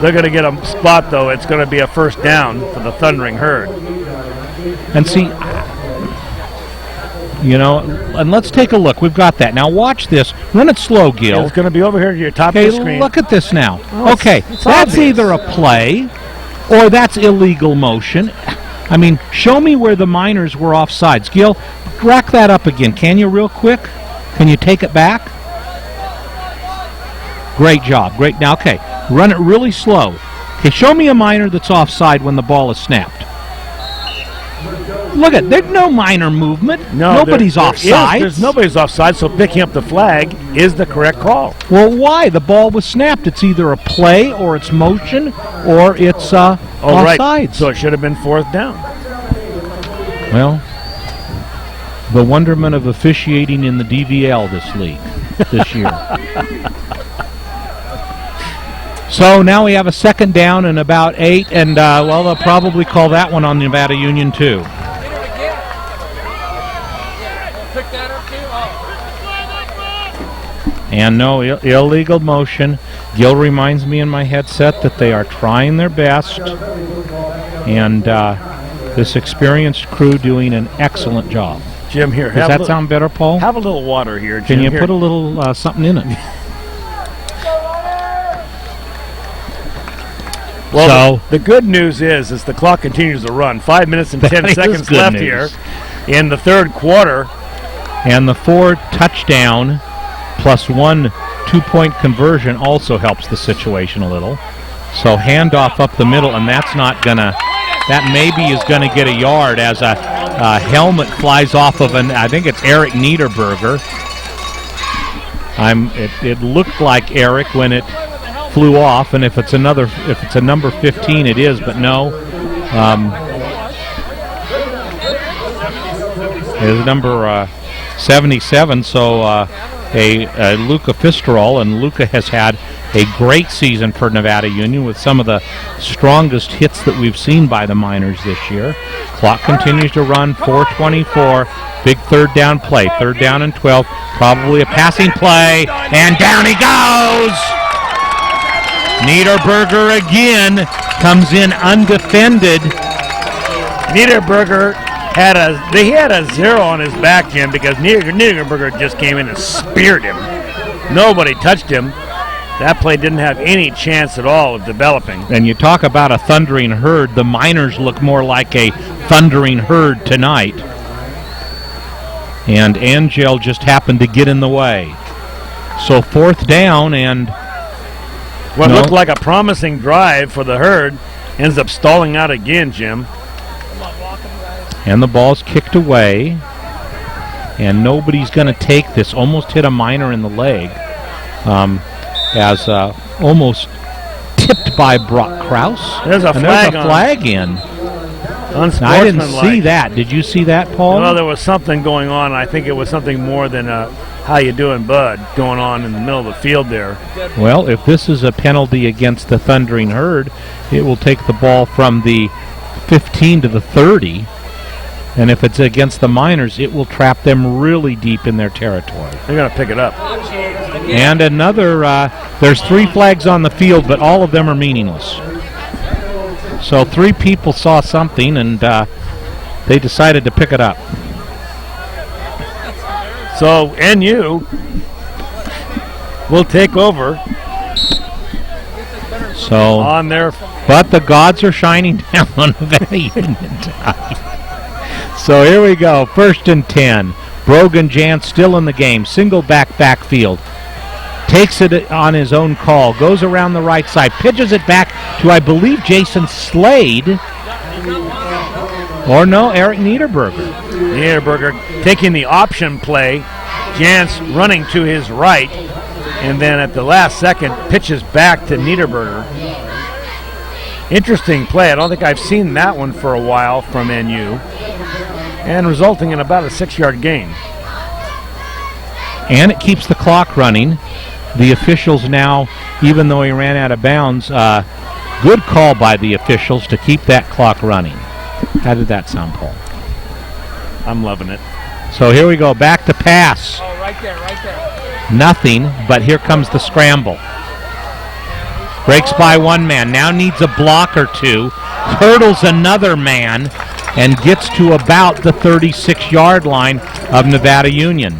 B: They're going to get a spot, though. It's going to be a first down for the Thundering Herd.
A: And see, you know, and let's take a look. We've got that. Now watch this. Run it slow, Gil.
B: It's going to be over here to your top of the screen.
A: Look at this now.
B: Oh,
A: okay,
B: it's
A: that's
B: obvious.
A: either a play or that's illegal motion. I mean, show me where the Miners were offsides. Gil, rack that up again. Can you real quick? Can you take it back? Great job. Great. Now, okay, run it really slow. Okay, show me a Miner that's offside when the ball is snapped. Look at, there's no Miner movement.
B: No,
A: nobody's offside.
B: There's nobody's offside, so picking up the flag is the correct call.
A: Well, why? The ball was snapped. It's either a play or it's motion or it's offsides.
B: Right. So it should have been fourth down.
A: Well, the wonderment of officiating in the DVL this year. So now we have a second down and about 8, and well, they'll probably call that one on Nevada Union too. And no illegal motion. Gil reminds me in my headset that they are trying their best, and this experienced crew doing an excellent job.
B: Jim, here.
A: Does that sound better, Paul?
B: Have a little water here, Jim.
A: Can you put a little something in it?
B: Well, the good news is the clock continues to run. 5 minutes and 10 seconds left here in the third quarter.
A: And the 4 touchdown plus 1 2-point conversion also helps the situation a little. So handoff up the middle, and that's not gonna. That maybe is gonna get a yard as a helmet flies off of I think it's Eric Niederberger. It looked like Eric when it flew off, and if it's a number 15, it is, but no. It is number 77, so a Luca Fisterol, and Luca has had a great season for Nevada Union with some of the strongest hits that we've seen by the Miners this year. Clock continues to run, 4:24, big third down play, third down and 12, probably a passing play, and down he goes! Niederberger again comes in undefended.
B: Niederberger had a 0 on his back, Jim, because Niederberger just came in and speared him. Nobody touched him. That play didn't have any chance at all of developing.
A: And you talk about a thundering herd. The Miners look more like a thundering herd tonight. And Angel just happened to get in the way. So fourth down, and
B: what looked like a promising drive for the Herd ends up stalling out again, Jim.
A: And the ball's kicked away. And nobody's going to take this. Almost hit a Miner in the leg. As almost tipped by Brock Krause.
B: There's a
A: flag in. Now, I didn't see that. Did you see that, Paul?
B: Well, there was something going on. I think it was something more than how you doing, bud, going on in the middle of the field there.
A: Well, if this is a penalty against the Thundering Herd, it will take the ball from the 15 to the 30. And if it's against the Miners, it will trap them really deep in their territory.
B: They're going to pick it up.
A: And another, there's 3 flags on the field, but all of them are meaningless. So 3 people saw something, and they decided to pick it up.
B: So NU will take over.
A: So
B: on their,
A: but the gods are shining down on Nevada Union tonight. So here we go, 1st and 10. Brogan Jantz still in the game, single backfield. Takes it on his own call, goes around the right side, pitches it back to, I believe, Jason Slade. Or no, Eric Niederberger.
B: Niederberger taking the option play. Jantz running to his right, and then at the last second pitches back to Niederberger. Interesting play. I don't think I've seen that one for a while from NU, and resulting in about a 6-yard gain.
A: And it keeps the clock running. The officials now, even though he ran out of bounds, good call by the officials to keep that clock running. How did that sound, Paul?
B: I'm loving it.
A: So here we go, back to pass.
J: Oh, right there.
A: Nothing, but here comes the scramble. Breaks by one man, now needs a block or two, hurdles another man, and gets to about the 36-yard line of Nevada Union.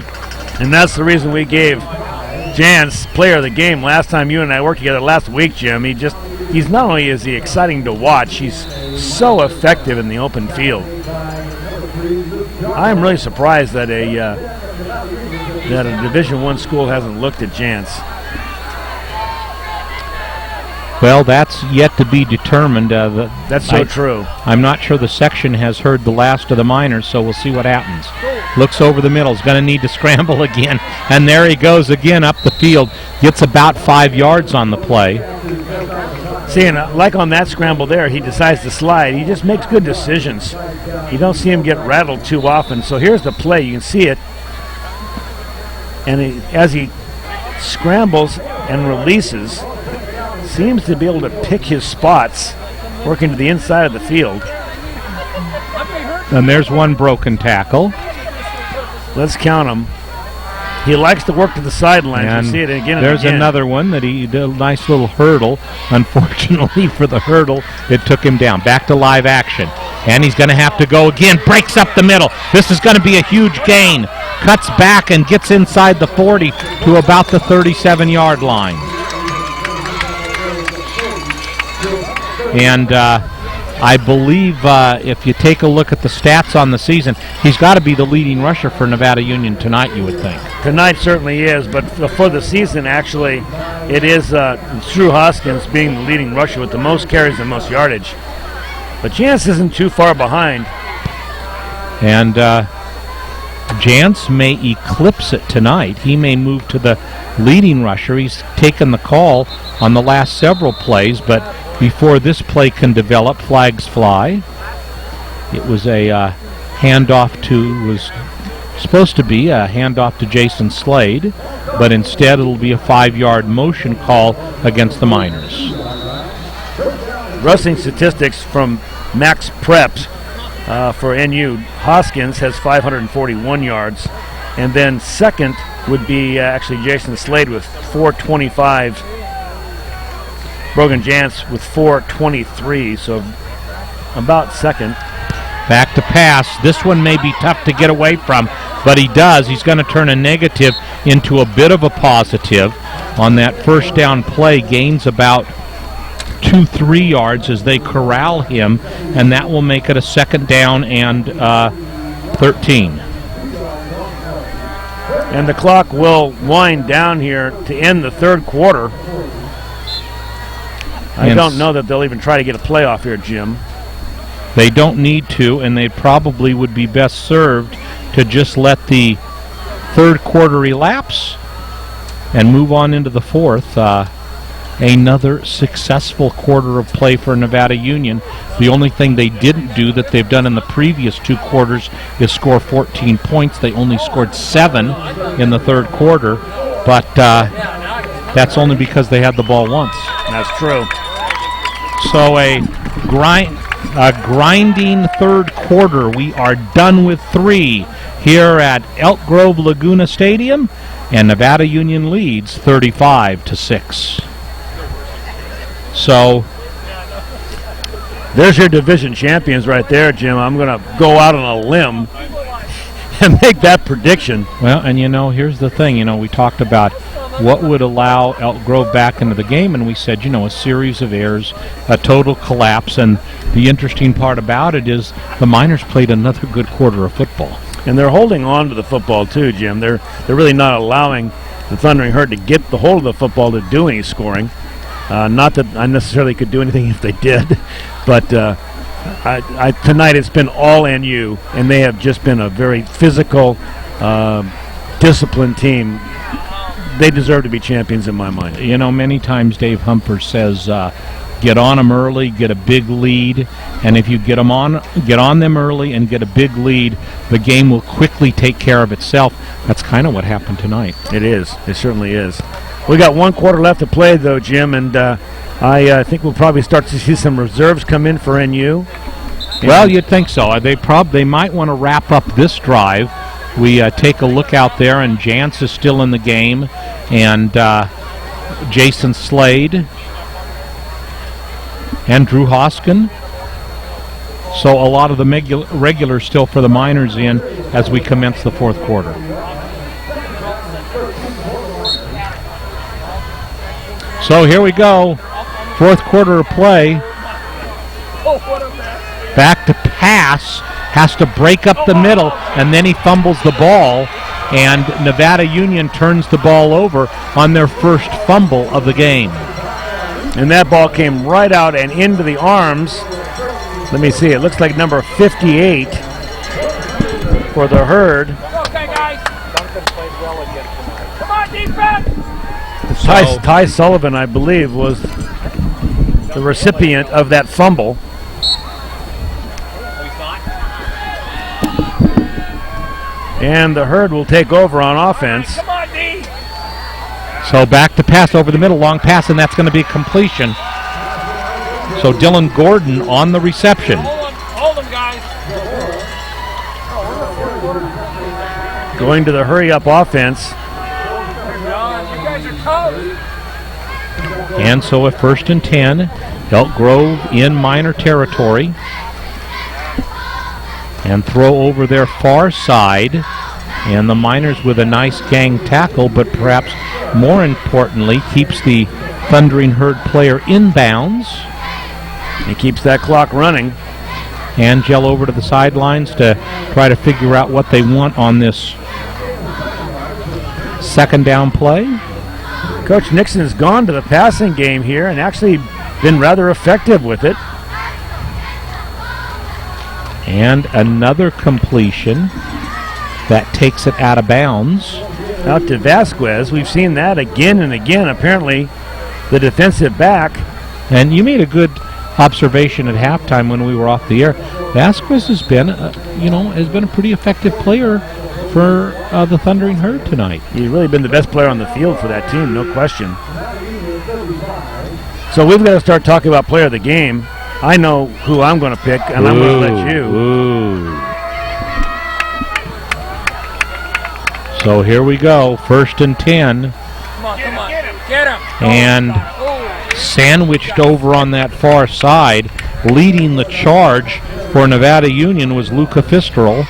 B: And that's the reason we gave Jantz player of the game last time you and I worked together last week, Jim. He's not only is he exciting to watch, he's so effective in the open field. I'm really surprised that a Division I school hasn't looked at Jantz.
A: Well, that's yet to be determined.
B: That's so true.
A: I'm not sure the section has heard the last of the minors, so we'll see what happens. Looks over the middle, is going to need to scramble again, and there he goes again up the field. Gets about 5 yards on the play.
B: See, and like on that scramble there, he decides to slide. He just makes good decisions. You don't see him get rattled too often. So here's the play. You can see it. And as he scrambles and releases, seems to be able to pick his spots, working to the inside of the field.
A: And there's one broken tackle.
B: Let's count them. He likes to work to the sidelines.
A: And
B: you see it again.
A: There's
B: and again.
A: another one that he did a nice little hurdle. Unfortunately for the hurdle, it took him down. Back to live action. And he's going to have to go again. Breaks up the middle. This is going to be a huge gain. Cuts back and gets inside the 40 to about the 37-yard line. And I believe if you take a look at the stats on the season, he's got to be the leading rusher for Nevada Union tonight, you would think.
B: Tonight certainly is, but for the season, actually, it is Drew Hoskins being the leading rusher with the most carries and most yardage. But Jantz isn't too far behind.
A: And Jantz may eclipse it tonight. He may move to the leading rusher. He's taken the call on the last several plays, but before this play can develop, flags fly. It was a was supposed to be a handoff to Jason Slade, but instead it'll be a 5-yard motion call against the Miners.
B: Rushing statistics from Max Preps for NU. Hoskins has 541 yards, and then second would be actually Jason Slade with 425. Brogan Jantz with 423, so about second.
A: Back to pass. This one may be tough to get away from, but he does. He's going to turn a negative into a bit of a positive. On that first down play, gains about 2-3 yards as they corral him, and that will make it a second down and 13.
B: And the clock will wind down here to end the third quarter. I don't know that they'll even try to get a playoff here, Jim.
A: They don't need to, and they probably would be best served to just let the third quarter elapse and move on into the fourth. Another successful quarter of play for Nevada Union. The only thing they didn't do that they've done in the previous two quarters is score 14 points. They only scored 7 in the third quarter, but that's only because they had the ball once.
B: That's true.
A: So a grinding third quarter. We are done with 3 here at Elk Grove Laguna Stadium, and Nevada Union leads 35-6. So
B: There's your division champions right there, Jim. I'm going to go out on a limb and make that prediction.
A: Well, and here's the thing. We talked about what would allow Elk Grove back into the game, and we said, a series of errors, a total collapse, and the interesting part about it is the Miners played another good quarter of football.
B: And they're holding on to the football too, Jim. They're really not allowing the Thundering Herd to get the hold of the football to do any scoring. Not that I necessarily could do anything if they did, but tonight it's been all NU, and they have just been a very physical, disciplined team. They deserve to be champions in my mind.
A: Many times Dave Humper says, get on them early, get a big lead, and if you get on them early and get a big lead, the game will quickly take care of itself. That's kind of what happened tonight.
B: It is. It certainly is. We got 1 quarter left to play, though, Jim, and I think we'll probably start to see some reserves come in for NU.
A: Well, you'd think so. They might want to wrap up this drive. We take a look out there, and Jantz is still in the game, and Jason Slade and Drew Hoskin. So a lot of the regulars still for the Miners in as we commence the 4th quarter. So here we go. 4th quarter of play. Back to pass. Has to break up the middle, and then he fumbles the ball, and Nevada Union turns the ball over on their first fumble of the game.
B: And that ball came right out and into the arms. Let me see. It looks like number 58 for the Herd.
J: Okay, guys. Duncan played well again tonight. Come on, defense!
B: Ty Sullivan, I believe, was the recipient of that fumble. And the Herd will take over on offense.
J: Come on, D.
A: So back to pass over the middle, long pass, and that's going to be completion. So Dylan Gordon on the reception.
J: Hold him, guys.
B: Going to the hurry-up offense.
A: And so at 1st and 10, Elk Grove in Miner territory. And throw over their far side. And the Miners with a nice gang tackle, but perhaps more importantly, keeps the Thundering Herd player inbounds.
B: He keeps that clock running.
A: Angel over to the sidelines to try to figure out what they want on this 2nd down play.
B: Coach Nixon has gone to the passing game here and actually been rather effective with it.
A: And another completion that takes it out of bounds.
B: Out to Vasquez. We've seen that again and again. Apparently, the defensive back.
A: And you made a good observation at halftime when we were off the air. Vasquez has been, has been a pretty effective player for the Thundering Herd tonight.
B: He's really been the best player on the field for that team, no question. So we've got to start talking about player of the game. I know who I'm going to pick, and I'm going to let you.
A: Ooh. So here we go, 1st and 10.
J: Come on, get him.
A: And sandwiched over on that far side, leading the charge for Nevada Union was Luca Fisterl.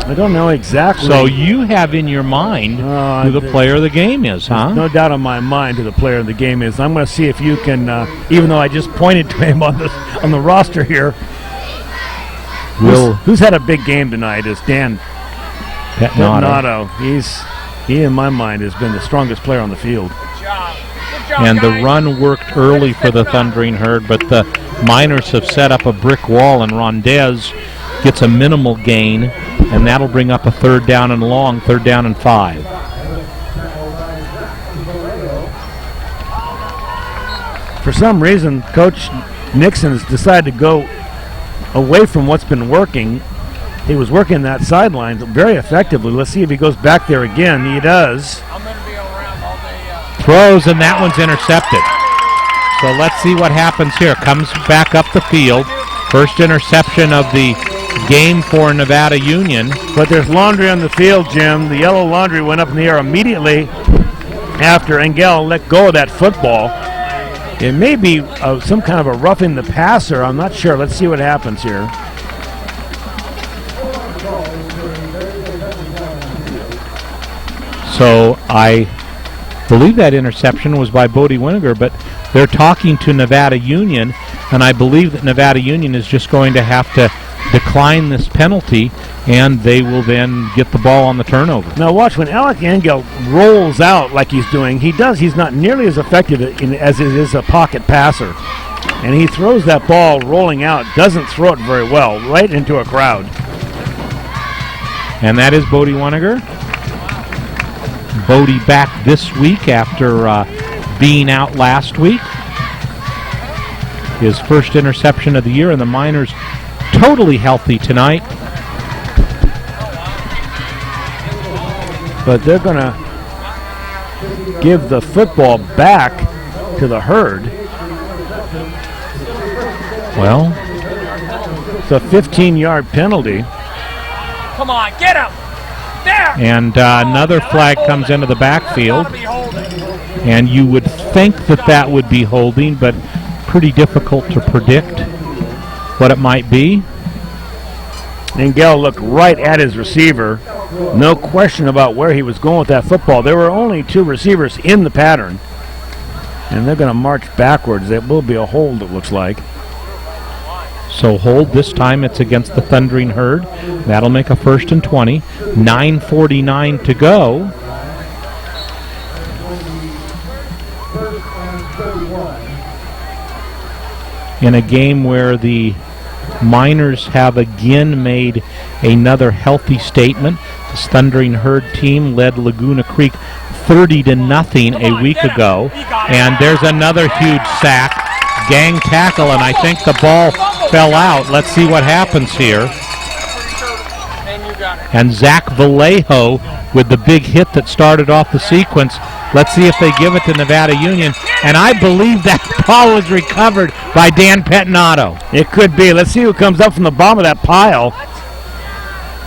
B: I don't know exactly.
A: So you have in your mind who the player of the game is, huh?
B: No doubt on my mind who the player of the game is. I'm going to see if you can, even though I just pointed to him on the roster here. Who's had a big game tonight is Dan Petnato. He, in my mind, has been the strongest player on the field.
J: Good job,
A: And
J: guys.
A: the run worked early for the Thundering Herd, but the Miners have set up a brick wall, and Rondez gets a minimal gain, and that'll bring up a 3rd down and long, 3rd down and 5.
B: For some reason, Coach Nixon has decided to go away from what's been working. He was working that sideline very effectively. Let's see if he goes back there again. He does.
J: I'm going to be around all day.
A: Throws, and that one's intercepted. So let's see what happens here. Comes back up the field. First interception of the game for Nevada Union.
B: But there's laundry on the field, Jim. The yellow laundry went up in the air immediately after Engel let go of that football. It may be some kind of a roughing the passer. I'm not sure. Let's see what happens here.
A: So I believe that interception was by Bodie Winiger, but they're talking to Nevada Union, and I believe that Nevada Union is just going to have to decline this penalty, and they will then get the ball on the turnover.
B: Now watch, when Alec Engel rolls out like he's doing, he's not nearly as effective as it is a pocket passer. And he throws that ball rolling out, doesn't throw it very well, right into a crowd.
A: And that is Bodie Winiger. Bodie back this week after being out last week. His first interception of the year, and the Miners totally healthy tonight.
B: But they're going to give the football back to the Herd.
A: Well,
B: it's a 15-yard penalty.
J: Come on, get him! There!
A: And another flag comes into the backfield. And you would think that that would be holding, but pretty difficult to predict what it might be.
B: Engel looked right at his receiver. No question about where he was going with that football. There were only two receivers in the pattern. And they're going to march backwards. It will be a hold, it looks like.
A: So hold. This time it's against the Thundering Herd. That'll make a 1st and 20. 9:49 to go. In a game where the Miners have again made another healthy statement. This Thundering Herd team led Laguna Creek 30-0 a week ago. And there's another huge sack. Gang tackle, and I think the ball fell out. Let's see what happens here. And Zach Vallejo with the big hit that started off the sequence. Let's see if they give it to Nevada Union. And I believe that ball was recovered by Dan Pettinato.
B: It could be. Let's see who comes up from the bottom of that pile.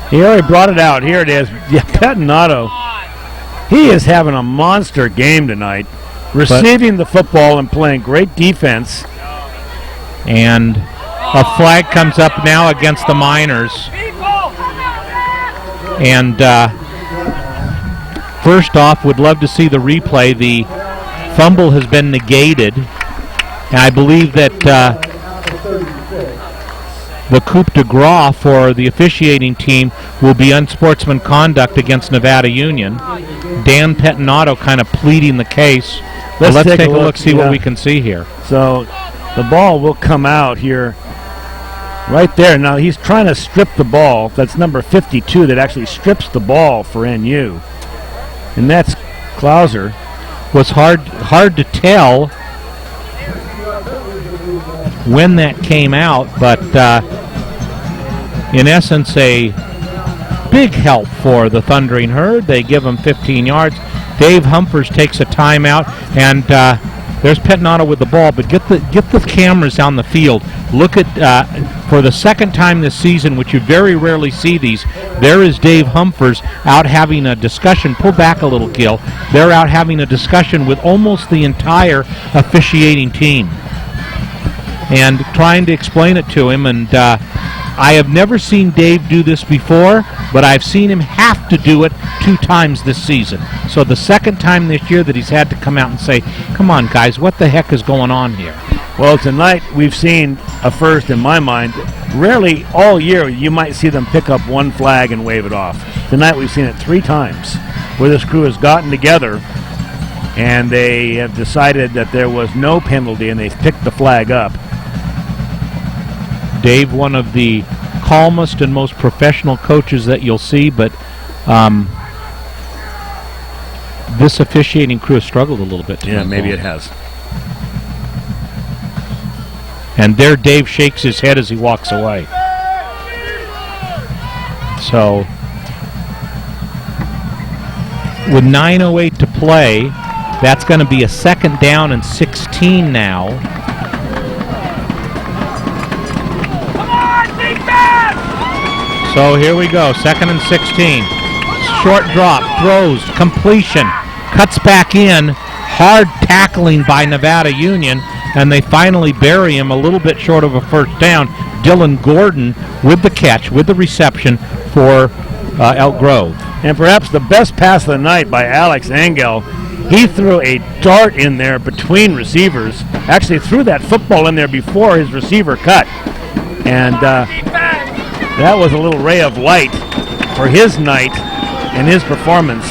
B: He already brought it out. Here it is. Yeah, Pettinato. He is having a monster game tonight. Receiving the football and playing great defense.
A: And a flag comes up now against the Miners. And first off, would love to see the replay. The fumble has been negated. And I believe that the coup de grace for the officiating team will be unsportsman conduct against Nevada Union. Dan Pettinato kind of pleading the case. Let's take a look, see what we can see here.
B: So the ball will come out here right there. Now he's trying to strip the ball. That's number 52 that actually strips the ball for NU. And that's Klauser.
A: Was hard to tell when that came out, but in essence a big help for the Thundering Herd. They give him 15 yards. Dave Humphers takes a timeout, and there's Pettinato with the ball, but get the cameras down the field. Look at, for the second time this season, which you very rarely see these, there is Dave Humphers out having a discussion. Pull back a little, Gil. They're out having a discussion with almost the entire officiating team and trying to explain it to him, and I have never seen Dave do this before, but I've seen him have to do it 2 times this season. So the second time this year that he's had to come out and say, come on, guys, what the heck is going on here?
B: Well, tonight we've seen a first in my mind. Rarely all year you might see them pick up one flag and wave it off. Tonight we've seen it 3 times where this crew has gotten together and they have decided that there was no penalty and they've picked the flag up.
A: Dave, one of the calmest and most professional coaches that you'll see, but this officiating crew has struggled a little bit.
B: Yeah, maybe it has.
A: And there Dave shakes his head as he walks away. So, with 9:08 to play, that's going to be a 2nd down and 16 now. So here we go, 2nd and 16. Short drop, throws, completion, cuts back in, hard tackling by Nevada Union, and they finally bury him a little bit short of a first down. Dylan Gordon with the catch, with the reception for Elk Grove.
B: And perhaps the best pass of the night by Alex Angel. He threw a dart in there between receivers. Actually threw that football in there before his receiver cut. And that was a little ray of light for his night and his performance.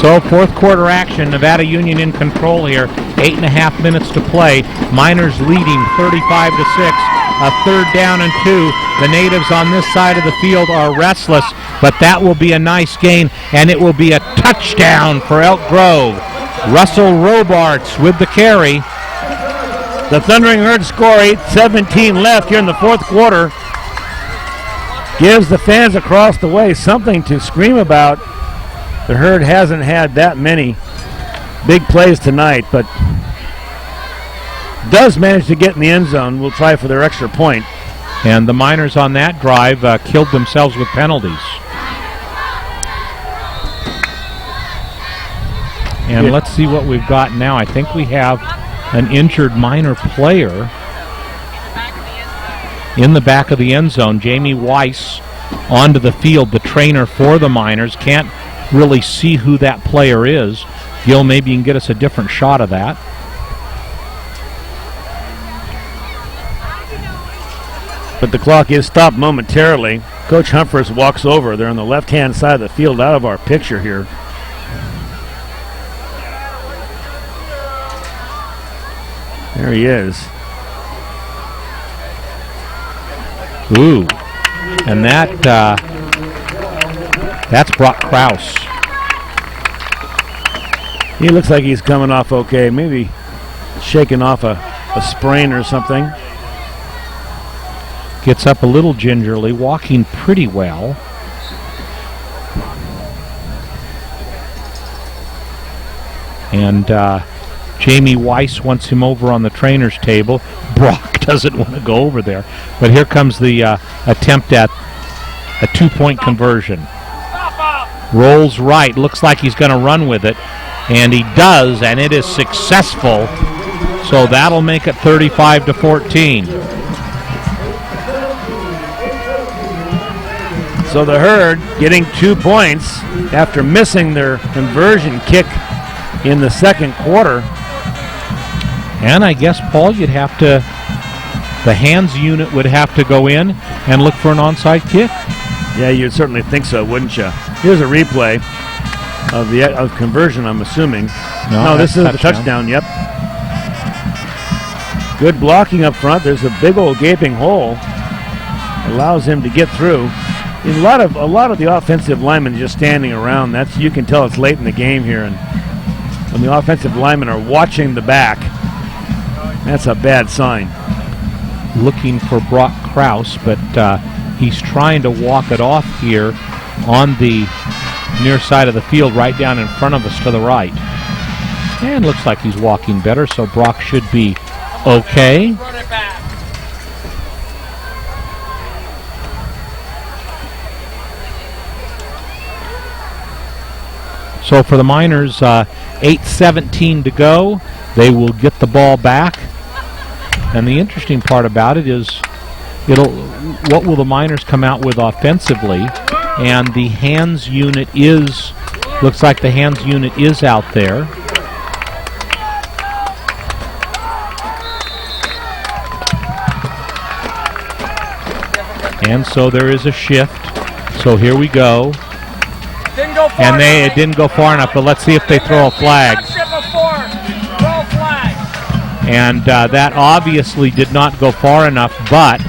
A: So fourth quarter action, Nevada Union in control here. 8.5 minutes to play. Miners leading 35-6. A third down and 2. The natives on this side of the field are restless, but that will be a nice gain, and it will be a touchdown for Elk Grove. Russell Robarts with the carry.
B: The Thundering Herd score, 8:17 left here in the fourth quarter. Gives the fans across the way something to scream about. The Herd hasn't had that many big plays tonight, but does manage to get in the end zone. We'll try for their extra point.
A: And the Miners on that drive killed themselves with penalties. And let's see what we've got now. I think we have an injured Miner player in the back of the end zone. Jamie Weiss onto the field, the trainer for the Miners. Can't really see who that player is. Gil, maybe you can get us a different shot of that.
B: But the clock is stopped momentarily. Coach Humphreys walks over. They're on the left-hand side of the field out of our picture here. There he is.
A: Ooh. And that's Brock Krause.
B: He looks like he's coming off okay. Maybe shaking off a sprain or something.
A: Gets up a little gingerly, walking pretty well. And Jamie Weiss wants him over on the trainer's table. Brock doesn't want to go over there. But here comes the attempt at a two-point conversion. Rolls right. Looks like he's going to run with it. And he does, and it is successful. So that'll make it 35-14.
B: So the Herd getting 2 points after missing their conversion kick in the second quarter.
A: And I guess, Paul, you'd have to, the hands unit would have to go in and look for an onside kick.
B: Yeah, you'd certainly think so, wouldn't you? Here's a replay of conversion, I'm assuming. No, this is the touchdown, yep. Good blocking up front. There's a big old gaping hole. Allows him to get through. A lot of the offensive linemen just standing around. That's, you can tell it's late in the game here, and when the offensive linemen are watching the back, that's a bad sign.
A: Looking for Brock Krause, but he's trying to walk it off here on the near side of the field, right down in front of us to the right. And looks like he's walking better, so Brock should be okay.
J: Run it back.
A: So for the Miners, 8:17 to go. They will get the ball back. And the interesting part about it is, what will the Miners come out with offensively? And the hands unit looks like the hands unit is out there. And so there is a shift. So here we go. And it didn't go far enough, but let's see if they throw a flag. And that obviously did not go far enough, but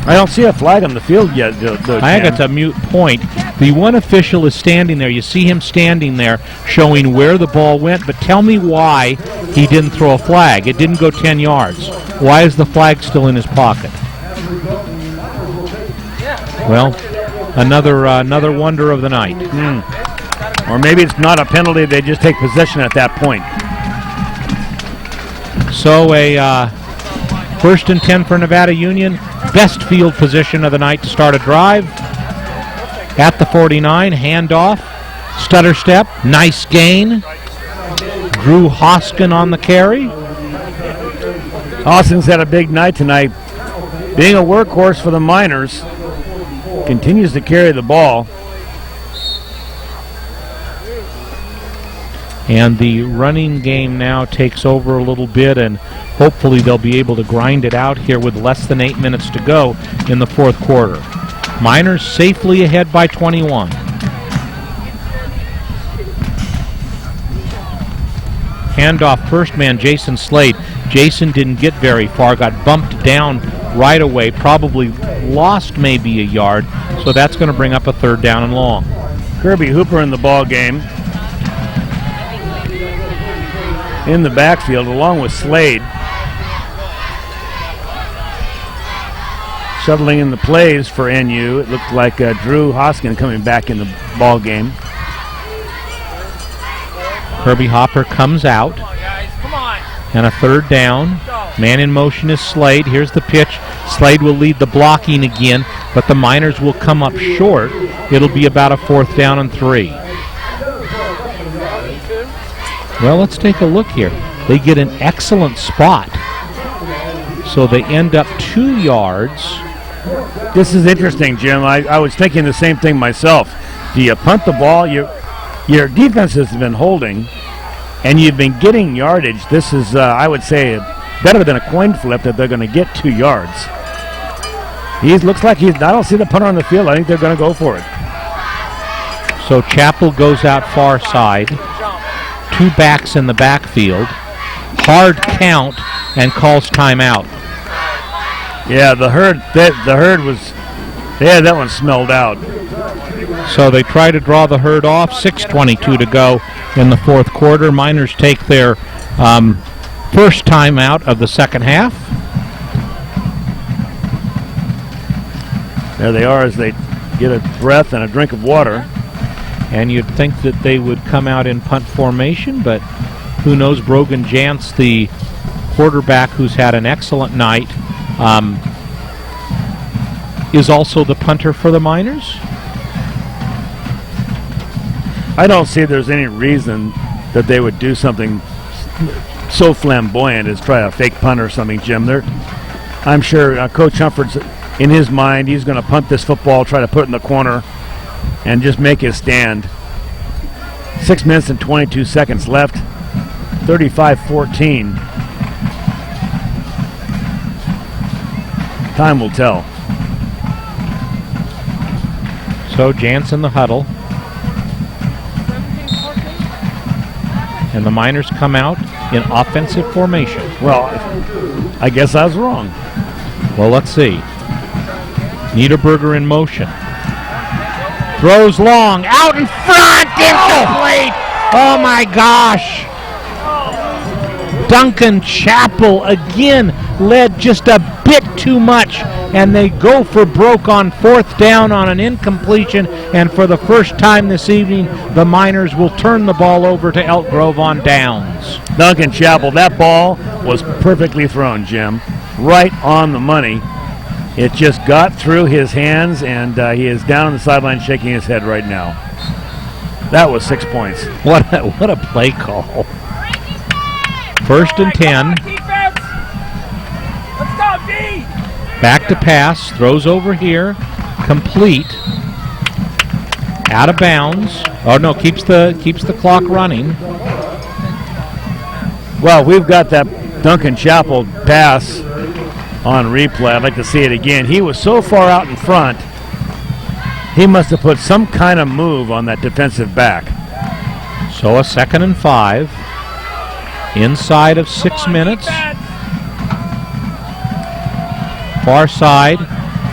B: I don't see a flag on the field yet.
A: I think it's a moot point. The one official is standing there. You see him standing there showing where the ball went, but tell me why he didn't throw a flag. It didn't go 10 yards. Why is the flag still in his pocket? Well, another wonder of the night.
B: Or maybe it's not a penalty. They just take possession at that point.
A: So a first and 10 for Nevada Union. Best field position of the night to start a drive. At the 49, handoff, stutter step, nice gain. Drew Hoskin on the carry.
B: Hoskin's had a big night tonight. Being a workhorse for the Miners, continues to carry the ball.
A: And the running game now takes over a little bit, and hopefully they'll be able to grind it out here with less than 8 minutes to go in the fourth quarter. Miners safely ahead by 21. Handoff first man Jason Slade. Jason didn't get very far, got bumped down right away, probably lost maybe a yard, so that's going to bring up a third down and long.
B: Kirby Hooper in the ball game. In the backfield along with Slade. Shuttling in the plays for NU. It looked like Drew Hoskin coming back in the ball game.
A: Kirby Hopper comes out. And a third down. Man in motion is Slade. Here's the pitch. Slade will lead the blocking again, but the Miners will come up short. It'll be about a 4th down and 3. Well, let's take a look here. They get an excellent spot. So they end up 2 yards.
B: This is interesting, Jim. I was thinking the same thing myself. Do you punt the ball? Your defense has been holding, and you've been getting yardage. This is, I would say, better than a coin flip that they're going to get 2 yards. Looks like I don't see the punter on the field. I think they're going to go for it.
A: So Chappell goes out far side. 2 backs in the backfield. Hard count and calls timeout.
B: Yeah, the herd was, they had that one smelled out.
A: So they try to draw the herd off. 6:22 to go in the fourth quarter. Miners take their first timeout of the second half.
B: There they are as they get a breath and a drink of water.
A: And you'd think that they would come out in punt formation, but who knows? Brogan Jantz, the quarterback who's had an excellent night, is also the punter for the Miners.
B: I don't see there's any reason that they would do something so flamboyant as try a fake punt or something, Jim. I'm sure Coach Humphreys, in his mind, he's going to punt this football, try to put it in the corner, and just make his stand. 6 minutes and 22 seconds left. 35-14. Time will tell.
A: So Jantz in the huddle. And the Miners come out in offensive formation.
B: Well, I guess I was wrong.
A: Well, let's see. Niederberger in motion. Throws long, out in front, incomplete. Oh my gosh. Duncan Chappell again led just a bit too much, and they go for broke on 4th down on an incompletion, and for the first time this evening, the Miners will turn the ball over to Elk Grove on downs.
B: Duncan Chappell, that ball was perfectly thrown, Jim. Right on the money. It just got through his hands, and he is down on the sideline shaking his head right now. That was 6 points.
A: What a play call. 1st and 10.
J: Let's go, D!
A: Back to pass, throws over here, complete, out of bounds. Oh no, keeps the clock running.
B: Well, we've got that Duncan Chappell pass on replay. I'd like to see it again. He was so far out in front, he must have put some kind of move on that defensive back.
A: So a 2nd and 5, inside of 6 minutes. Far side,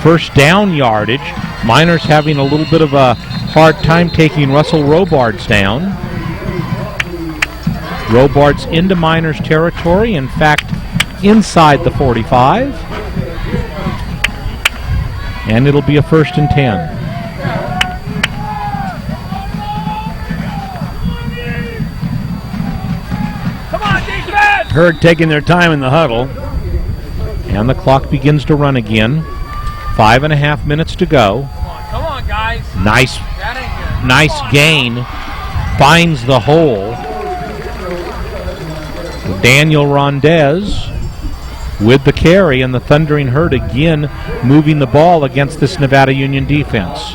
A: first down yardage. Miners having a little bit of a hard time taking Russell Robards down. Robards into Miners territory, in fact, inside the 45. And it'll be a 1st and 10.
B: Herd taking their time in the huddle.
A: And the clock begins to run again. 5.5 minutes to go.
J: Come on, guys.
A: Nice gain. Finds the hole. Daniel Rondez with the carry, and the Thundering Herd again moving the ball against this Nevada Union defense.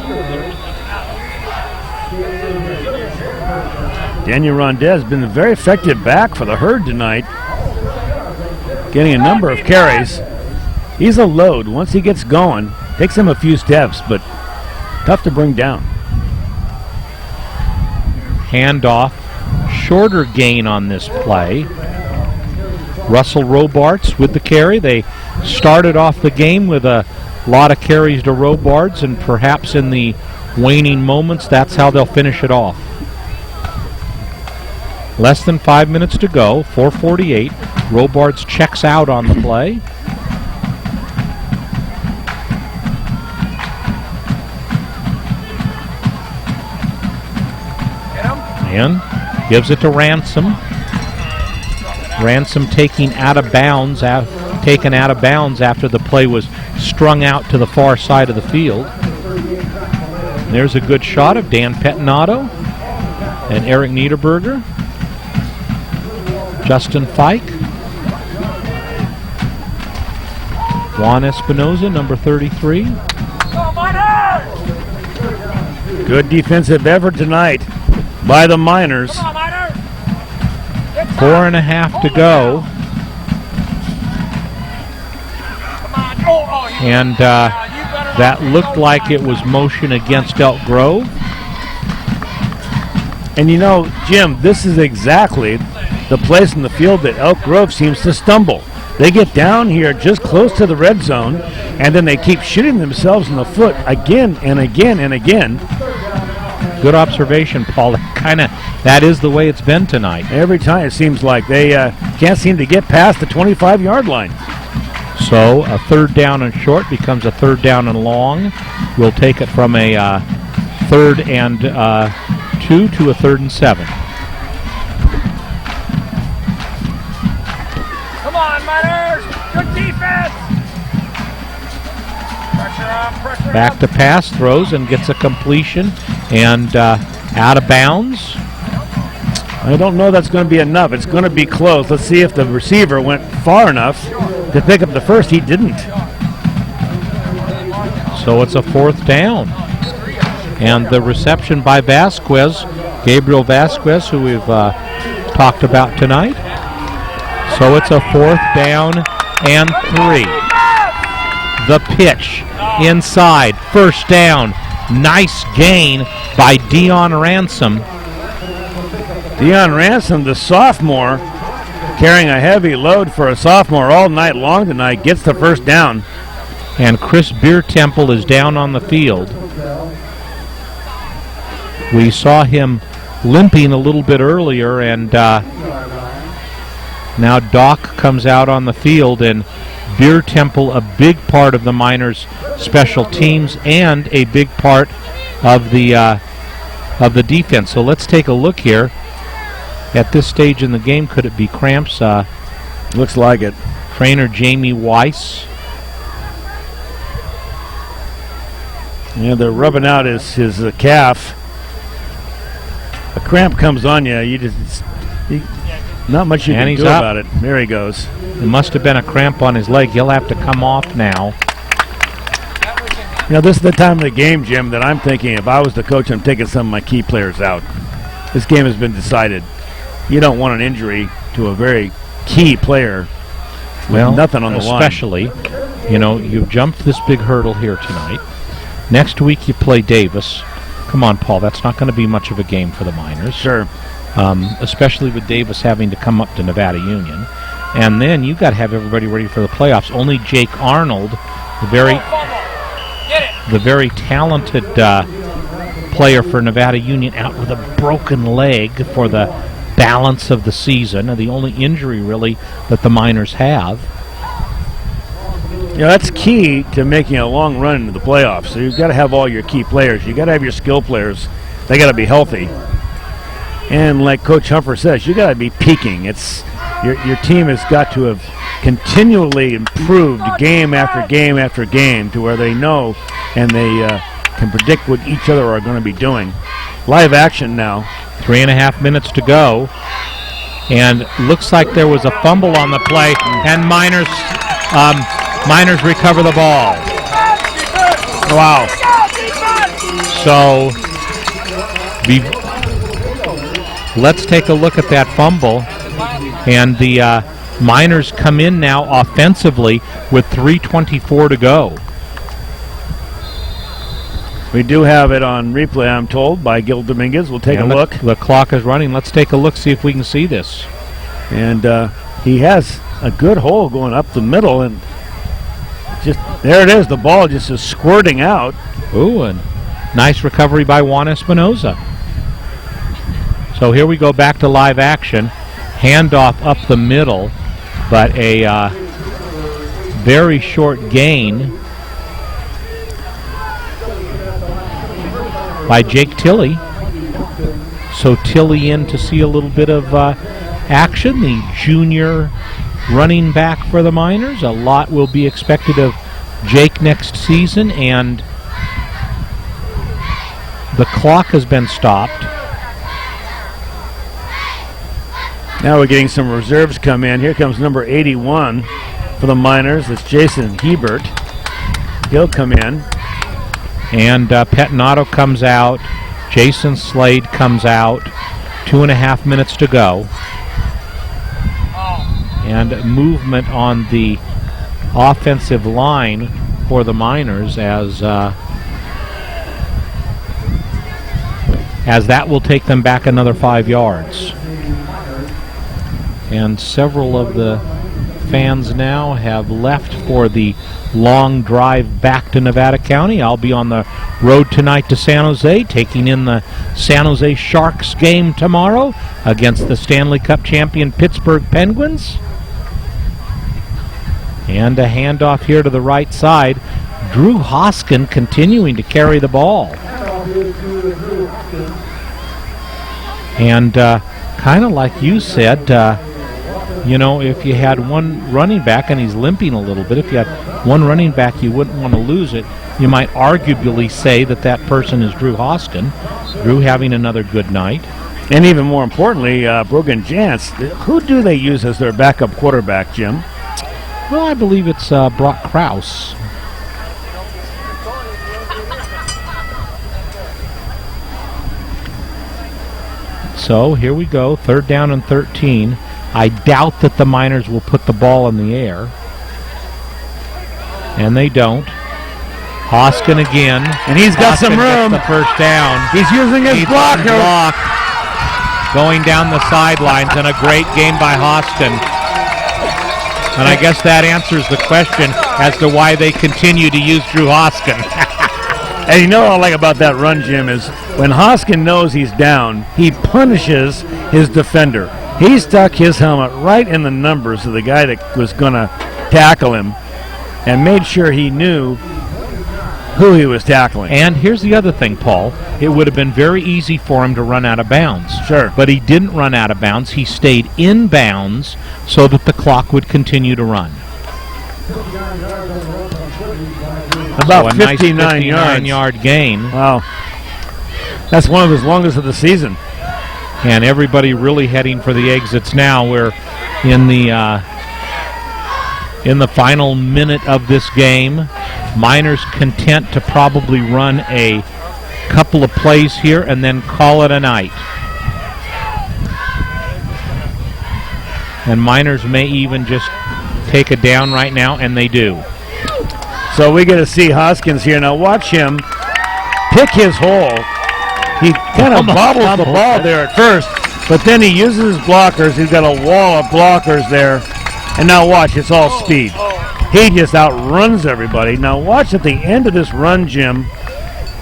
B: Daniel Rondez has been a very effective back for the Herd tonight, getting a number of carries. He's a load. Once he gets going, takes him a few steps, but tough to bring down.
A: Handoff, shorter gain on this play. Russell Robards with the carry. They started off the game with a lot of carries to Robards, and perhaps in the waning moments, that's how they'll finish it off. Less than 5 minutes to go, 4:48. Robards checks out on the play. And gives it to Ransom. Ransom taken out of bounds after the play was strung out to the far side of the field. There's a good shot of Dan Pettinato and Eric Niederberger. Justin Fike. Juan Espinoza, number 33.
B: Good defensive effort tonight by the Miners.
A: 4.5 to go. And that looked like it was motion against Elk Grove.
B: And you know, Jim, this is exactly the place in the field that Elk Grove seems to stumble. They get down here just close to the red zone, and then they keep shooting themselves in the foot again and again and again.
A: Good observation, Paul. That is the way it's been tonight.
B: Every time it seems like they can't seem to get past the 25-yard line.
A: So a third down and short becomes a third down and long. We'll take it from a third and 2 to a third and 7.
J: Come on, Miners! Good defense! Pressure on, pressure
A: Back
J: on.
A: to pass, throws and gets a completion and out of bounds.
B: I don't know that's going to be enough. It's going to be close. Let's see if the receiver went far enough to pick up the first. He didn't.
A: So it's a fourth down. And the reception by Vasquez, Gabriel Vasquez, who we've talked about tonight. So it's a fourth down and 3. The pitch inside, first down. Nice gain by Dion Ransom.
B: Dion Ransom, the sophomore, carrying a heavy load for a sophomore all night long tonight, gets the first down.
A: And Chris Beertemple is down on the field. We saw him limping a little bit earlier, and now Doc comes out on the field, and Beertemple, a big part of the Miners' special teams and a big part of the defense. So let's take a look here. At this stage in the game, could it be cramps?
B: Looks like it.
A: Trainer Jamie Weiss.
B: Yeah, they're rubbing out his calf. A cramp comes on you, not much you can do about it. There he goes.
A: It must have been a cramp on his leg. He'll have to come off now.
B: You know, this is the time of the game, Jim, that I'm thinking if I was the coach, I'm taking some of my key players out. This game has been decided. You don't want an injury to a very key player with nothing on the line.
A: Especially, you know, you've jumped this big hurdle here tonight. Next week you play Davis. Come on, Paul, that's not going to be much of a game for the Miners.
B: Sure.
A: Especially with Davis having to come up to Nevada Union. And then you've got to have everybody ready for the playoffs. Only Jake Arnold, the very talented player for Nevada Union, out with a broken leg for the balance of the season, and the only injury really that the Miners have.
B: You know, that's key to making a long run into the playoffs. So you've got to have all your key players. You've got to have your skill players. They got to be healthy. And like Coach Humper says, you got to be peaking. It's your team has got to have continually improved game after game after game to where they know and they can predict what each other are going to be doing. Live action now.
A: 3.5 minutes to go. And looks like there was a fumble on the play, and Miners recover the ball.
B: Wow.
A: So let's take a look at that fumble. And the Miners come in now offensively with 3:24 to go.
B: We do have it on replay, I'm told, by Gil Dominguez. We'll take a look.
A: The clock is running. Let's take a look, see if we can see this.
B: And he has a good hole going up the middle, and just there it is. The ball just is squirting out.
A: Ooh, and nice recovery by Juan Espinoza. So here we go back to live action. Handoff up the middle, but a very short gain by Jake Tilley. So Tilley in to see a little bit of action, the junior running back for the Miners. A lot will be expected of Jake next season, and the clock has been stopped.
B: Now we're getting some reserves come in. Here comes number 81 for the Miners. It's Jason Hebert. He'll come in.
A: And Pettinato comes out. Jason Slade comes out. 2.5 minutes to go. And movement on the offensive line for the Miners as that will take them back another 5 yards. And several of the fans now have left for the long drive back to Nevada County. I'll be on the road tonight to San Jose, taking in the San Jose Sharks game tomorrow against the Stanley Cup champion Pittsburgh Penguins. And a handoff here to the right side. Drew Hoskin continuing to carry the ball. And kind of like you said, you know, if you had one running back, and he's limping a little bit, if you had one running back, you wouldn't want to lose it. You might arguably say that that person is Drew Hoskin. Drew having another good night.
B: And even more importantly, Brogan Jantz. Who do they use as their backup quarterback, Jim?
A: Well, I believe it's Brock Krause. So here we go, 3rd down and 13. I doubt that the Miners will put the ball in the air. And they don't. Hoskin again.
B: And he's got some room.
A: The first down.
B: He's using his blocker.
A: Block. Going down the sidelines, and a great game by Hoskin. And I guess that answers the question as to why they continue to use Drew Hoskin.
B: And you know what I like about that run, Jim, is when Hoskin knows he's down, he punishes his defender. He stuck his helmet right in the numbers of the guy that was going to tackle him and made sure he knew who he was tackling.
A: And here's the other thing, Paul. It would have been very easy for him to run out of bounds.
B: Sure.
A: But he didn't run out of bounds. He stayed in bounds so that the clock would continue to run.
B: About
A: so
B: 59 yards.
A: Yard gain.
B: Wow. That's one of his longest of the season.
A: And everybody really heading for the exits now. We're in the final minute of this game. Miners content to probably run a couple of plays here and then call it a night. And Miners may even just take a down right now, and they do.
B: So we get to see Hoskins here. Now watch him pick his hole. He kind of bobbles the ball there at first, but then he uses his blockers. He's got a wall of blockers there. And now watch, it's all speed. He just outruns everybody. Now watch at the end of this run, Jim.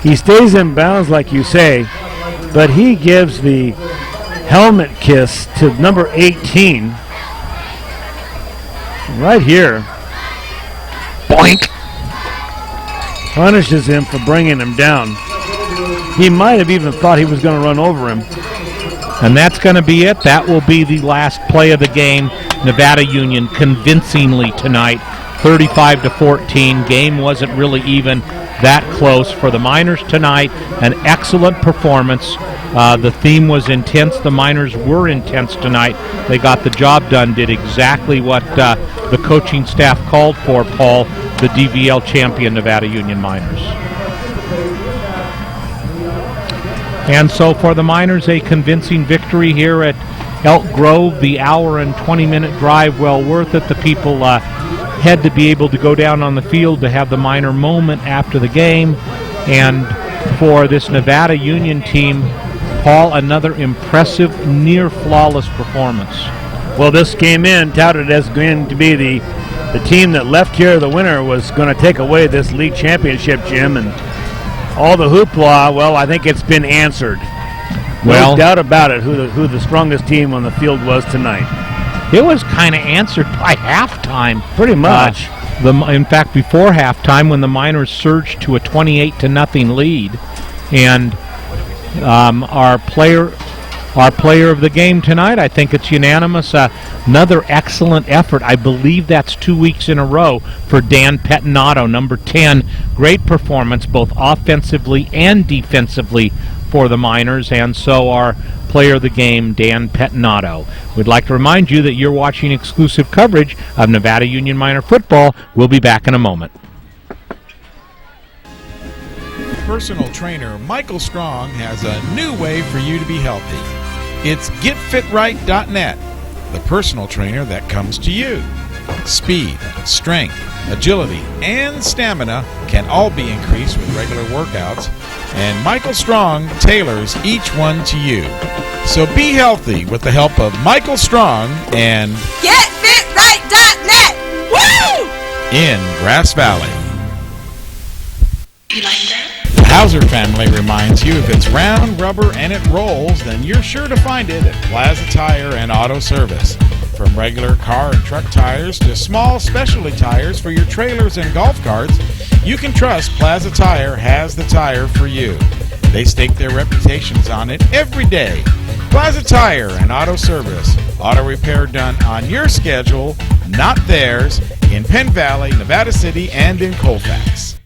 B: He stays in bounds like you say, but he gives the helmet kiss to number 18. Right here. Boink. Punishes him for bringing him down. He might have even thought he was going to run over him.
A: And that's going to be it. That will be the last play of the game. Nevada Union convincingly tonight, 35-14. Game wasn't really even that close for the Miners tonight. An excellent performance The theme was intense. The Miners were intense tonight. They got the job done, did exactly what the coaching staff called for, Paul, the DVL champion Nevada Union Miners. And so for the Miners, a convincing victory here at Elk Grove. The hour and 20-minute drive, well worth it. The people had to be able to go down on the field to have the Miner moment after the game. And for this Nevada Union team, Paul, another impressive, near-flawless performance.
B: Well, this came in touted as going to be the team that left here, the winner, was going to take away this league championship, Jim, and all the hoopla, well, I think it's been answered. No doubt about it who the strongest team on the field was tonight.
A: It was kind of answered by halftime.
B: Pretty much.
A: In fact, before halftime, when the Miners surged to a 28-0 lead, and our player of the game tonight, I think it's unanimous, another excellent effort. I believe that's 2 weeks in a row for Dan Pettinato, number 10. Great performance both offensively and defensively for the Miners, and so our player of the game, Dan Pettinato. We'd like to remind you that you're watching exclusive coverage of Nevada Union Miner football. We'll be back in a moment.
C: Personal trainer Michael Strong has a new way for you to be healthy. It's getfitright.net, the personal trainer that comes to you. Speed, strength, agility, and stamina can all be increased with regular workouts, and Michael Strong tailors each one to you. So be healthy with the help of Michael Strong and
D: getfitright.net. Woo!
C: in Grass Valley.
D: You like that?
C: The Hauser family reminds you if it's round, rubber, and it rolls, then you're sure to find it at Plaza Tire and Auto Service. From regular car and truck tires to small specialty tires for your trailers and golf carts, you can trust Plaza Tire has the tire for you. They stake their reputations on it every day. Plaza Tire and Auto Service. Auto repair done on your schedule, not theirs, in Penn Valley, Nevada City, and in Colfax.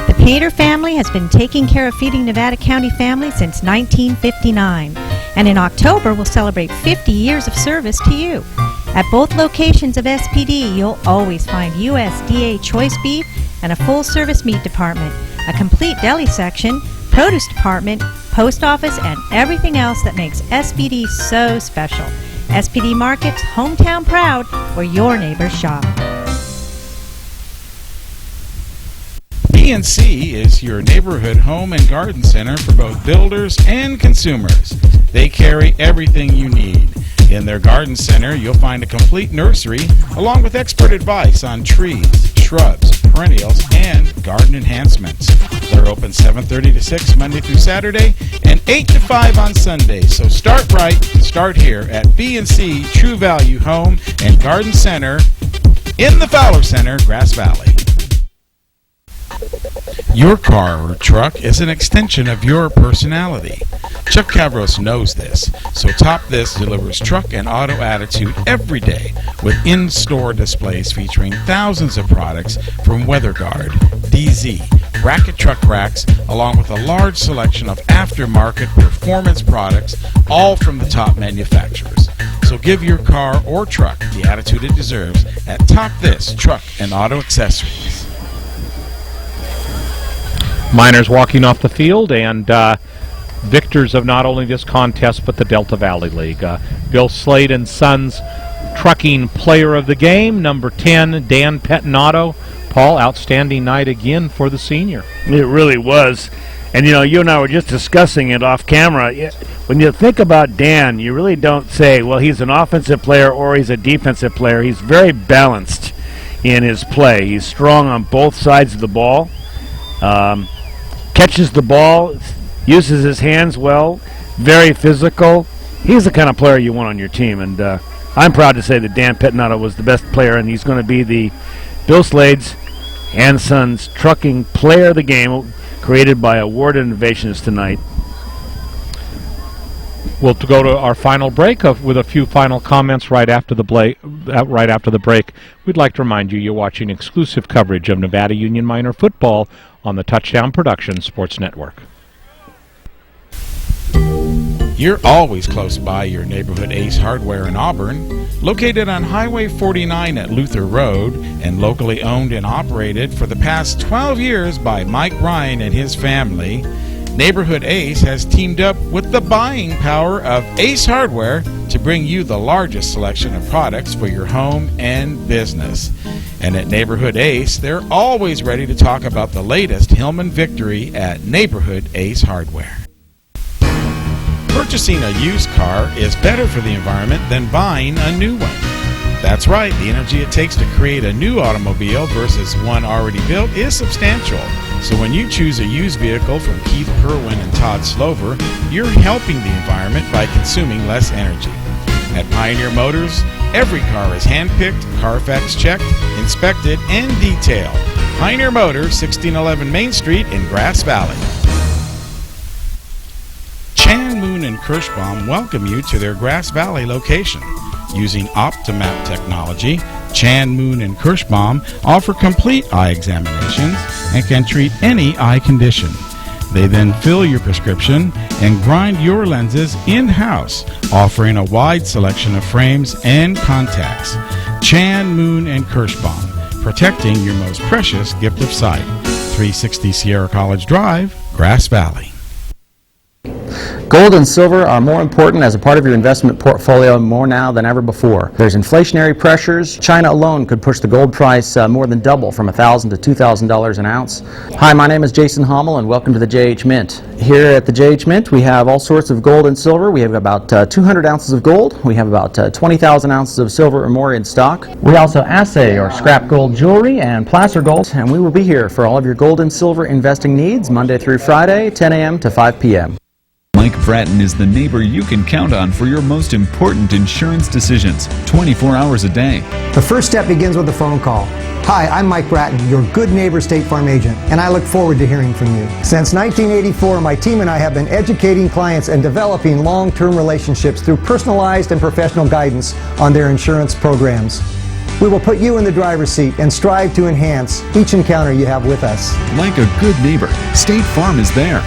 E: The Painter family has been taking care of feeding Nevada County families since 1959. And in October, we'll celebrate 50 years of service to you. At both locations of SPD, you'll always find USDA choice beef and a full-service meat department, a complete deli section, produce department, post office, and everything else that makes SPD so special. SPD Markets, hometown proud, where your neighbors shop.
C: PNC is your neighborhood home and garden center for both builders and consumers. They carry everything you need. In their garden center, you'll find a complete nursery along with expert advice on trees, shrubs, perennials, and garden enhancements. They're open 7:30 to 6 Monday through Saturday and 8 to 5 on Sundays. So start right, start here at B&C True Value Home and Garden Center in the Fowler Center, Grass Valley. Your car or truck is an extension of your personality. Chuck Cavros knows this, so Top This delivers truck and auto attitude every day with in-store displays featuring thousands of products from WeatherGuard, DZ, bracket truck racks, along with a large selection of aftermarket performance products, all from the top manufacturers. So give your car or truck the attitude it deserves at Top This Truck and Auto Accessories.
A: Miners walking off the field and victors of not only this contest but the Delta Valley League. Bill Slade and Sons Trucking Player of the Game, number 10, Dan Pettinato. Paul, outstanding night again for the senior.
B: It really was. And, you and I were just discussing it off camera. When you think about Dan, you really don't say, well, he's an offensive player or he's a defensive player. He's very balanced in his play. He's strong on both sides of the ball. Catches the ball, uses his hands well, very physical. He's the kind of player you want on your team, and I'm proud to say that Dan Pettinato was the best player, and he's going to be the Bill Slade's and Sons Trucking Player of the Game, created by Award Innovations tonight.
A: We'll go to our final break with a few final comments right after the break. We'd like to remind you you're watching exclusive coverage of Nevada Union Miner football on the Touchdown Productions Sports Network.
C: You're always close by your neighborhood Ace Hardware in Auburn, located on Highway 49 at Luther Road and locally owned and operated for the past 12 years by Mike Ryan and his family. Neighborhood Ace has teamed up with the buying power of Ace Hardware to bring you the largest selection of products for your home and business. And at Neighborhood Ace, they're always ready to talk about the latest Hillman victory at Neighborhood Ace Hardware. Purchasing a used car is better for the environment than buying a new one. That's right, the energy it takes to create a new automobile versus one already built is substantial. So when you choose a used vehicle from Keith Kerwin and Todd Slover, you're helping the environment by consuming less energy. At Pioneer Motors, every car is handpicked, Carfax checked, inspected, and detailed. Pioneer Motors, 1611 Main Street in Grass Valley. Chan, Moon, and Kirschbaum welcome you to their Grass Valley location. Using Optimap technology, Chan, Moon, and Kirschbaum offer complete eye examinations and can treat any eye condition. They then fill your prescription and grind your lenses in-house, offering a wide selection of frames and contacts. Chan, Moon, and Kirschbaum, protecting your most precious gift of sight. 360 Sierra College Drive, Grass Valley.
F: Gold and silver are more important as a part of your investment portfolio more now than ever before. There's inflationary pressures. China alone could push the gold price more than double from $1,000 to $2,000 an ounce. Hi, my name is Jason Hommel and welcome to the JH Mint. Here at the JH Mint we have all sorts of gold and silver. We have about 200 ounces of gold. We have about 20,000 ounces of silver or more in stock. We also assay or scrap gold jewelry and placer gold, and we will be here for all of your gold and silver investing needs Monday through Friday, 10 a.m. to 5 p.m.
G: Mike Bratton is the neighbor you can count on for your most important insurance decisions, 24 hours a day.
H: The first step begins with a phone call. Hi, I'm Mike Bratton, your good neighbor State Farm agent, and I look forward to hearing from you. Since 1984, my team and I have been educating clients and developing long-term relationships through personalized and professional guidance on their insurance programs. We will put you in the driver's seat and strive to enhance each encounter you have with us.
G: Like a good neighbor, State Farm is there.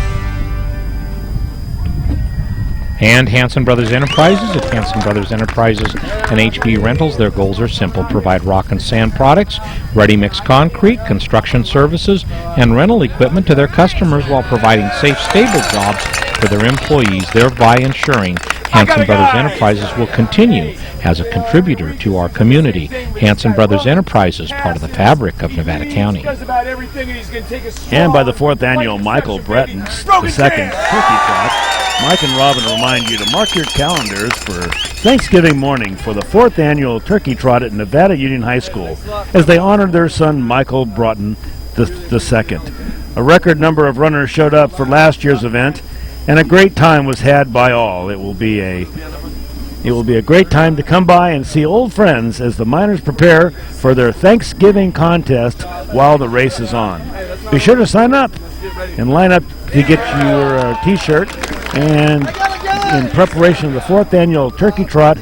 A: And Hanson Brothers Enterprises. At Hanson Brothers Enterprises and HB Rentals, their goals are simple: provide rock and sand products, ready-mix concrete, construction services, and rental equipment to their customers while providing safe, stable jobs for their employees, thereby ensuring Hanson Brothers Enterprises will continue as a contributor to our community. Hanson Brothers Enterprises, part of the fabric of Nevada County.
B: And by the 4th annual Michael Bratton II Turkey Trot, Mike and Robin remind you to mark your calendars for Thanksgiving morning for the 4th annual Turkey Trot at Nevada Union High School as they honor their son Michael Bratton II. A record number of runners showed up for last year's event, and a great time was had by all. It will be a great time to come by and see old friends as the miners prepare for their Thanksgiving contest while the race is on. Be sure to sign up and line up to get your t-shirt. And in preparation of the 4th annual Turkey Trot,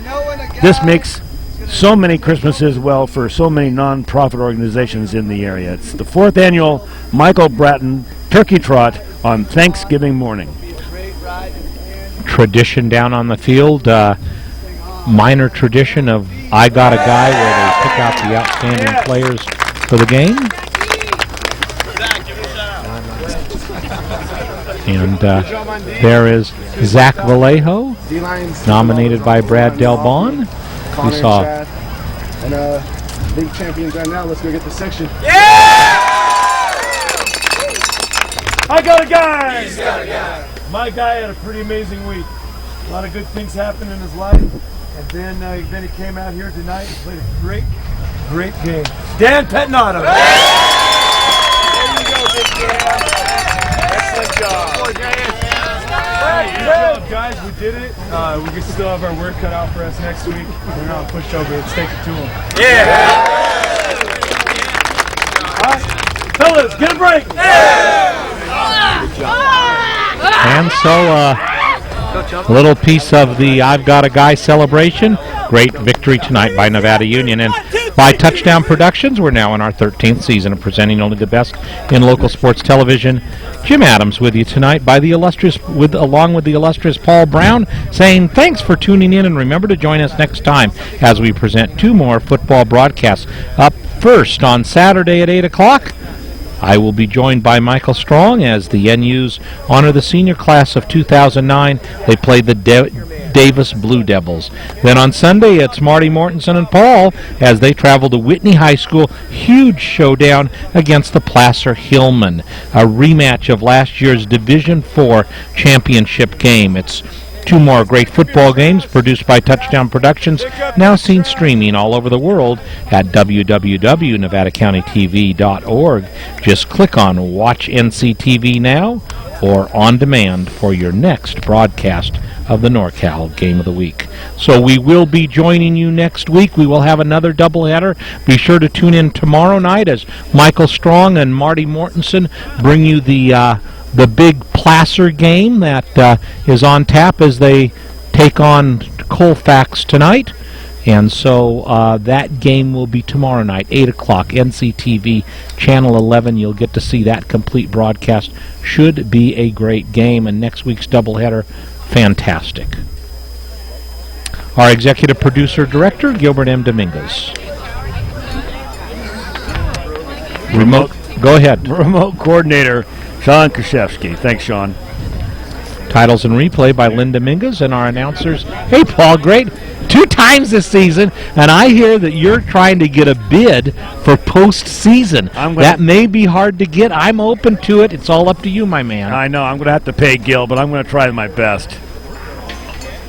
B: this makes so many Christmases well for so many non-profit organizations in the area. It's the 4th annual Michael Bratton Turkey Trot on Thanksgiving morning.
A: Tradition down on the field, minor tradition of I Got a Guy, where they pick out the outstanding players for the game. And there is Zach Vallejo, nominated by Brad Delbon. We saw.
K: And league champions right now. Let's go get the section.
B: Yeah! I got a guy!
K: He's got a guy.
B: My guy had a pretty amazing week. A lot of good things happened in his life. And then he came out here tonight and played a great game. Dan Petnato.
K: There you go, big Dan. Excellent job.
B: Good job, guys. We did it. We can still have our work cut out for us next week. We're not pushed over. Let's take it to them.
K: Yeah.
B: All right. Fellas, get a break.
A: And so a little piece of the I've Got a Guy celebration. Great victory tonight by Nevada Union. And By Touchdown Productions, we're now in our 13th season of presenting only the best in local sports television. Jim Adams with you tonight, along with the illustrious Paul Brown, saying thanks for tuning in, and remember to join us next time as we present 2 more football broadcasts. Up first on Saturday at 8 o'clock, I will be joined by Michael Strong as the NUs honor the senior class of 2009. They played the Davis Blue Devils. Then on Sunday, it's Marty Mortensen and Paul as they travel to Whitney High School. Huge showdown against the Placer Hillman, a rematch of last year's Division IV championship game. It's 2 more great football games produced by Touchdown Productions, now seen streaming all over the world at www.nevadacountytv.org. Just click on Watch NCTV Now or On Demand for your next broadcast of the NorCal Game of the Week. So we will be joining you next week. We will have another doubleheader. Be sure to tune in tomorrow night as Michael Strong and Marty Mortensen bring you the big Placer game that is on tap as they take on Colfax tonight. And so that game will be tomorrow night, 8 o'clock, NCTV, Channel 11. You'll get to see that complete broadcast. Should be a great game. And next week's doubleheader, fantastic. Our executive producer director, Gilbert M. Dominguez. Go ahead.
B: Remote coordinator, Sean Krzyzewski. Thanks, Sean.
A: Titles and replay by Lynn Dominguez, and our announcers. Hey, Paul, great. 2 times this season, and I hear that you're trying to get a bid for postseason. That may be hard to get. I'm open to it. It's all up to you, my man.
B: I know. I'm going to have to pay Gil, but I'm going to try my best.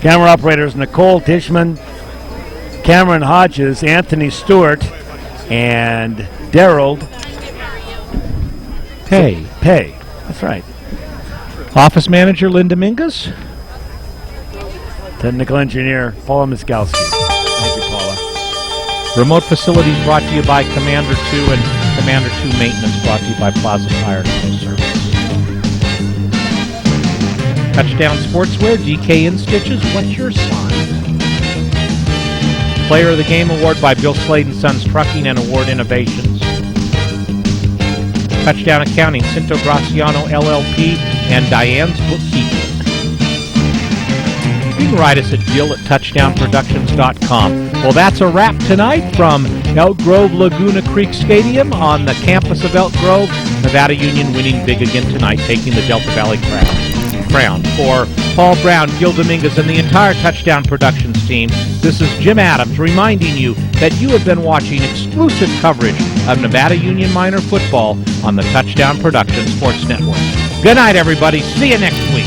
B: Camera operators Nicole Tishman, Cameron Hodges, Anthony Stewart, and Daryl Pay. That's right.
A: Office manager Lynn Dominguez.
B: Technical engineer Paula Miskowski. Thank you, Paula.
A: Remote facilities brought to you by Commander 2 and Commander 2 Maintenance brought to you by Plaza Tire and Auto Service. Touchdown Sportswear, DK in Stitches, what's your sign? Player of the Game Award by Bill Slade & Sons Trucking and Award Innovations. Touchdown Accounting, Cinto Graciano LLP, and Diane's Bookkeeping. You can write us at jill@touchdownproductions.com. Well, that's a wrap tonight from Elk Grove Laguna Creek Stadium on the campus of Elk Grove. Nevada Union winning big again tonight, taking the Delta Valley crown. For Paul Brown, Gil Dominguez, and the entire Touchdown Productions team, this is Jim Adams reminding you that you have been watching exclusive coverage of Nevada Union Minor football on the Touchdown Productions Sports Network. Good night, everybody. See you next week.